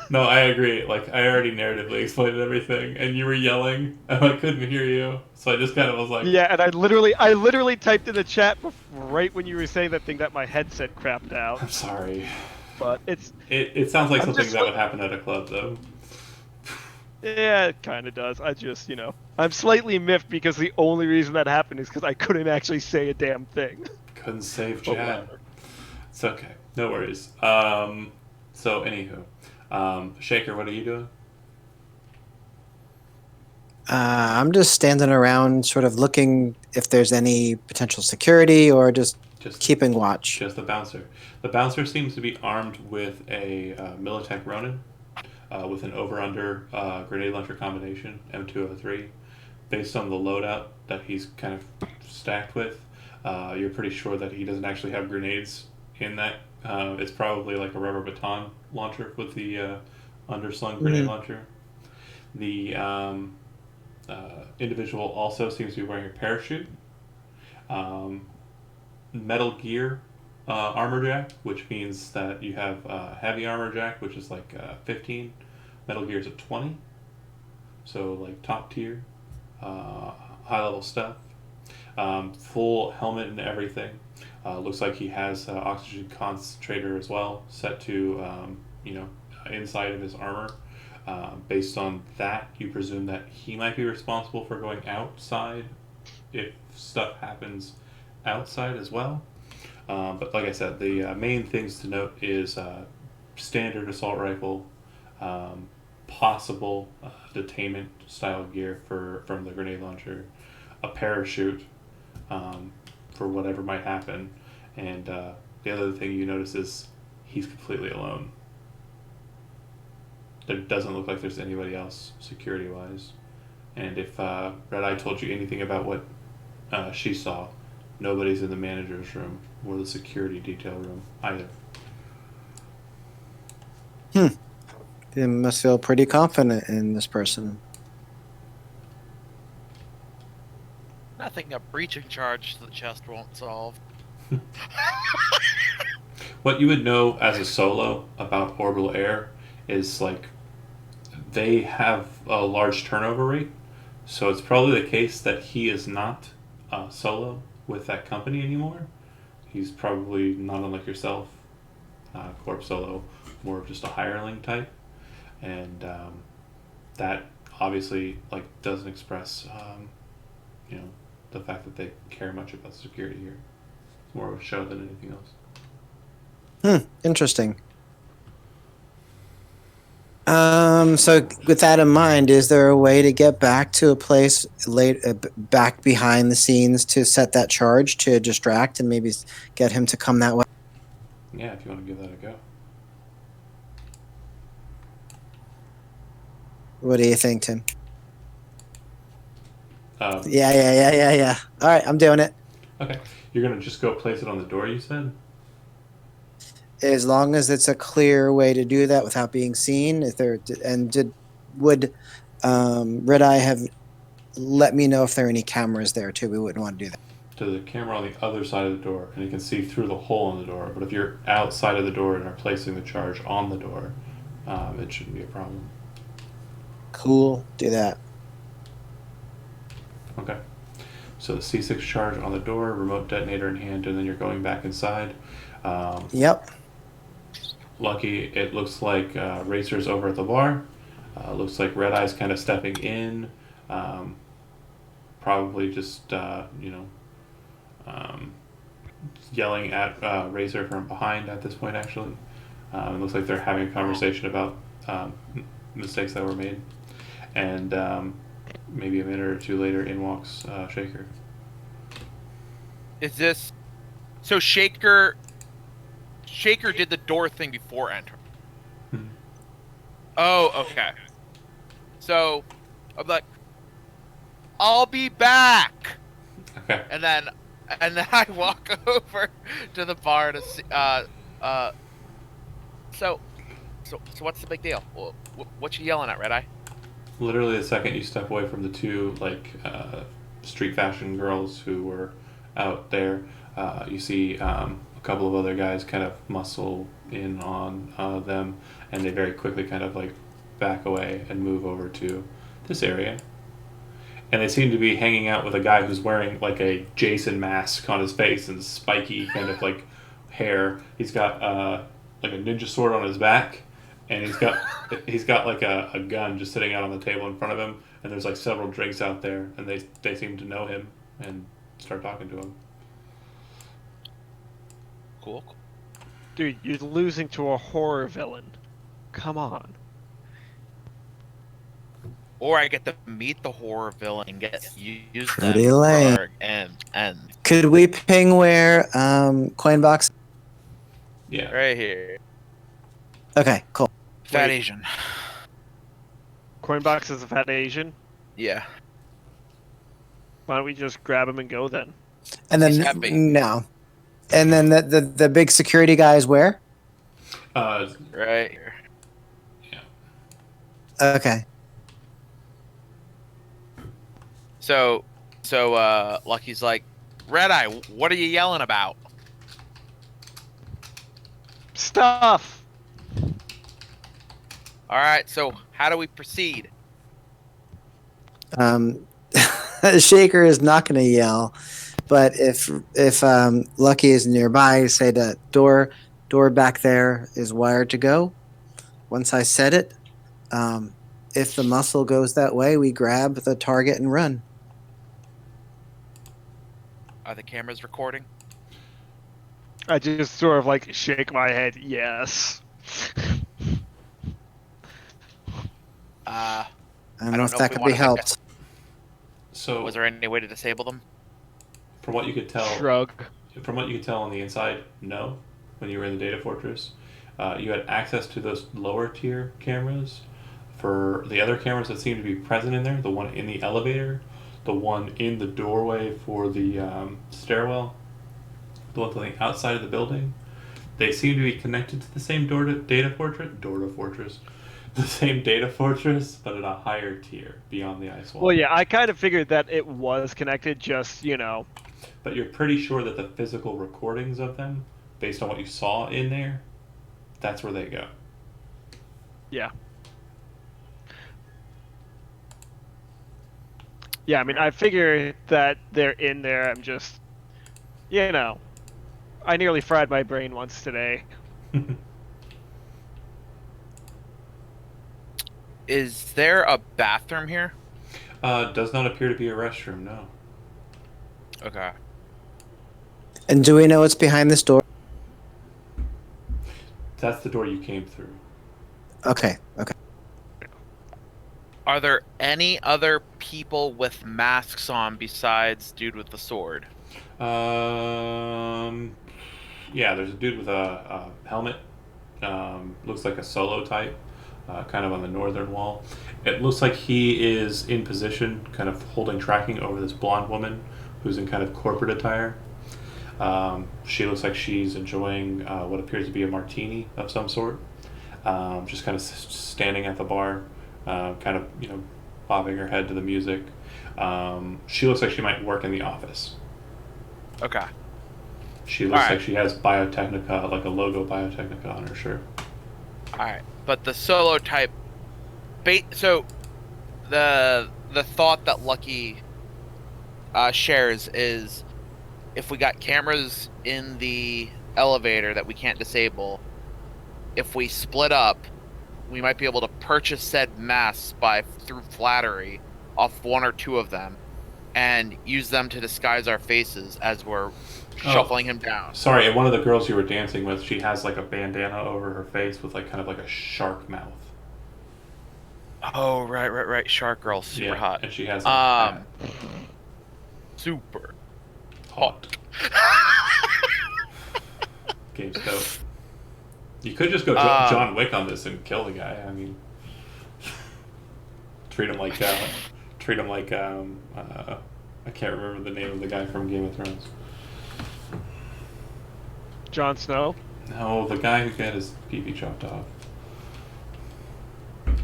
no, I agree. Like, I already narratively explained everything, and you were yelling, and I couldn't hear you, so I just kind of was like, Yeah, and I literally typed in the chat right when you were saying that thing that my headset crapped out. I'm sorry. But it's It sounds like I'm something just that would happen at a club, though. yeah, it kind of does. I just I'm slightly miffed because the only reason that happened is because I couldn't actually say a damn thing. Couldn't save But Chad. whatever. It's okay. No worries. So, anywho. Shaker, what are you doing? I'm just standing around, sort of looking if there's any potential security, or just Just keeping watch. Just the bouncer. The bouncer seems to be armed with a Militech Ronin, with an over-under grenade launcher combination, M203. Based on the loadout that he's kind of stacked with, you're pretty sure that he doesn't actually have grenades in that. It's probably like a rubber baton launcher with the underslung grenade launcher. The individual also seems to be wearing a parachute. Metal Gear armor jack, which means that you have heavy armor jack, which is like 15. Metal Gear's at 20. So like top tier, high level stuff. Full helmet and everything. Looks like he has oxygen concentrator as well, set to inside of his armor. Based on that, you presume that he might be responsible for going outside if stuff happens outside as well. But like I said, the main things to note is standard assault rifle, possible detainment style gear from the grenade launcher, a parachute for whatever might happen, and the other thing you notice is he's completely alone. There doesn't look like there's anybody else security wise, and if Red Eye told you anything about what she saw, nobody's in the manager's room or the security detail room either. You must feel pretty confident in this person. Nothing a breaching charge to the chest won't solve. What you would know as a solo about Orbital Air is like they have a large turnover rate, so it's probably the case that he is not solo with that company anymore. He's probably not unlike yourself, Corp Solo, more of just a hireling type, and that obviously like doesn't express the fact that they care much about security here. It's more of a show than anything else. Interesting. So with that in mind, is there a way to get back to a place back behind the scenes to set that charge to distract and maybe get him to come that way? Yeah, if you want to give that a go. What do you think, Tim? Um, Yeah. All right, I'm doing it. Okay. You're going to just go place it on the door, you said? As long as it's a clear way to do that without being seen. Would Red Eye have let me know if there are any cameras there too? We wouldn't want to do that. To the camera on the other side of the door, and you can see through the hole in the door. But if you're outside of the door and are placing the charge on the door, it shouldn't be a problem. Cool. Do that. Okay. So the C6 charge on the door, remote detonator in hand, and then you're going back inside. Yep. Lucky, it looks like Racer's over at the bar. Looks like Red Eye's kind of stepping in. Um, Probably just, um, yelling at Racer from behind at this point, actually. It looks like they're having a conversation about mistakes that were made. And maybe a minute or two later, in walks Shaker. Is this so? Shaker did the door thing before entering. Hmm. Oh, okay. So I'm like, I'll be back, Okay. and then I walk over to the bar to see. So what's the big deal? What you yelling at, Red Eye? Literally, the second you step away from the two street fashion girls who were out there, you see a couple of other guys kind of muscle in on them, and they very quickly kind of like back away and move over to this area. And they seem to be hanging out with a guy who's wearing like a Jason mask on his face and spiky kind of like hair. He's got like a ninja sword on his back, and he's got like a gun just sitting out on the table in front of him. And there's like several drinks out there, and they seem to know him and start talking to him. Cool. Dude, you're losing to a horror villain. Come on. Or I get to meet the horror villain and get use them Pretty lame. for and Could we ping where coin box? Yeah. right here. Okay, cool. Fat Wait. Asian. Coinbox is a fat Asian. Yeah. Why don't we just grab him and go then? And then He's happy. no. And then the big security guy is where? Right here. Okay. So Lucky's like, Red Eye, what are you yelling about? Stuff! All right, so how do we proceed? Shaker is not going to yell, but if Lucky is nearby, say that door back there is wired to go. Once I set it, if the muscle goes that way, we grab the target and run. Are the cameras recording? I just sort of like shake my head, yes. I don't I know don't if know that if we could wanna be make helped. So Was there any way to disable them? from what you could tell, Shrug. from what you could tell on the inside, no. When you were in the data fortress, you had access to those lower tier cameras. For the other cameras that seem to be present in there, the one in the elevator, the one in the doorway for the stairwell, the ones on the outside of the building, they seem to be connected to the same data fortress, the same data fortress, but at a higher tier beyond the ice wall. Well, yeah, I kind of figured that it was connected, just, But you're pretty sure that the physical recordings of them, based on what you saw in there, that's where they go. yeah. Yeah, I mean, I figure that they're in there. I'm just, I nearly fried my brain once today. Is there a bathroom here? Does not appear to be a restroom, no. Okay. And do we know what's behind this door? That's the door you came through. Okay. Okay. Are there any other people with masks on besides dude with the sword? Yeah, there's a dude with a helmet. Looks like a solo type, kind of on the northern wall. It looks like he is in position, kind of holding tracking over this blonde woman who's in kind of corporate attire. She looks like she's enjoying what appears to be a martini of some sort. Just kind of standing at the bar, kind of, bobbing her head to the music. She looks like she might work in the office. Okay. She looks Alright. like she has Biotechnica, like a logo Biotechnica on her shirt. Alright. But the solo type so the thought that Lucky shares is if we got cameras in the elevator that we can't disable. If we split up, we might be able to purchase said masks through flattery off one or two of them, and use them to disguise our faces as we're shuffling him down. Sorry, and one of the girls you were dancing with, she has like a bandana over her face with like kind of like a shark mouth. Oh, right. Shark Girl, super hot. And she has a super hot. Game's dope. You could just go John Wick on this and kill the guy. I mean, treat him like I can't remember the name of the guy from Game of Thrones. Jon Snow? No, the guy who got his pee-pee chopped off.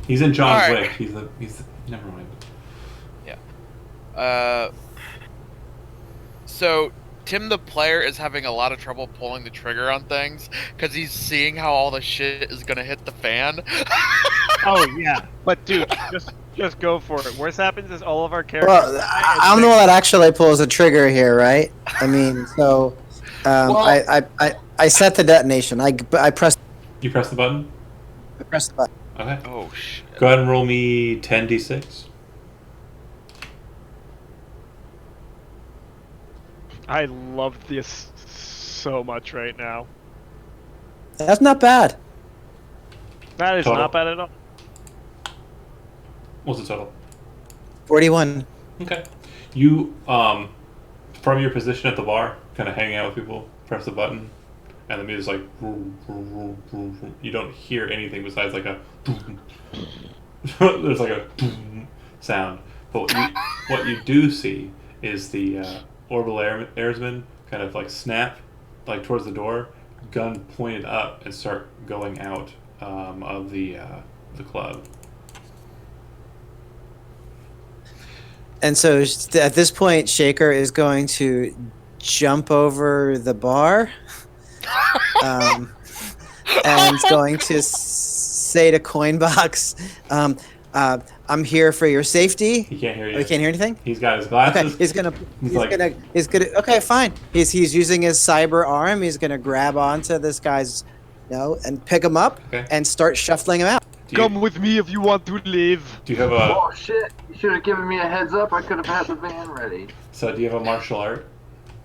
He's in John Wick. He's the never mind. Yeah. So Tim the player is having a lot of trouble pulling the trigger on things because he's seeing how all the shit is gonna hit the fan. Oh yeah, but dude, just go for it. Worst happens is all of our characters. Well, I'm the one that actually pulls the trigger here, right? I mean, so I set the detonation. I press. You press the button? I press the button. Okay. Oh shit. Go ahead and roll me 10d6. I love this so much right now. That's not bad. That is Total? not bad at all. What's the total? 41. Okay. You, from your position at the bar, kind of hanging out with people, press the button, and the music's like, you don't hear anything besides like a, there's like a sound. But what you do see is the orbital airsman kind of like snap, like towards the door, gun pointed up, and start going out of the club. And so at this point, Shaker is going to jump over the bar and is going to say to Coinbox, I'm here for your safety. He can't hear you. Oh, he can't hear anything? He's got his glasses. Okay, he's gonna okay, fine. He's using his cyber arm. He's gonna grab onto this guy's and pick him up and start shuffling him out. Come with me if you want to live. Do you have a? Oh shit! You should have given me a heads up. I could have had the van ready. So do you have a martial art?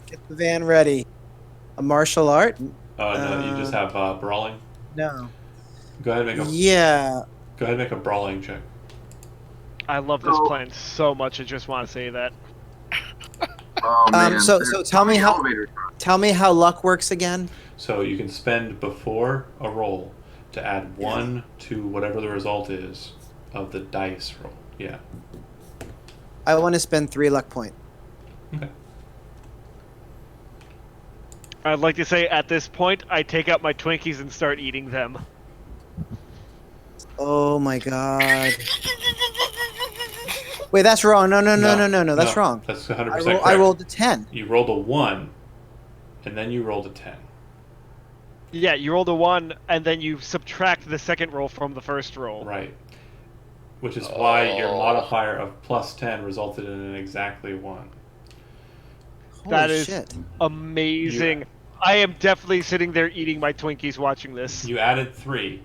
Get the van ready. A martial art? No, you just have brawling. No. Go ahead and make a. Yeah. Go ahead and make a brawling check. I love this plan so much. I just want to say that. Oh man. So tell me how luck works again. So you can spend before a roll to add 1 to whatever the result is of the dice roll. Yeah. I want to spend 3 luck point. Okay. I'd like to say at this point, I take out my Twinkies and start eating them. Oh my god. Wait, that's wrong. No, that's wrong. That's 100% correct. I rolled a 10. You rolled a 1, and then you rolled a 10. Yeah, you rolled a 1, and then you subtract the second roll from the first roll. Right. Which is why your modifier of plus 10 resulted in an exactly 1. That Holy is shit. amazing. I am definitely sitting there eating my Twinkies watching this. You added 3,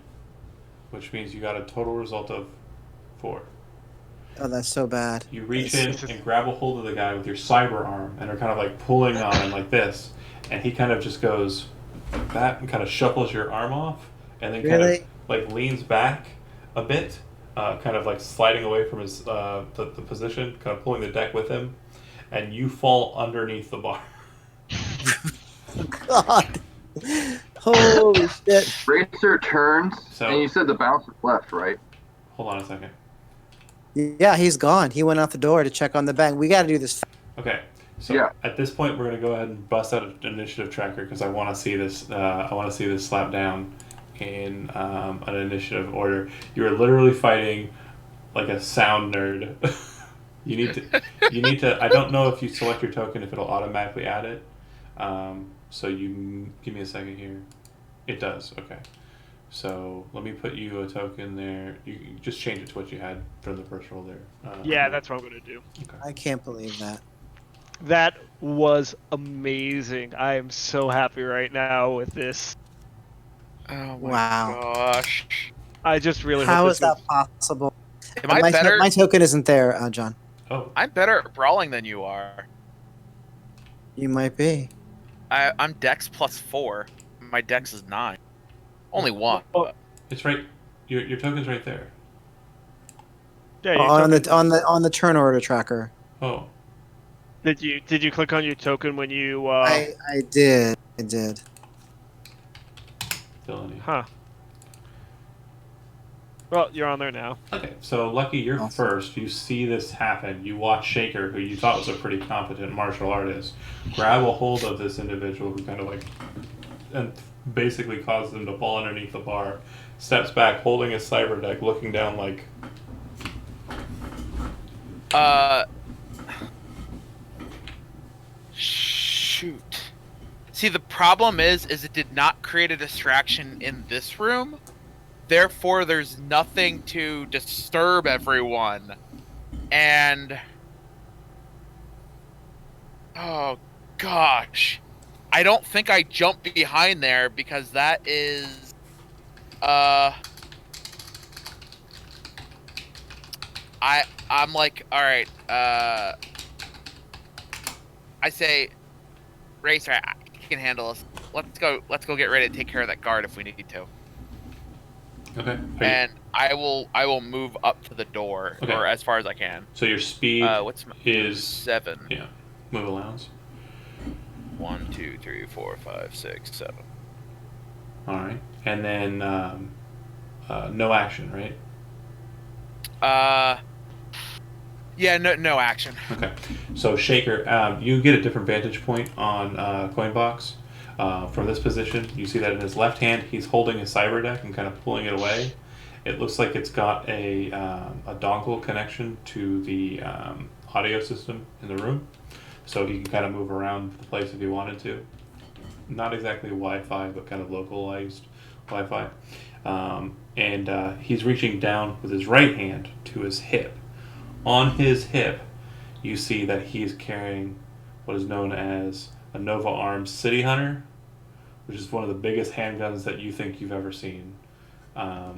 which means you got a total result of 4. Oh, that's so bad. You reach in and grab a hold of the guy with your cyber arm and are kind of like pulling on him like this, and he kind of just goes like that and kind of shuffles your arm off, and then kind of like leans back a bit, kind of like sliding away from his the position, kind of pulling the deck with him, and you fall underneath the bar. God. Holy shit. Racer turns, So- and you said the bounce is left, right? Hold on a second. Yeah, he's gone. He went out the door to check on the bank. We got to do this. Okay, so Yeah. at this point, we're gonna go ahead and bust out an initiative tracker because I want to see this. I want to see this slap down in an initiative order. You are literally fighting like a sound nerd. You need to. I don't know if you select your token if it'll automatically add it. So you give me a second here. It does. Okay. So let me put you a token there. You just change it to what you had from the first roll there. Yeah, that's what I'm going to do. Okay. I can't believe that. That was amazing. I am so happy right now with this. Oh my Wow. gosh. I just really hope How this is that goes. possible? Am I my, better? my token isn't there, John. Oh, I'm better at brawling than you are. You might be. I'm Dex +4. My Dex is 9. Only one, Oh, but it's right. Your token's right there. yeah, your On token. the turn order tracker. Oh, Did you click on your token when you? I did. I did. villainy. Huh. Well, you're on there now. Okay, so Lucky, you're Awesome. first. You see this happen. You watch Shaker, who you thought was a pretty competent martial artist, grab a hold of this individual who kind of like, and basically causes him to fall underneath the bar. Steps back, holding his cyber deck, looking down like, shoot. See, the problem is it did not create a distraction in this room. Therefore, there's nothing to disturb everyone. And oh gosh, I don't think I jumped behind there because that is I'm like, all right, I say, Racer, I can handle us. Let's go get ready to take care of that guard if we need to. okay. And I will move up to the door, Okay. or as far as I can. So your speed What's my is 7? yeah, move allowance. 1, 2, 3, 4, 5, 6, 7. All right, and then no action, right? Yeah, no action. Okay, so Shaker, you get a different vantage point on Coinbox. From this position, you see that in his left hand, he's holding a cyber deck and kind of pulling it away. It looks like it's got a dongle connection to the audio system in the room, so he can kind of move around the place if he wanted to. Not exactly Wi-Fi, but kind of localized Wi-Fi. And he's reaching down with his right hand to his hip. On his hip, you see that he's carrying what is known as a Nova Arms City Hunter, which is one of the biggest handguns that you think you've ever seen. So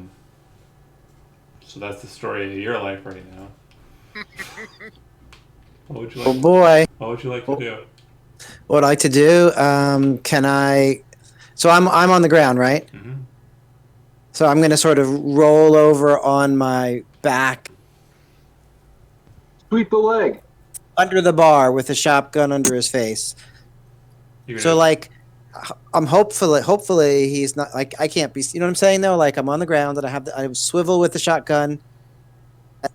that's the story of your life right now. What would you Oh like? boy. What would you like to do? What I'd like to do? Can I? So I'm on the ground, right? Mm-hmm. So I'm going to sort of roll over on my back Sweep the leg. under the bar with a shotgun under his face. So like, I'm hopefully he's not like I can't be. You know what I'm saying though? Like I'm on the ground and I swivel with the shotgun.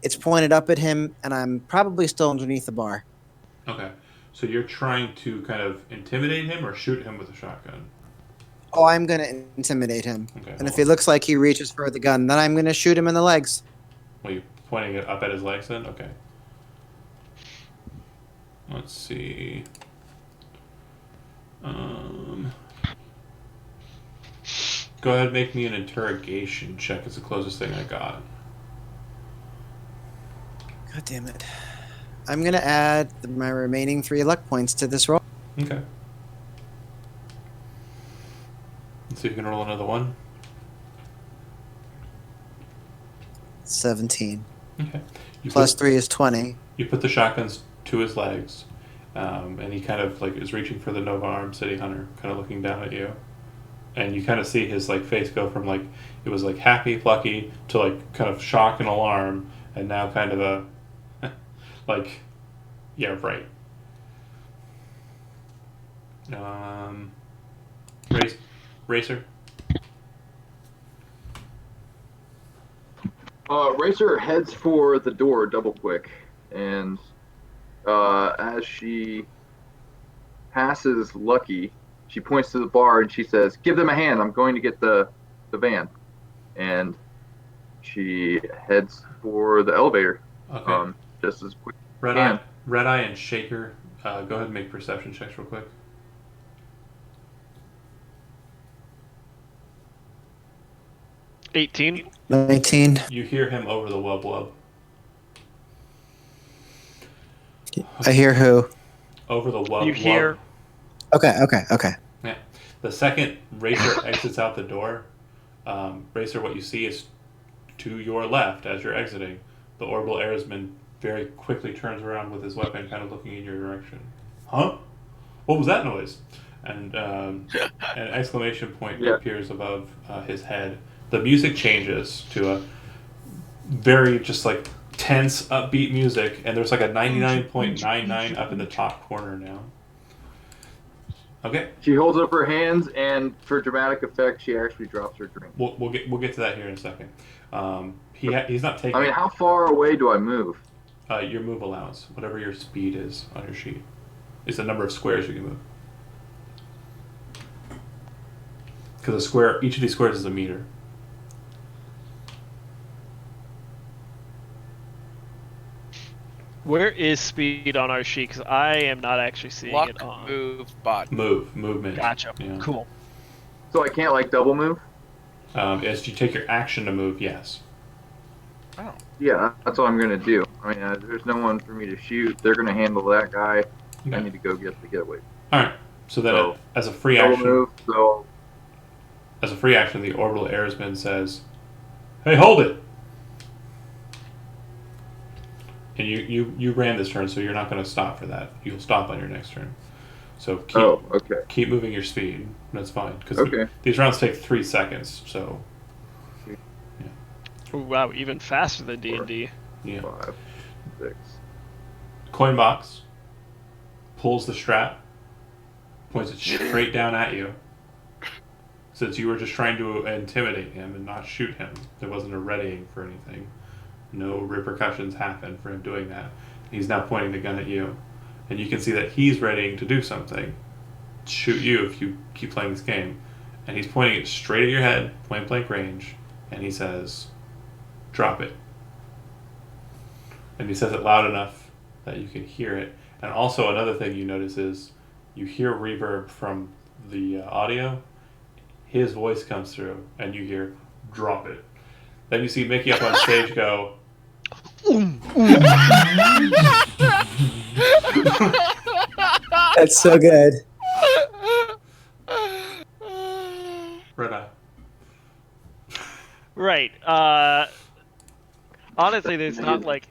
It's pointed up at him, and I'm probably still underneath the bar. Okay, so you're trying to kind of intimidate him or shoot him with a shotgun? Oh, I'm going to intimidate him. Okay. And if he looks like he reaches for the gun, then I'm going to shoot him in the legs. Well, you're pointing it up at his legs then? Okay. Let's see. Go ahead and make me an interrogation check. It's the closest thing I got. God damn it. I'm going to add my remaining 3 luck points to this roll. Okay. Let's see if you can roll another one. 17. Okay. Plus 3 is 20. You put the shotguns to his legs, and he kind of like is reaching for the Nova Arm City Hunter, kind of looking down at you, and you kind of see his like face go from like it was like happy, plucky to like kind of shock and alarm, and now kind of a like, yeah, right. Racer. Racer heads for the door double quick, and as she passes Lucky, she points to the bar and she says, "Give them a hand. I'm going to get the van." And she heads for the elevator. Okay. Just as quick. Red Eye and Shaker. Go ahead and make perception checks real quick. 18. 19. You hear him over the wub. I hear who? over the You hear- Okay. Yeah. The second Racer exits out the door, Racer, what you see is to your left as you're exiting, the orbital airsman very quickly turns around with his weapon, kind of looking in your direction. Huh? What was that noise? And an exclamation point Yeah. appears above his head. The music changes to a very just like tense, upbeat music, and there's like a 99.99 up in the top corner now. Okay, She holds up her hands, and for dramatic effect, she actually drops her drink. we'll get to that here in a second. He's not taking. I mean, how far away do I move? Your move allowance, whatever your speed is on your sheet, is the number of squares you can move. Because a square, each of these squares is a meter. Where is speed on our sheet? Because I am not actually seeing Luck, it on. move, body. Movement. Gotcha. Yeah. Cool. So I can't like double move? As you take your action to move, yes. Oh. Yeah, that's what I'm gonna do. I mean, there's no one for me to shoot. They're gonna handle that guy. Okay. I need to go get the getaway. All right. So then, So, as a free Double action, move. So the orbital airsman says, "Hey, hold it!" And you ran this turn, so you're not going to stop for that. You'll stop on your next turn. So keep moving your speed. That's fine because these rounds take 3 seconds. So Ooh, wow, even faster than D&D. yeah. 5, 6. Coin box pulls the strap, points it straight down at you. Since you were just trying to intimidate him and not shoot him, there wasn't a readying for anything. No repercussions happen for him doing that. He's now pointing the gun at you. And you can see that he's readying to do something. Shoot you if you keep playing this game. And he's pointing it straight at your head, point blank range, and he says, "Drop it." And he says it loud enough that you can hear it. And also another thing you notice is you hear reverb from the audio. His voice comes through, and you hear, "Drop it." Then you see Mickey up on stage go, That's so good. "Red Eye." Right. Honestly, there's not like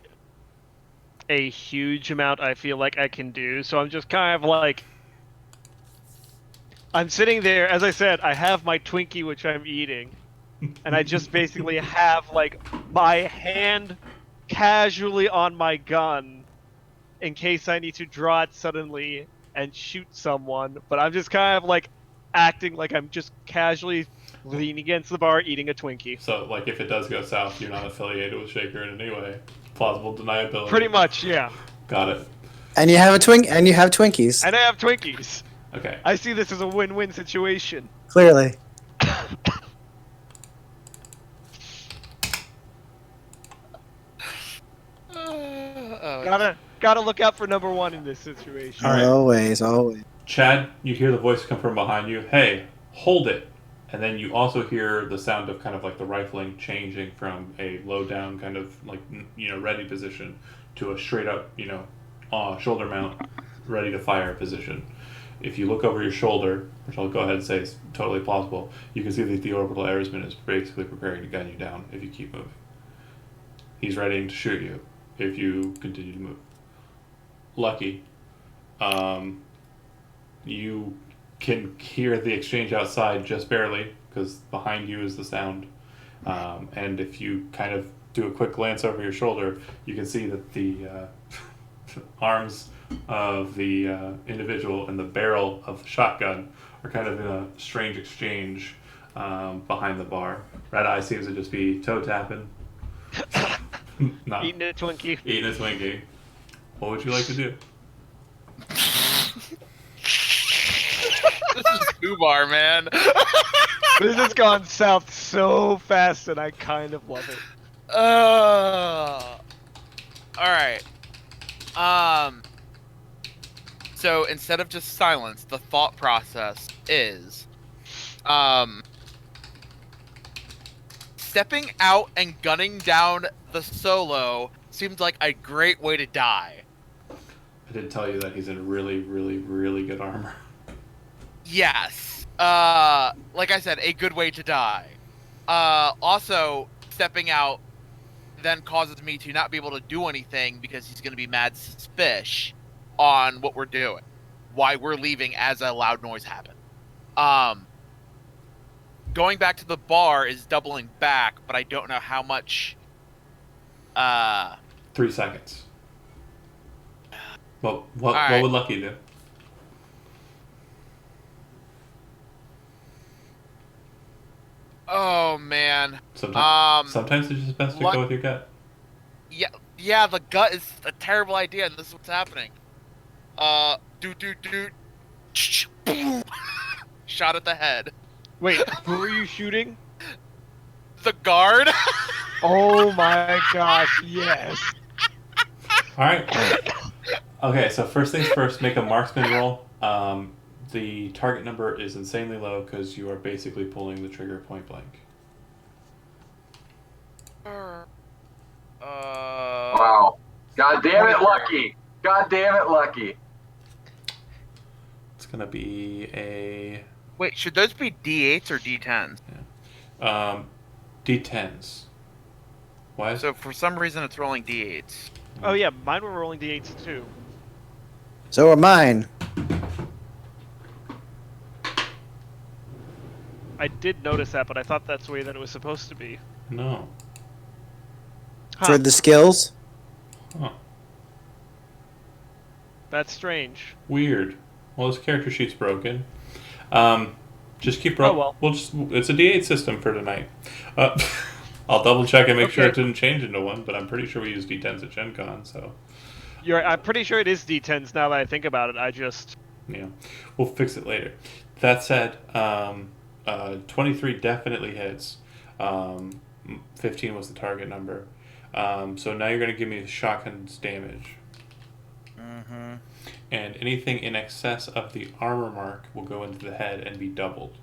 a huge amount I feel like I can do, so I'm just kind of like, I'm sitting there, as I said, I have my Twinkie which I'm eating, and I just basically have like my hand casually on my gun in case I need to draw it suddenly and shoot someone, but I'm just kind of like acting like I'm just casually leaning against the bar eating a Twinkie. So, like, if it does go south, you're not affiliated with Shaker in any way. Plausible deniability. Pretty much, yeah. Got it. And you have and you have Twinkies. And I have Twinkies. Okay. I see this as a win-win situation. Clearly. Gotta look out for number one in this situation. All right. Always. Chad, you hear the voice come from behind you. "Hey, hold it." And then you also hear the sound of kind of like the rifling changing from a low down kind of like, ready position to a straight up, shoulder mount, ready to fire position. If you look over your shoulder, which I'll go ahead and say is totally plausible, you can see that the orbital airsman is basically preparing to gun you down if you keep moving. He's ready to shoot you if you continue to move. Lucky. You can hear the exchange outside just barely because behind you is the sound. And if you kind of do a quick glance over your shoulder, you can see that the arms of the individual and the barrel of the shotgun are kind of in a strange exchange behind the bar. Red Eye seems to just be toe tapping. Eating a Twinkie. Eating a Twinkie. What would you like to do? This is Ubar, man. This has gone south so fast, and I kind of love it. All right. So instead of just silence, the thought process is, stepping out and gunning down the solo seems like a great way to die. I did tell you that he's in really, really, really good armor. Yes. Like I said, a good way to die. Also, stepping out then causes me to not be able to do anything because he's going to be mad suspicious on what we're doing, why we're leaving as a loud noise happens. Going back to the bar is doubling back, but I don't know how much. 3 seconds. Well, what right. would Lucky do? Oh man. Sometimes it's just best to go with your gut. Yeah, the gut is a terrible idea, and this is what's happening. Shot at the head. Wait, who are you shooting? The guard. Oh my gosh, yes. All right. Okay, so first things first, make a marksman roll. The target number is insanely low because you are basically pulling the trigger point blank. Wow. God damn it, Lucky. God damn it, Lucky. It's gonna be a Wait, should those be D8s or D10s? D10s. Why? So for some reason it's rolling D8s. Oh yeah, mine were rolling d8s too. So are mine. I did notice that, but I thought that's the way that it was supposed to be. No. For the skills? Huh. That's strange. Weird. Well, this character sheet's broken. Just keep rolling. Oh, well. It's a D8 system for tonight. I'll double check and make sure it Okay. didn't change into one, but I'm pretty sure we used D10s at Gen Con, so I'm pretty sure it is d10s now that I think about it. I just... yeah. We'll fix it later. That said, 23 definitely hits. 15 was the target number. So now you're going to give me the shotgun's damage. Mm-hmm. And anything in excess of the armor mark will go into the head and be doubled.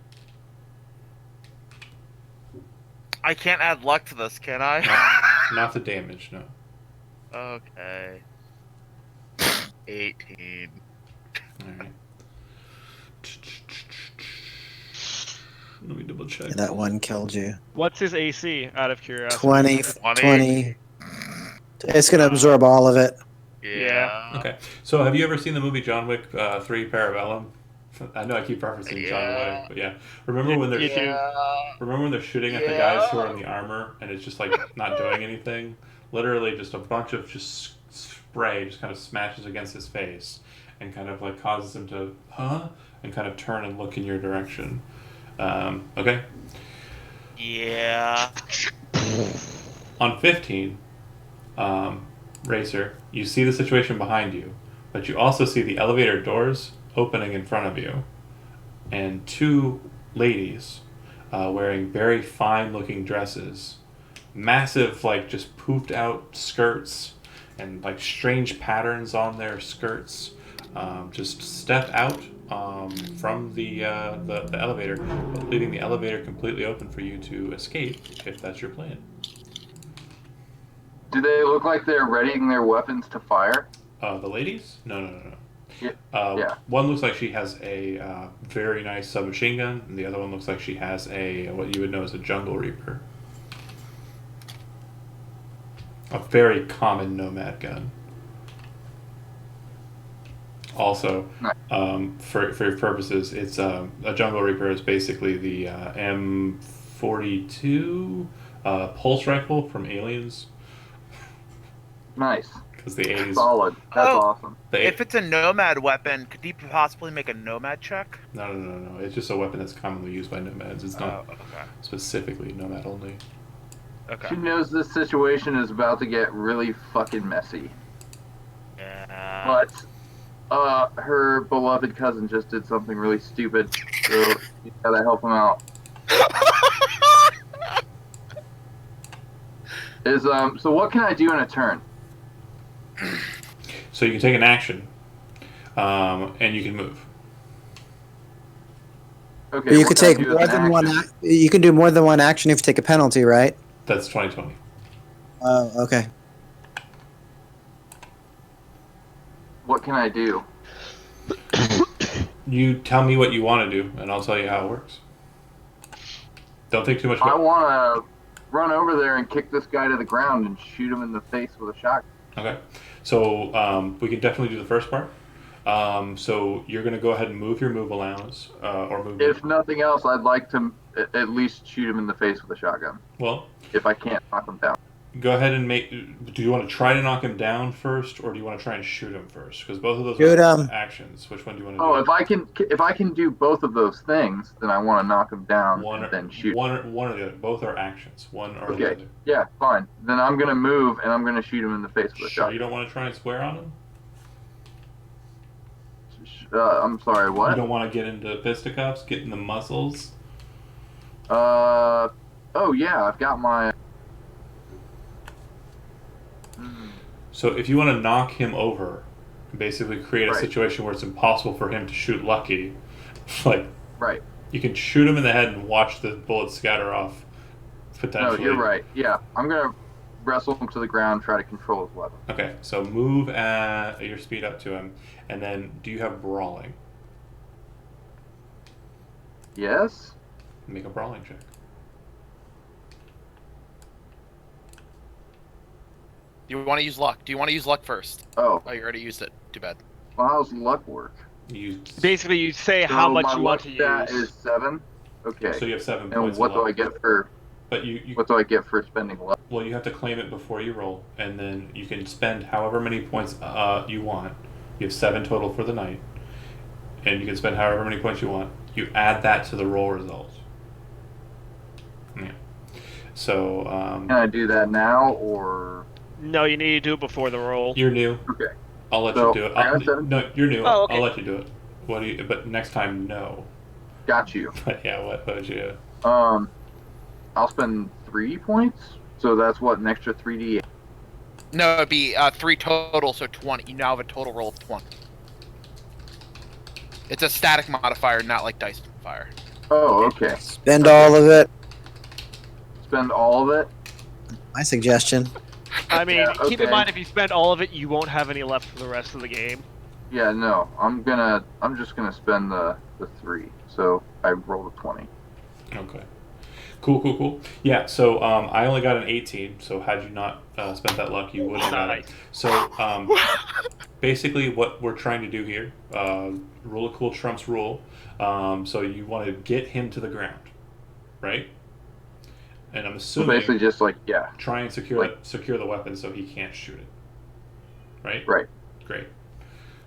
I can't add luck to this, can I? Not the damage, no. Okay. 18. Alright. Let me double check. That one killed you. What's his AC, out of curiosity? 20. It's going to absorb all of it. Yeah. Okay. So have you ever seen the movie John Wick 3 Parabellum? I know I keep referencing John Wick, but yeah. Remember when they're shooting at the guys who are in the armor and it's just like not doing anything? Literally just a bunch of just spray just kind of smashes against his face and kind of like causes him to and kind of turn and look in your direction. Okay. Yeah. On 15, Racer, you see the situation behind you, but you also see the elevator doors opening in front of you, and two ladies wearing very fine-looking dresses, massive, like, just poofed out skirts, and, like, strange patterns on their skirts, just step out from the elevator, leaving the elevator completely open for you to escape, if that's your plan. Do they look like they're readying their weapons to fire? The ladies? No. Yeah. Yeah. One looks like she has a very nice submachine gun, and the other one looks like she has a what you would know as a jungle reaper. A very common nomad gun. Also, for your purposes, it's a jungle reaper is basically the M42 pulse rifle from Aliens. Nice. Because the 80s. Solid. That's awesome. If it's a nomad weapon, could he possibly make a nomad check? No. It's just a weapon that's commonly used by nomads. It's not okay. specifically nomad only. Okay. She knows this situation is about to get really fucking messy. Yeah. But her beloved cousin just did something really stupid, so you gotta help him out. So what can I do in a turn? So you can take an action, and you can move. Okay. You what could can I take do as more an than one. action? You can do more than one action if you take a penalty, right? That's 2020. Oh, okay. What can I do? You tell me what you want to do, and I'll tell you how it works. Don't think too much I about want to run over there and kick this guy to the ground and shoot him in the face with a shotgun. Okay. So we can definitely do the first part. So you're going to go ahead and move your move allowance, or move. If nothing else, I'd like to at least shoot him in the face with a shotgun. Well, if I can't knock him down. go ahead and make. Do you want to try to knock him down first, or do you want to try and shoot him first? Because both of those Shoot are him. actions. Which one do you want to Oh, do? if I can do both of those things, then I want to knock him down One, and then shoot. one or the other. Both are actions. One or the Okay. other. Yeah, fine. Then I'm gonna move and I'm gonna shoot him in the face with a Sure. shotgun. You don't want to try and swear on him. I'm sorry. You What? don't want to get into fisticuffs, get in the muscles. Oh yeah, I've got my. So if you want to knock him over, basically create a Right. situation where it's impossible for him to shoot Lucky, like Right. you can shoot him in the head and watch the bullets scatter off. No, Potentially. you're right. Yeah, I'm gonna wrestle him to the ground, try to control his weapon. Okay, so move at your speed up to him, and then do you have brawling? Yes. Make a brawling check. Do you want to use luck? Do you want to use luck first? Oh, Oh, you already used it. Too bad. well, how's luck work? You Basically, you say how So much my you want to luck stat use. is 7. Okay. so you have 7 And points. what of do I luck. get for But you what do I get for spending luck? well, you have to claim it before you roll, and then you can spend however many points you want. You have 7 total for the night, and you can spend however many points you want. You add that to the roll results. Yeah. So Can I do that now or? No, you need to do it before the roll. you're new. Okay. I'll let So, you do it. I got 7? No, you're new. Oh, okay. I'll let you do it. What do you? But next time, no. Got you. But yeah, what would you? I'll spend 3 points. So that's what, an extra 3d8. No, it'd be 3 total, so 20. You now have a total roll of 20. It's a static modifier, not like dice modifier. Oh, okay. Spend all of it. Spend all of it. My suggestion. I mean, Yeah, keep in okay. mind if you spend all of it, you won't have any left for the rest of the game. Yeah, no. I'm just gonna spend the 3. So I rolled a 20. Okay. Cool. Yeah. So I only got an 18. So had you not spent that luck, you would have got it. Nice. So basically, what we're trying to do here, rule of cool trumps rule. So you want to get him to the ground, right? And I'm So assuming basically just like, yeah. try and secure like- secure the weapon so he can't shoot it. Right. Right. Great.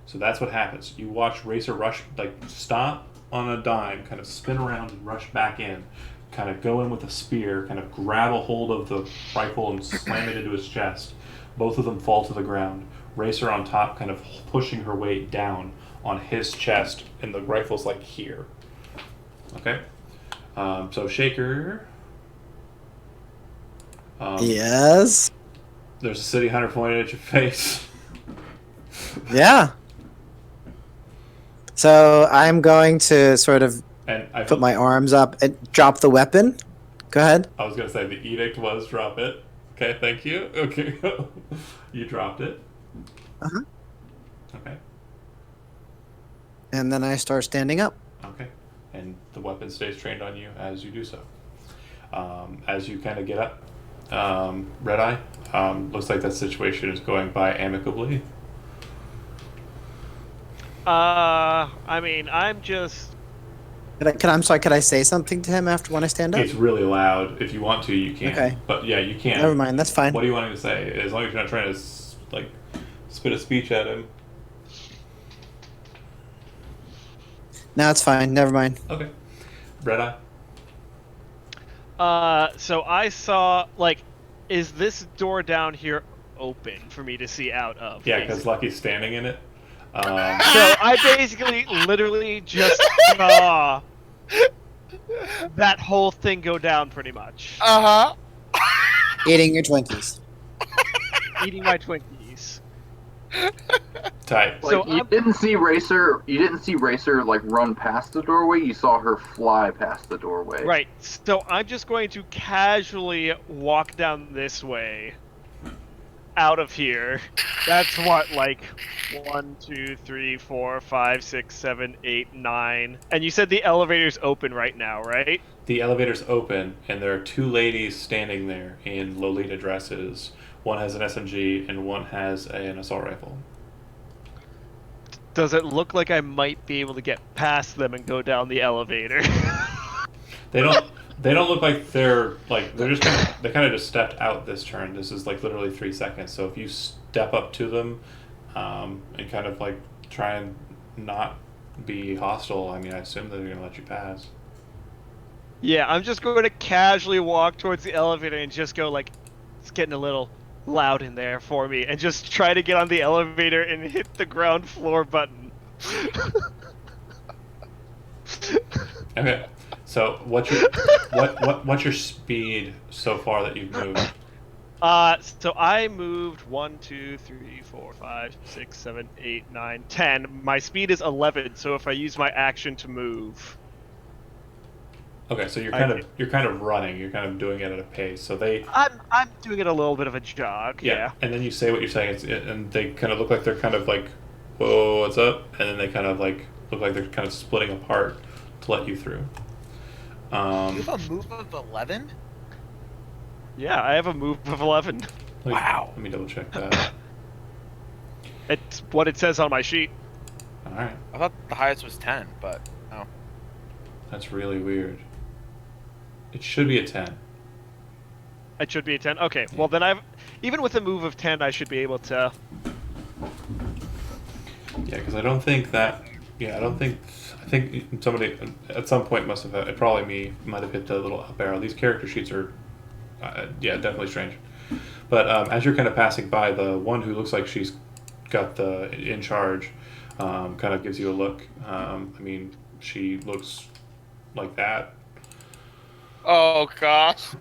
So that's what happens. You watch Racer rush, like stop on a dime, kind of spin around and rush back in, kind of go in with a spear, kind of grab a hold of the rifle and slam it into his chest. Both of them fall to the ground. Racer on top, kind of pushing her weight down on his chest, and the rifle's like here. Okay? So Shaker. Yes. There's a city hunter pointed at your face. Yeah. So I'm going to sort of And I put my arms up and drop the weapon. Go ahead. I was gonna say the edict was drop it. Okay, thank you. Okay, you dropped it. Uh-huh. Okay. And then I start standing up. Okay. And the weapon stays trained on you as you do so. As you kind of get up, Red Eye, looks like that situation is going by amicably. I mean, I'm just. I'm sorry, could I say something to him after when I stand up? It's really loud. If you want to, you can. Okay. But yeah, you can. Never mind, that's fine. What do you want him to say? As long as you're not trying to like spit a speech at him. No, it's fine. Never mind. Okay. Red Eye. So I saw, like, is this door down here open for me to see out of? Yeah, because basically? Lucky's standing in it. So I basically literally just saw that whole thing go down pretty much. Uh-huh. Eating your Twinkies. Eating my Twinkies. Tight. Like So you I'm- didn't see Racer like run past the doorway. You saw her fly past the doorway. Right. So I'm just going to casually walk down this way out of here. That's what, like 1, 2, 3, 4, 5, 6, 7, 8, 9. And you said the elevator's open right now, right? The elevator's open, and there are two ladies standing there in Lolita dresses. One has an SMG, and one has an assault rifle. Does it look like I might be able to get past them and go down the elevator? They don't. They don't look like they're just they kind of just stepped out this turn. This is like literally 3 seconds. So if you step up to them, and kind of like try and not be hostile, I mean, I assume that they're gonna let you pass. Yeah, I'm just going to casually walk towards the elevator and just go like, it's getting a little loud in there for me, and just try to get on the elevator and hit the ground floor button. Okay. So what's your speed so far that you've moved? So I moved 1, 2, 3, 4, 5, 6, 7, 8, 9, 10. My speed is 11, so if I use my action to move. Okay, so you're kind of running. You're kind of doing it at a pace. So I'm doing it a little bit of a jog. Yeah. And then you say what you're saying, and they kind of look like they're kind of like, whoa, what's up? And then they kind of like look like they're kind of splitting apart to let you through. You have a move of 11? Yeah, I have a move of 11. Wow. Let me double check that. It's what it says on my sheet. All right. I thought the highest was 10, but no. That's really weird. It should be a 10. It should be a 10. Okay, well then even with a move of 10, I should be able to. Yeah, because I don't think that. Yeah, I think somebody at some point must have. Probably me might have hit the little up arrow. These character sheets are, definitely strange. But as you're kind of passing by, the one who looks like she's got the in charge, kind of gives you a look. I mean, she looks like that. Oh gosh.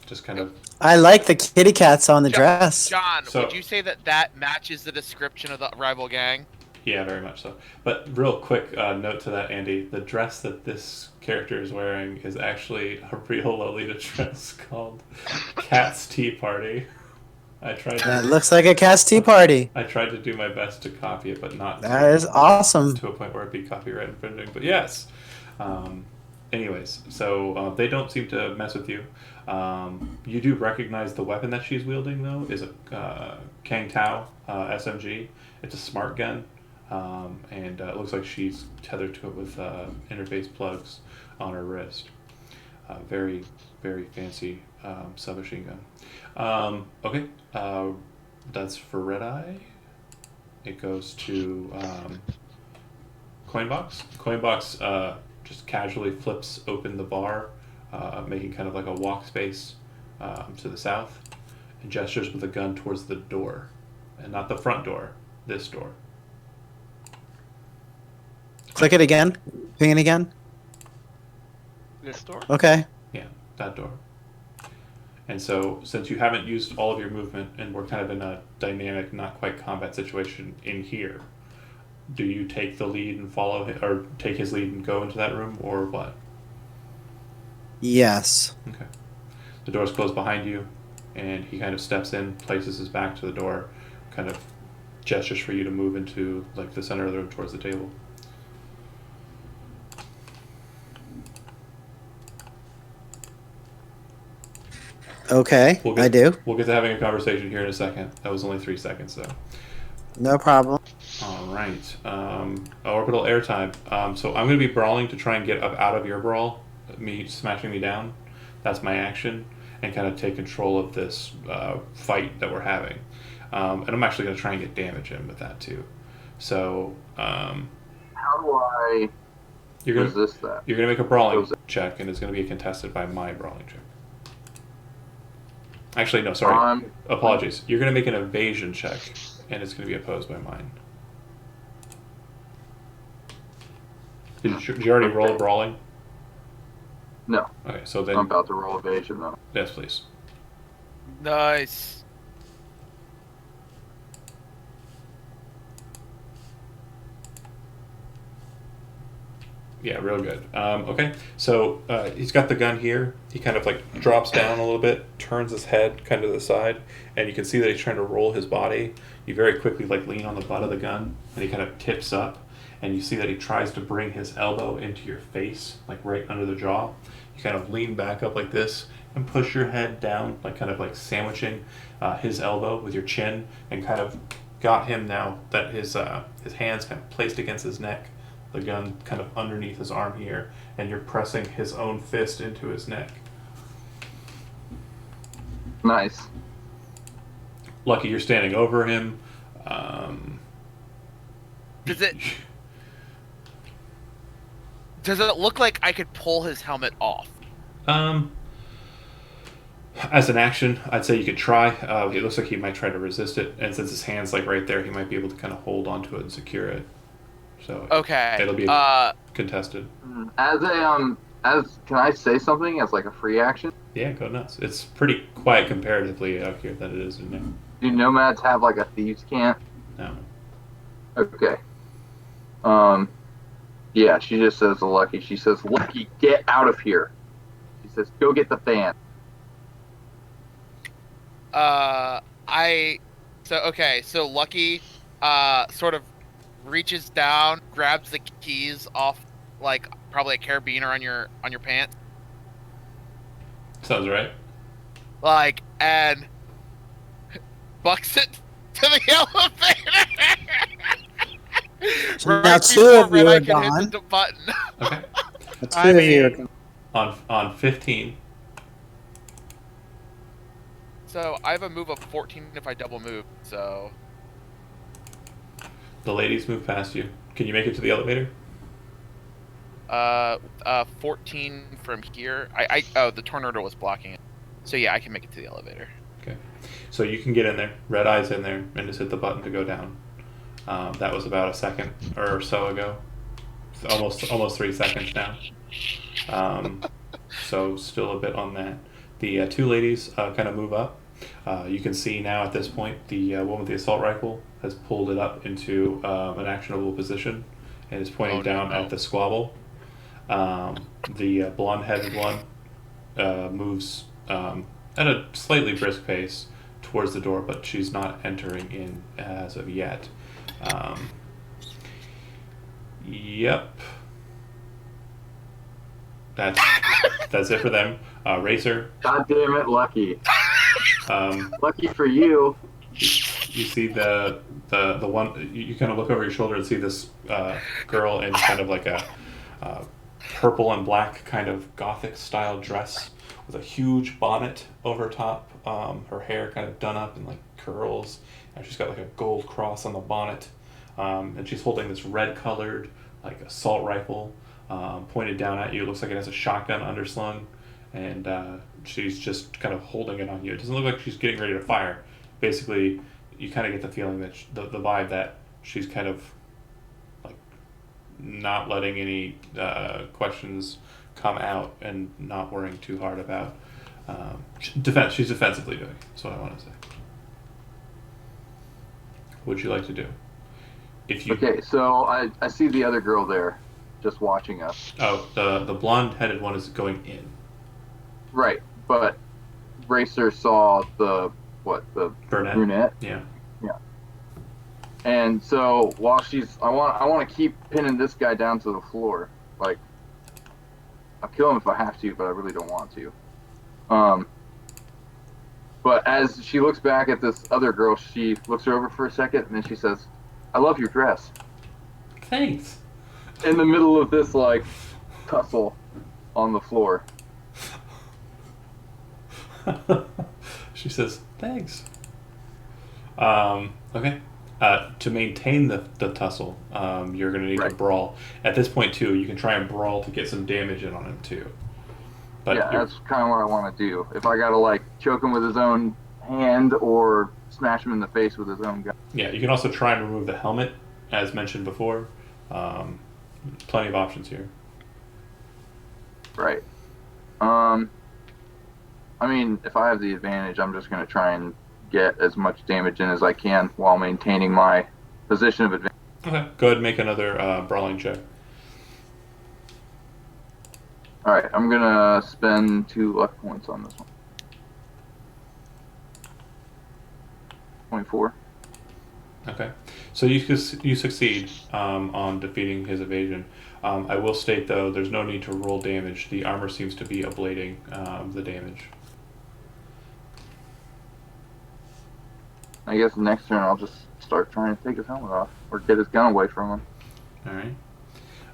Just kind of. I like the kitty cats on the dress. John, So- would you say that matches the description of the rival gang? Yeah, very much so. But real quick note to that, Andy, the dress that this character is wearing is actually a real Lolita dress called Cat's Tea Party. That looks like a cat's tea party. I tried to do my best to copy it, but not That is awesome. to a point where it'd be copyright infringing. But yes. Anyways, so they don't seem to mess with you. You do recognize the weapon that she's wielding, though, is a Kang Tao SMG. It's a smart gun, and it looks like she's tethered to it with interface plugs on her wrist. Very, very fancy submachine gun. Okay, that's for Red Eye. It goes to Coinbox. Coinbox just casually flips open the bar, making kind of like a walk space to the south, and gestures with a gun towards the door, and not the front door, this door. Click it again. Ping it again. This door? Okay. Yeah, that door. And so, since you haven't used all of your movement, and we're kind of in a dynamic, not quite combat situation in here, do you take the lead and follow him, or take his lead and go into that room, or what? Yes. Okay. The door's closed behind you, and he kind of steps in, places his back to the door, kind of gestures for you to move into like the center of the room towards the table. Okay, I do. We'll get to having a conversation here in a second. That was only 3 seconds, though. No problem. All right. Orbital airtime. So I'm going to be brawling to try and get up out of your brawl, me smashing me down. That's my action, and kind of take control of this fight that we're having. And I'm actually going to try and get damage in with that too. So How do I resist that? you're going to make a brawling check, and it's going to be contested by my brawling check. Actually, no, sorry. Apologies. You're going to make an evasion check, and it's going to be opposed by mine. Did you already roll brawling? No. Okay, so then. I'm about to roll evasion, though. Yes, please. Nice. Yeah, real good. Okay, so he's got the gun here. He kind of like drops down a little bit, turns his head kind of to the side, and you can see that he's trying to roll his body. You very quickly like lean on the butt of the gun, and he kind of tips up, and you see that he tries to bring his elbow into your face, like right under the jaw. You kind of lean back up like this and push your head down, like kind of like sandwiching his elbow with your chin, and kind of got him now that his hands kind of placed against his neck, the gun kind of underneath his arm here, and you're pressing his own fist into his neck. Nice. Lucky you're standing over him. Does it look like I could pull his helmet off? As an action, I'd say you could try. It looks like he might try to resist it, and since his hand's like right there, he might be able to kind of hold onto it and secure it. So Okay. it'll be contested. As can I say something as like a free action? Yeah, go nuts. It's pretty quiet comparatively out here than it is in there. Do nomads have like a thieves' cant? No. Okay. Yeah, she just says to Lucky. She says, "Lucky, get out of here." She says, "Go get the fan." So Lucky sort of reaches down, grabs the keys off, like probably a carabiner on your pants, Sounds right. like, and bucks it to the elevator. So now two of you are Red Eye can gone. hit the button. Okay. The two of you are gone. On 15, So I have a move of 14 if I double move. So the ladies move past you. Can you make it to the elevator? 14 from here. The tornado was blocking it. So yeah, I can make it to the elevator. Okay. So you can get in there. Red Eye's in there, and just hit the button to go down. That was about a second or so ago. It's almost 3 seconds now. So still a bit on that. The two ladies kind of move up. You can see now at this point the one with the assault rifle has pulled it up into an actionable position and is pointing down at the squabble. The blonde-headed one moves at a slightly brisk pace towards the door, but she's not entering in as of yet. Yep. That's it for them. Racer. God damn it, Lucky. Um, Lucky for you. you see the one. You kind of look over your shoulder and see this girl in kind of like a purple and black kind of gothic style dress with a huge bonnet over top. Her hair kind of done up in like curls, and she's got like a gold cross on the bonnet. And she's holding this red colored like assault rifle pointed down at you. It looks like it has a shotgun underslung, and she's just kind of holding it on you. It doesn't look like she's getting ready to fire. Basically, you kind of get the feeling that the vibe that she's kind of like not letting any questions come out and not worrying too hard about defense. She's defensively doing it. That's what I want to say. What would you like to do? If you Okay, so I see the other girl there, just watching us. Oh, the blonde-headed one is going in. Right, but Racer saw the brunette. Yeah. And so while I want to keep pinning this guy down to the floor. Like, I'll kill him if I have to, but I really don't want to. But as she looks back at this other girl, she looks her over for a second, and then she says, "I love your dress." Thanks. In the middle of this like tussle on the floor. She says, "Thanks." Okay. To maintain the tussle, you're going to need to brawl. At this point, too, you can try and brawl to get some damage in on him, too. But yeah, that's kind of what I want to do. If I got to, like, choke him with his own hand or smash him in the face with his own gun. Yeah, you can also try and remove the helmet, as mentioned before. Plenty of options here. Right. I mean, if I have the advantage, I'm just going to try and get as much damage in as I can while maintaining my position of advantage. Okay, go ahead and make another brawling check. All right, I'm gonna spend 2 luck points on this one. 24. Okay, so you succeed on defeating his evasion. I will state though, there's no need to roll damage. The armor seems to be ablating the damage. I guess next turn I'll just start trying to take his helmet off or get his gun away from him.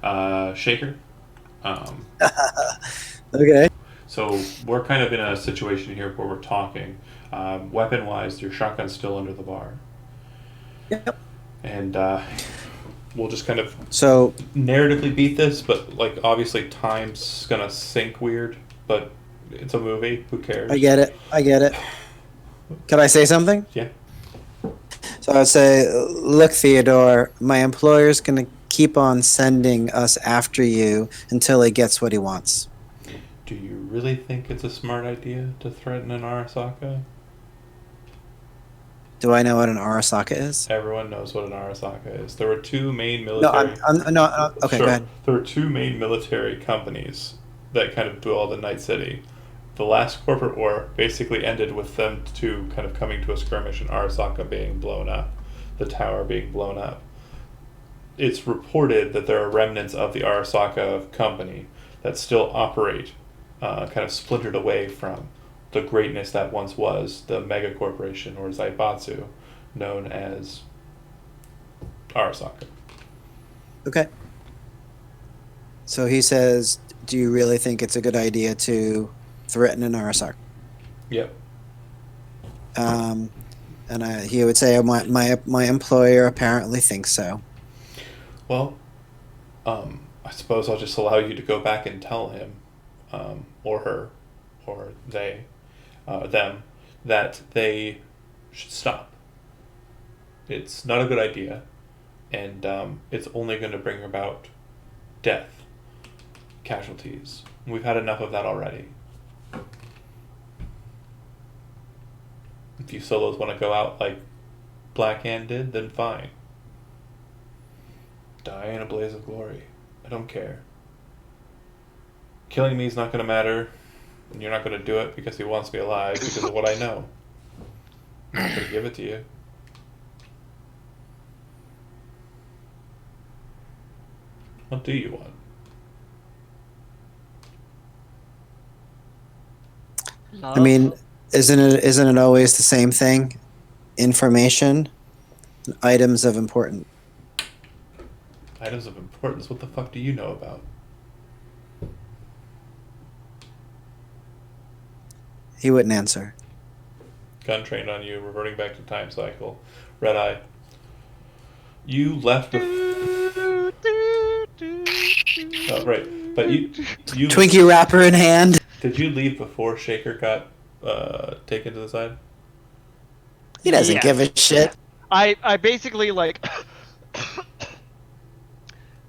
All right, Shaker. Okay. So we're kind of in a situation here where we're talking. Weapon-wise, your shotgun's still under the bar. Yep. And we'll just kind of So narratively beat this, but like obviously time's gonna sync weird, but it's a movie. Who cares? I get it. Can I say something? Yeah. So I'd say, look, Theodore, my employer's going to keep on sending us after you until he gets what he wants. Do you really think it's a smart idea to threaten an Arasaka? Do I know what an Arasaka is? Everyone knows what an Arasaka is. There were two main No, military. okay, Sure. go ahead. There were two main military companies that kind of dwelled in Night City. The last corporate war basically ended with them two kind of coming to a skirmish and Arasaka being blown up, the tower being blown up. It's reported that there are remnants of the Arasaka company that still operate, kind of splintered away from the greatness that once was the mega corporation, or Zaibatsu, known as Arasaka. Okay. So he says, do you really think it's a good idea to threaten an Arasaka? Yep. He would say, my employer apparently thinks so. Well, I suppose I'll just allow you to go back and tell him, or her, or they, them, that they should stop. It's not a good idea, and it's only going to bring about death, casualties. We've had enough of that already. If you solos want to go out like Black Hand did, then fine. Die in a blaze of glory. I don't care. Killing me is not going to matter, and you're not going to do it because he wants me alive because of what I know. I'm not going to give it to you. What do you want? I mean, isn't it always the same thing? Information, items of importance. Items of importance? What the fuck do you know about? He wouldn't answer. Gun trained on you, reverting back to time cycle. Red Eye. You left oh, right. But you Twinkie wrapper in hand. Did you leave before Shaker got taken to the side? He doesn't Yeah. give a shit. I basically like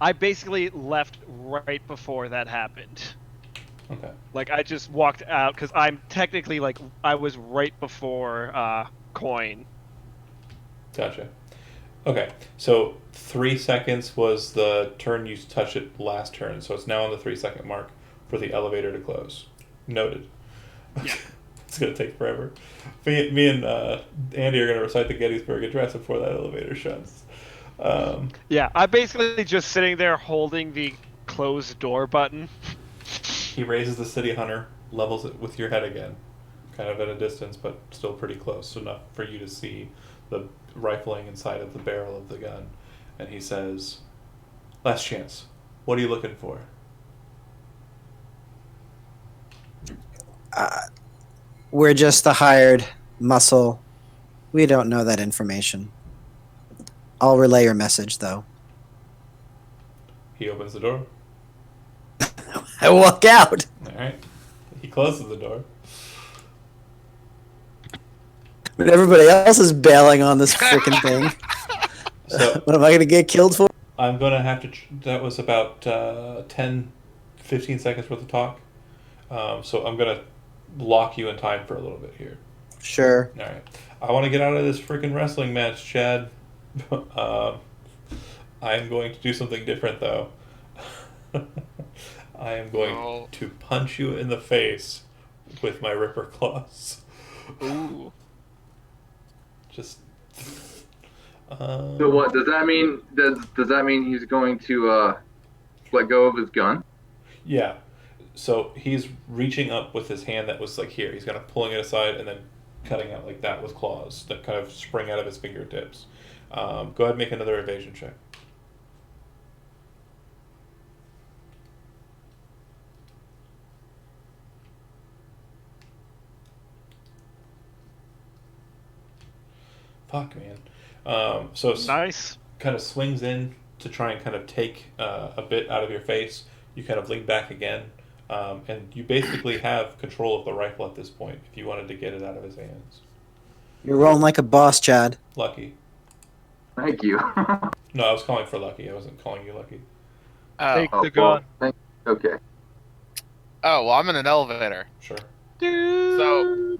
I basically left right before that happened. Okay. Like I just walked out because I'm technically like I was right before coin. Gotcha. Okay, so 3 seconds was the turn you touched it last turn, so it's now on the 3-second mark for the elevator to close. Noted. Yeah. It's gonna take forever. Me and Andy are gonna recite the Gettysburg Address before that elevator shuts. Yeah, I'm basically just sitting there holding the closed door button. He raises the City Hunter, levels it with your head again, kind of at a distance, but still pretty close, enough for you to see the rifling inside of the barrel of the gun. And he says, "Last chance. What are you looking for?" We're just the hired muscle. We don't know that information. I'll relay your message, though. He opens the door. I walk out. All right. He closes the door. But everybody else is bailing on this freaking thing. So What am I going to get killed for? I'm going to have to... that was about 10, 15 seconds worth of talk. So I'm going to lock you in time for a little bit here. Sure. All right. I want to get out of this freaking wrestling match, Chad. I'm going to do something different, though. I am going to punch you in the face with my Ripper claws. Ooh. Just. So what does that mean? Does that mean he's going to let go of his gun? Yeah. So he's reaching up with his hand that was like here. He's kind of pulling it aside and then cutting out like that with claws that kind of spring out of his fingertips. Go ahead and make another evasion check. Fuck, man. So Nice. kind of swings in to try and kind of take a bit out of your face. You kind of lean back again, and you basically have control of the rifle at this point if you wanted to get it out of his hands. You're rolling like a boss, Chad. Lucky. Thank you. No, I was calling for Lucky. I wasn't calling you Lucky. Oh. The gun. Okay. Oh, well, I'm in an elevator. Sure. So,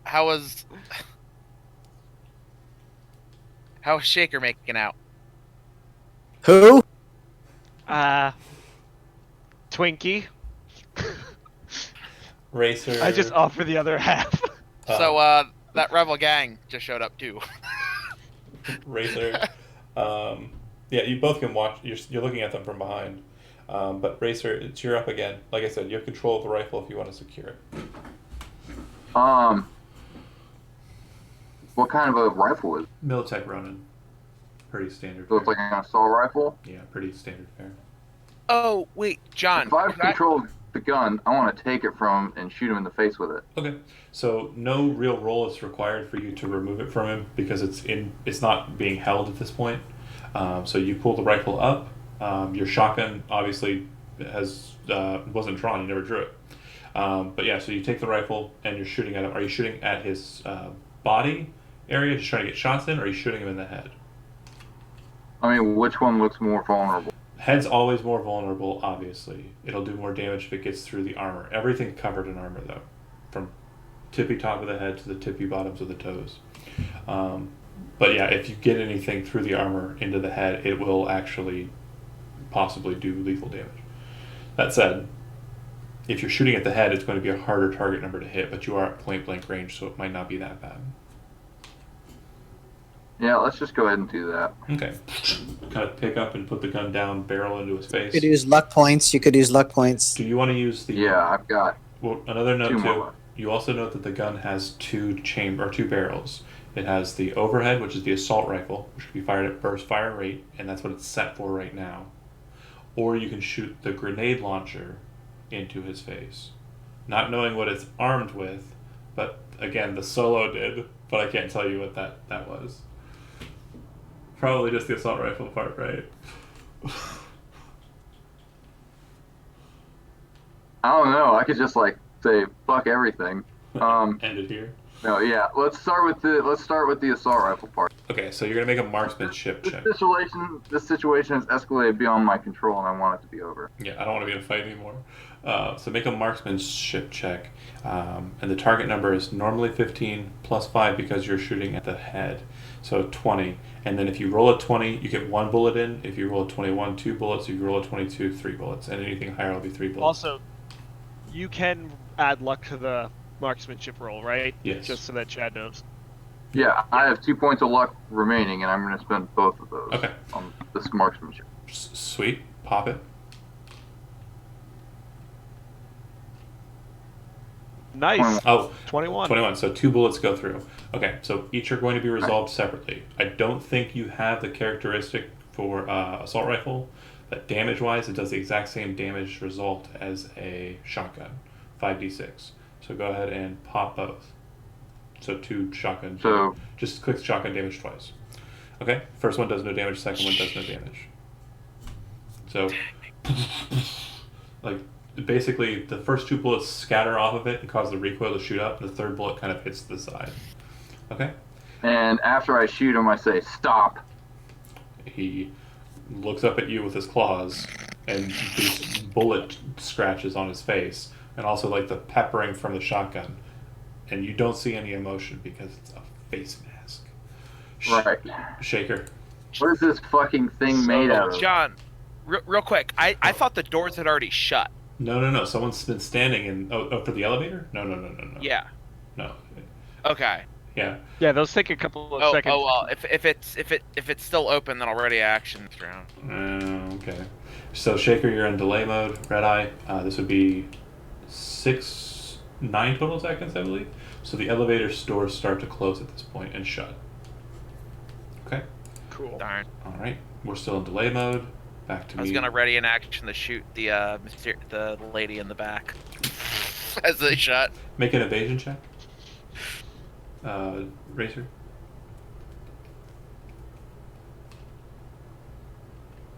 how was Shaker making out? Who? Twinkie. Racer. I just offer the other half. So, that rebel gang just showed up too. Racer. Yeah, you both can watch. You're looking at them from behind. But Racer, it's you're up again. Like I said, you have control of the rifle if you want to secure it. What kind of a rifle is it? Militech Ronin. Pretty standard. So it's like an assault rifle? Yeah, pretty standard fare. Oh, wait, John. If I have control of the gun, I want to take it from him and shoot him in the face with it. Okay, so no real roll is required for you to remove it from him because it's not being held at this point. So you pull the rifle up. Your shotgun obviously wasn't drawn. You never drew it. But yeah, so you take the rifle and you're shooting at him. Are you shooting at his body area, just trying to get shots in, or are you shooting him in the head? I mean, which one looks more vulnerable? Head's always more vulnerable, obviously. It'll do more damage if it gets through the armor. Everything's covered in armor, though. From tippy top of the head to the tippy bottoms of the toes. But yeah, if you get anything through the armor into the head, it will actually possibly do lethal damage. That said, if you're shooting at the head, it's going to be a harder target number to hit, but you are at point blank range, so it might not be that bad. Yeah, let's just go ahead and do that. Okay. Kind of pick up and put the gun down, barrel into his face. You could use luck points. Do you want to use the... Yeah, I've got... Well, another note two too. more. You also note that the gun has two barrels. It has the overhead, which is the assault rifle, which can be fired at burst fire rate, and that's what it's set for right now. Or you can shoot the grenade launcher into his face. Not knowing what it's armed with, but again, the solo did, but I can't tell you what that was. Probably just the assault rifle part, right? I don't know. I could just like say fuck everything. End it here. No, yeah. Let's start with the assault rifle part. Okay, so you're gonna make a marksmanship check. This situation has escalated beyond my control, and I want it to be over. Yeah, I don't want to be in a fight anymore. So make a marksmanship check, and the target number is normally 15 plus 5 because you're shooting at the head, so 20. And then if you roll a 20, you get 1 bullet in. If you roll a 21, 2 bullets. If you roll a 22, 3 bullets. And anything higher will be 3 bullets. Also, you can add luck to the marksmanship roll, right? Yes. Just so that Chad knows. Yeah, I have 2 points of luck remaining, and I'm going to spend both of those on this marksmanship. Sweet. Pop it. Nice. 21. 21. So 2 bullets go through. Okay, so each are going to be resolved separately. I don't think you have the characteristic for assault rifle, but damage-wise, it does the exact same damage result as a shotgun, 5d6. So go ahead and pop both. So 2 shotguns. So just click shotgun damage twice. Okay, first one does no damage, second one does no damage. So, like, basically, the first 2 bullets scatter off of it and cause the recoil to shoot up, and the third bullet kind of hits the side. Okay? And after I shoot him, I say, stop. He looks up at you with his claws, and these bullet scratches on his face, and also, like, the peppering from the shotgun. And you don't see any emotion because it's a face mask. Right. Shaker. What is this fucking thing made out of? John, Real quick, I thought the doors had already shut. No. Someone's been standing in. Oh, for the elevator? No. Yeah. No. Okay. Yeah. Yeah, those take a couple of seconds. Well, if it's still open, then I'll ready action this round. Okay. So Shaker, you're in delay mode. Red Eye. This would be 9 total seconds, I believe. So the elevator doors start to close at this point and shut. Okay. Cool. Darn. All right. We're still in delay mode. Back to I was me. gonna ready an action to shoot the lady in the back as they shut. Make an evasion check. Racer.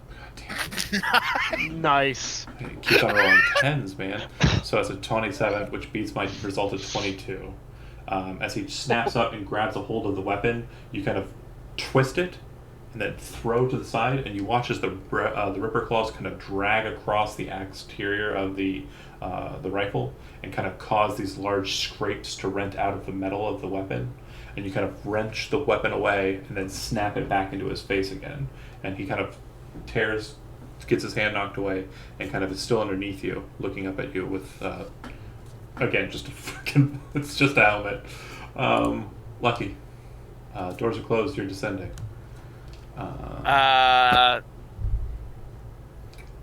God damn. Nice. It keeps on rolling tens, man. So that's a 27, which beats my result of 22. As he snaps up and grabs a hold of the weapon, you kind of twist it and then throw to the side, and you watch as the Ripper Claws kind of drag across the exterior of the rifle and kind of cause these large scrapes to rent out of the metal of the weapon. And you kind of wrench the weapon away and then snap it back into his face again. And he kind of gets his hand knocked away, and kind of is still underneath you, looking up at you with, again, just a fucking, it's just a helmet. Lucky. Doors are closed, you're descending.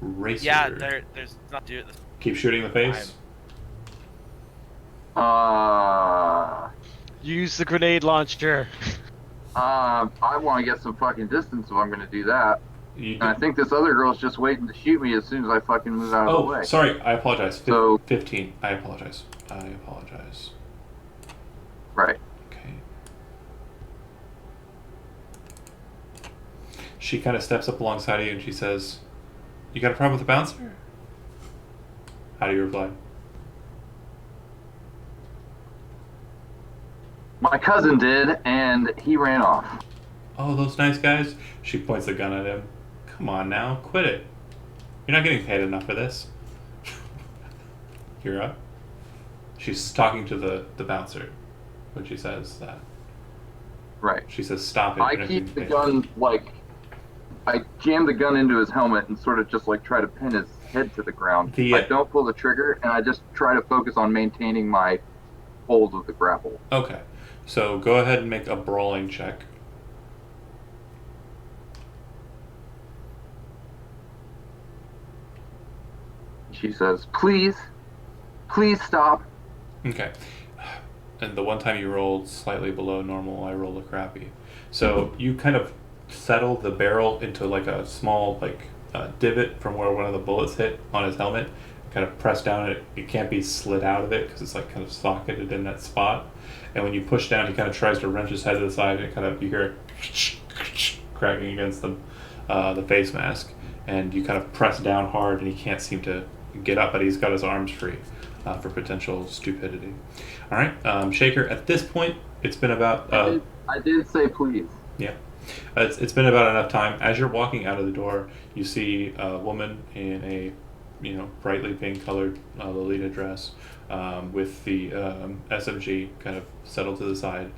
Racer. Yeah, there's not do this. Keep shooting the face. Use the grenade launcher. I want to get some fucking distance if I'm going to do that. You And I think this other girl's just waiting to shoot me as soon as I fucking move out of the way. Sorry, I apologize. So- 15. I apologize. Right. Okay. She kind of steps up alongside of you and she says, "You got a problem with the bouncer?" How do you reply? My cousin did, and he ran off. "Oh, those nice guys?" She points the gun at him. "Come on now, quit it. You're not getting paid enough for this." You're up. She's talking to the bouncer when she says that. Right. She says, "Stop it." I you're not keep getting the paid." gun, I jam the gun into his helmet and sort of just, try to pin his head to the ground. I don't pull the trigger, and I just try to focus on maintaining my hold of the grapple. Okay. So go ahead and make a brawling check. She says, please stop. Okay. And the one time you rolled slightly below normal, I rolled a crappy. So you kind of settle the barrel into a small divot from where one of the bullets hit on his helmet. Kind of press down, and it can't be slid out of it because it's kind of socketed in that spot. And when you push down, he kind of tries to wrench his head to the side, and you hear it cracking against the face mask. And you kind of press down hard, and he can't seem to get up, but he's got his arms free for potential stupidity. All right, Shaker. At this point, it's been about. I did say please. Yeah, it's been about enough time. As you're walking out of the door, you see a woman in a brightly pink colored Lolita dress with the SMG kind of settled to the side.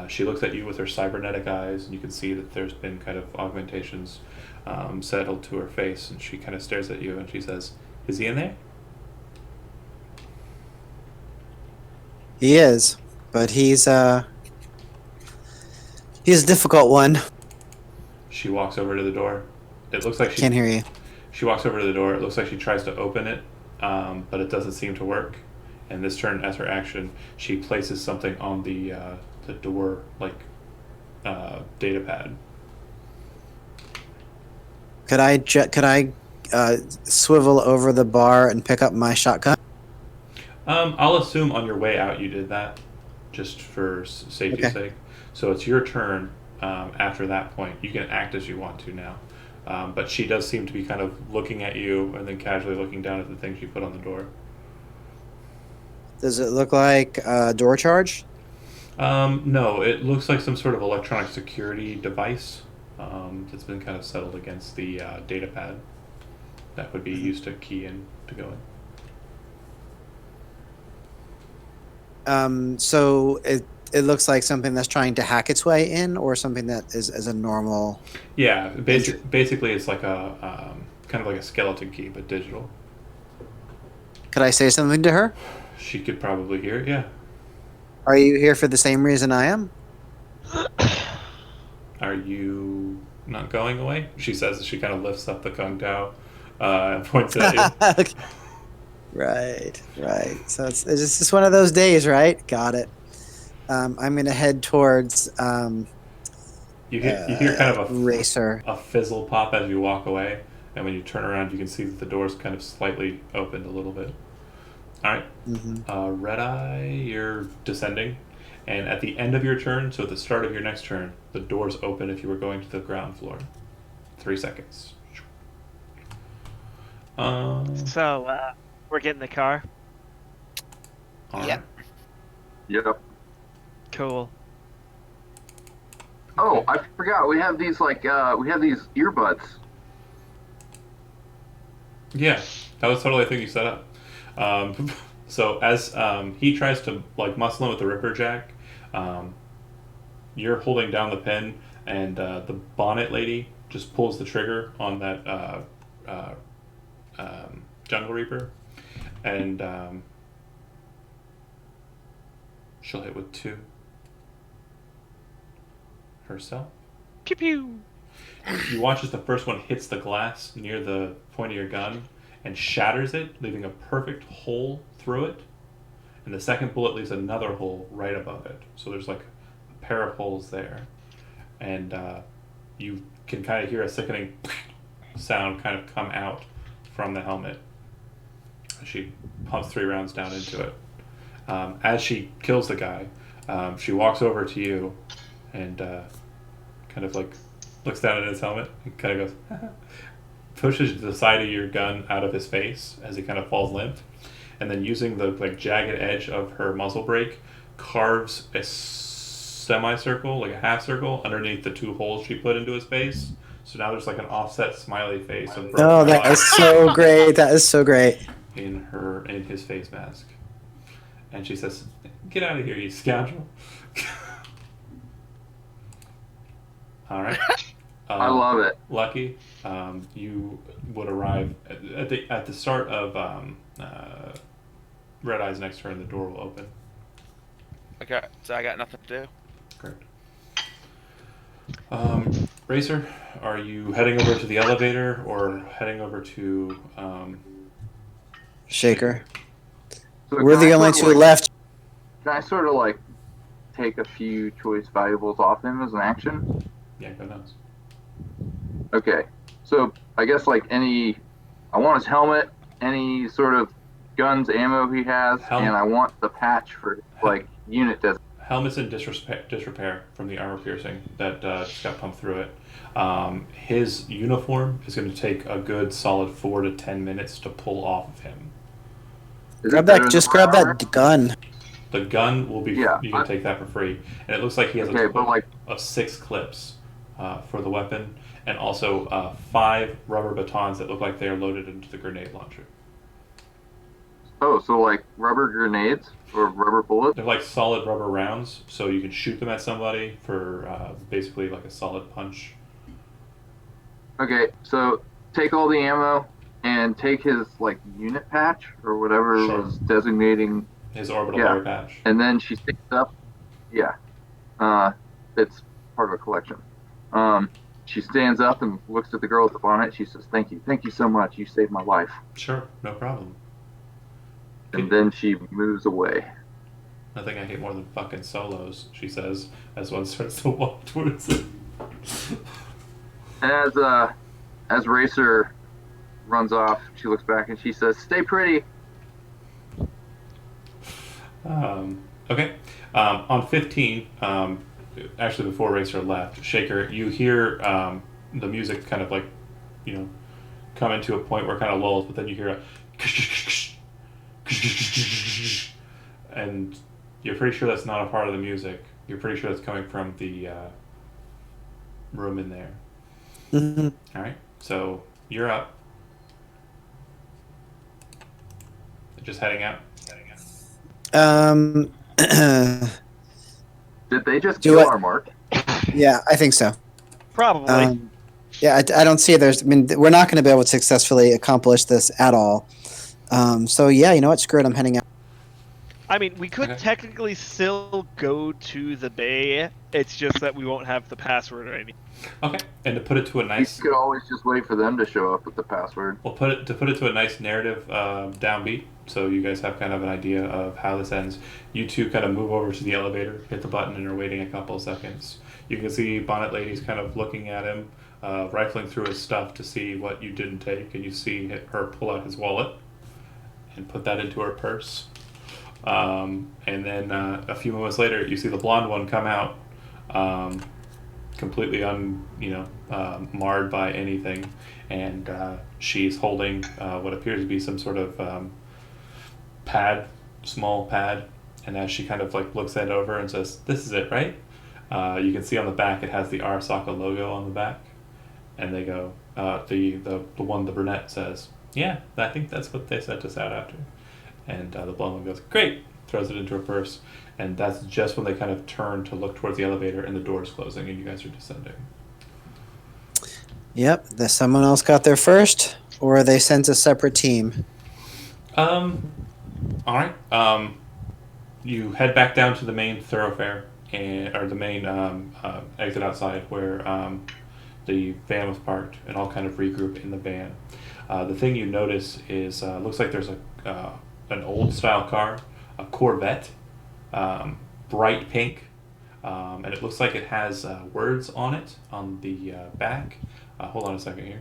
She looks at you with her cybernetic eyes, and you can see that there's been kind of augmentations settled to her face, and she kind of stares at you and she says, "Is he in there?" He is, but he's a difficult one. She walks over to the door. It looks like she Can't hear you. She walks over to the door. It looks like she tries to open it, but it doesn't seem to work. And this turn, as her action, she places something on the door, data pad. Could I swivel over the bar and pick up my shotgun? I'll assume on your way out you did that, just for safety's sake. So it's your turn. After that point, you can act as you want to now. But she does seem to be kind of looking at you and then casually looking down at the thing she put on the door. Does it look like a door charge? No, it looks like some sort of electronic security device that's been kind of settled against the data pad that would be used to key in to go in. So it looks like something that's trying to hack its way in, or something that is a normal. Yeah, basically it's like a kind of like a skeleton key, but digital. Could I say something to her? She could probably hear it, yeah. Are you here for the same reason I am? Are you not going away? She says as she kind of lifts up the Kung Tao and points it at you. Right. So it's just one of those days, right? Got it. I'm going to head towards You hear kind of Racer. a fizzle pop as you walk away, and when you turn around, you can see that the door's kind of slightly opened a little bit. All right. Mm-hmm. Red Eye, you're descending, and at the end of your turn, so at the start of your next turn, the doors open if you were going to the ground floor. 3 seconds. So, we're getting the car. All right. Yep. Yep. Cool. Oh, I forgot. We have these earbuds. Yeah, that was totally a thing you set up. So as he tries to like muscle in with the Ripper Jack, you're holding down the pin, and the bonnet lady just pulls the trigger on that Jungle Reaper, and she'll hit with 2 herself. Pew pew. You watch as the first one hits the glass near the point of your gun and shatters it, leaving a perfect hole through it. And the second bullet leaves another hole right above it. So there's like a pair of holes there. And you can kind of hear a sickening sound kind of come out from the helmet. She pumps 3 rounds down into it. As she kills the guy, she walks over to you and kind of like looks down at his helmet and kind of goes, pushes the side of your gun out of his face as he kind of falls limp, and then using the like jagged edge of her muzzle brake, carves a semicircle, like a half circle, underneath the 2 holes she put into his face. So now there's like an offset smiley face of Oh, that is so great. That is so great. in his face mask. And she says, "Get out of here, you scoundrel." All right. I love it. Lucky, you would arrive at the start of Red Eye's next turn. The door will open. Okay, so I got nothing to do. Correct. Racer, are you heading over to the elevator or heading over to Shaker. So We're can I the only sort of, two left. Can I sort of like take a few choice valuables off him as an action? Yeah, go nuts. Okay. So I guess like I want his helmet, any sort of guns, ammo he has, and I want the patch for like unit design. Helmet's in disrepair from the armor piercing that just got pumped through it. His uniform is going to take a good solid 4 to 10 minutes to pull off of him. Grab that gun. The gun will be. Yeah, you can take that for free, and it looks like he has a total of 6 clips for the weapon, and also 5 rubber batons that look like they are loaded into the grenade launcher. Oh, so like rubber grenades or rubber bullets? They're like solid rubber rounds, so you can shoot them at somebody for basically like a solid punch. Okay, so take all the ammo and take his like unit patch or whatever Sure. was designating. His orbital layer patch. And then she sticks up. Yeah, it's part of a collection. She stands up and looks at the girl at the bonnet. She says, thank you so much. You saved my life." Sure, no problem. And then she moves away. Nothing I hate more than fucking solos, she says, as one starts to walk towards it. As Racer runs off, she looks back and she says, "Stay pretty." Okay. On 15, actually before Racer left, Shaker, you hear the music kind of like, come into a point where it kind of lulls, but then you hear a and you're pretty sure that's not a part of the music. You're pretty sure that's coming from the room in there. Mm-hmm. All right. So you're up. Just heading out. Did they just Do kill I- our mark? Yeah, I think so. Probably. Yeah, I don't see there's. I mean, we're not going to be able to successfully accomplish this at all. So yeah, you know what? Screw it. I'm heading out. I mean, we could Okay. technically still go to the bay. It's just that we won't have the password or anything. Okay, and to put it to a You nice, could always just wait for them to show up with the password. we'll put it to a nice narrative downbeat, so you guys have kind of an idea of how this ends. You two kind of move over to the elevator, hit the button, and are waiting a couple of seconds. You can see Bonnet Lady's kind of looking at him, rifling through his stuff to see what you didn't take, and you see her pull out his wallet and put that into her purse. And then a few moments later, you see the blonde one come out, completely marred by anything, and she's holding what appears to be some sort of pad, small pad. And as she kind of like looks that over and says, "This is it, right?" You can see on the back it has the Arasaka logo on the back, and they go, the one, the brunette says, "Yeah, I think that's what they sent us out after." And the blonde one goes, "Great," throws it into her purse, and that's just when they kind of turn to look towards the elevator, and the door is closing, and you guys are descending. Yep. Someone else got there first, or they sent a separate team. All right. You head back down to the main thoroughfare, or the main exit outside where the van was parked, and all kind of regroup in the van. The thing you notice is looks like there's an old style car, a Corvette, bright pink, and it looks like it has words on it on the back. Hold on a second here.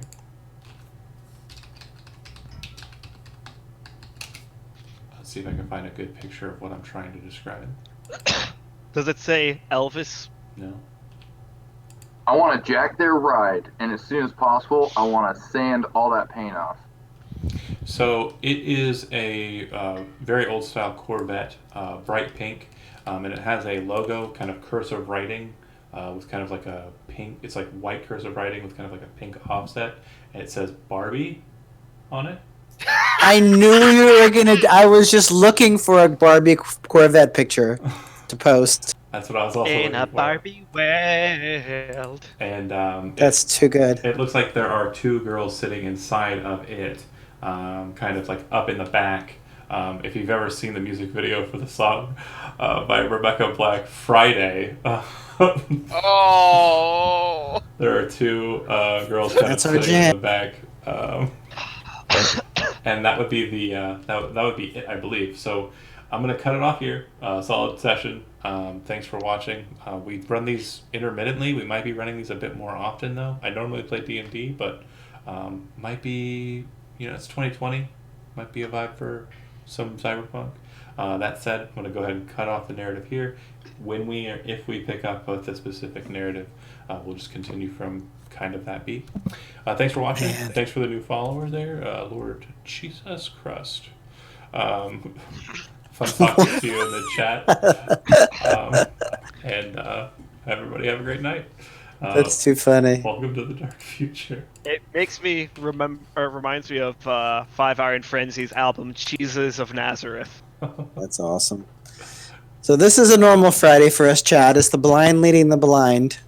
Let's see if I can find a good picture of what I'm trying to describe. Does it say Elvis? No. I want to jack their ride, and as soon as possible, I want to sand all that paint off. So it is a very old style Corvette, bright pink, and it has a logo, kind of cursive writing, with kind of like a pink. It's like white cursive writing with kind of like a pink offset, and it says Barbie on it. I knew you were gonna. I was just looking for a Barbie Corvette picture to post. That's what I was also In looking a for. Barbie world. And That's too good. it looks like there are two girls sitting inside of it, kind of like up in the back. If you've ever seen the music video for the song by Rebecca Black, Friday, Oh. there are two girls kind That's of our sitting in jam. the back. And that would be the that would be it, I believe. So I'm gonna cut it off here. Solid session. Thanks for watching. We run these intermittently. We might be running these a bit more often though. I normally play D&D, but might be, it's 2020. Might be a vibe for some Cyberpunk. That said, I'm gonna go ahead and cut off the narrative here. When we or if we pick up with a specific narrative, we'll just continue from kind of that beat. Thanks for watching. Man. Thanks for the new follower there, Lord Jesus Christ. Fun talking to you in the chat. And everybody have a great night. That's too funny. Welcome to the dark future. It makes me reminds me of Five Iron Frenzy's album Jesus of Nazareth. That's awesome. So this is a normal Friday for us, Chad. It's the blind leading the blind.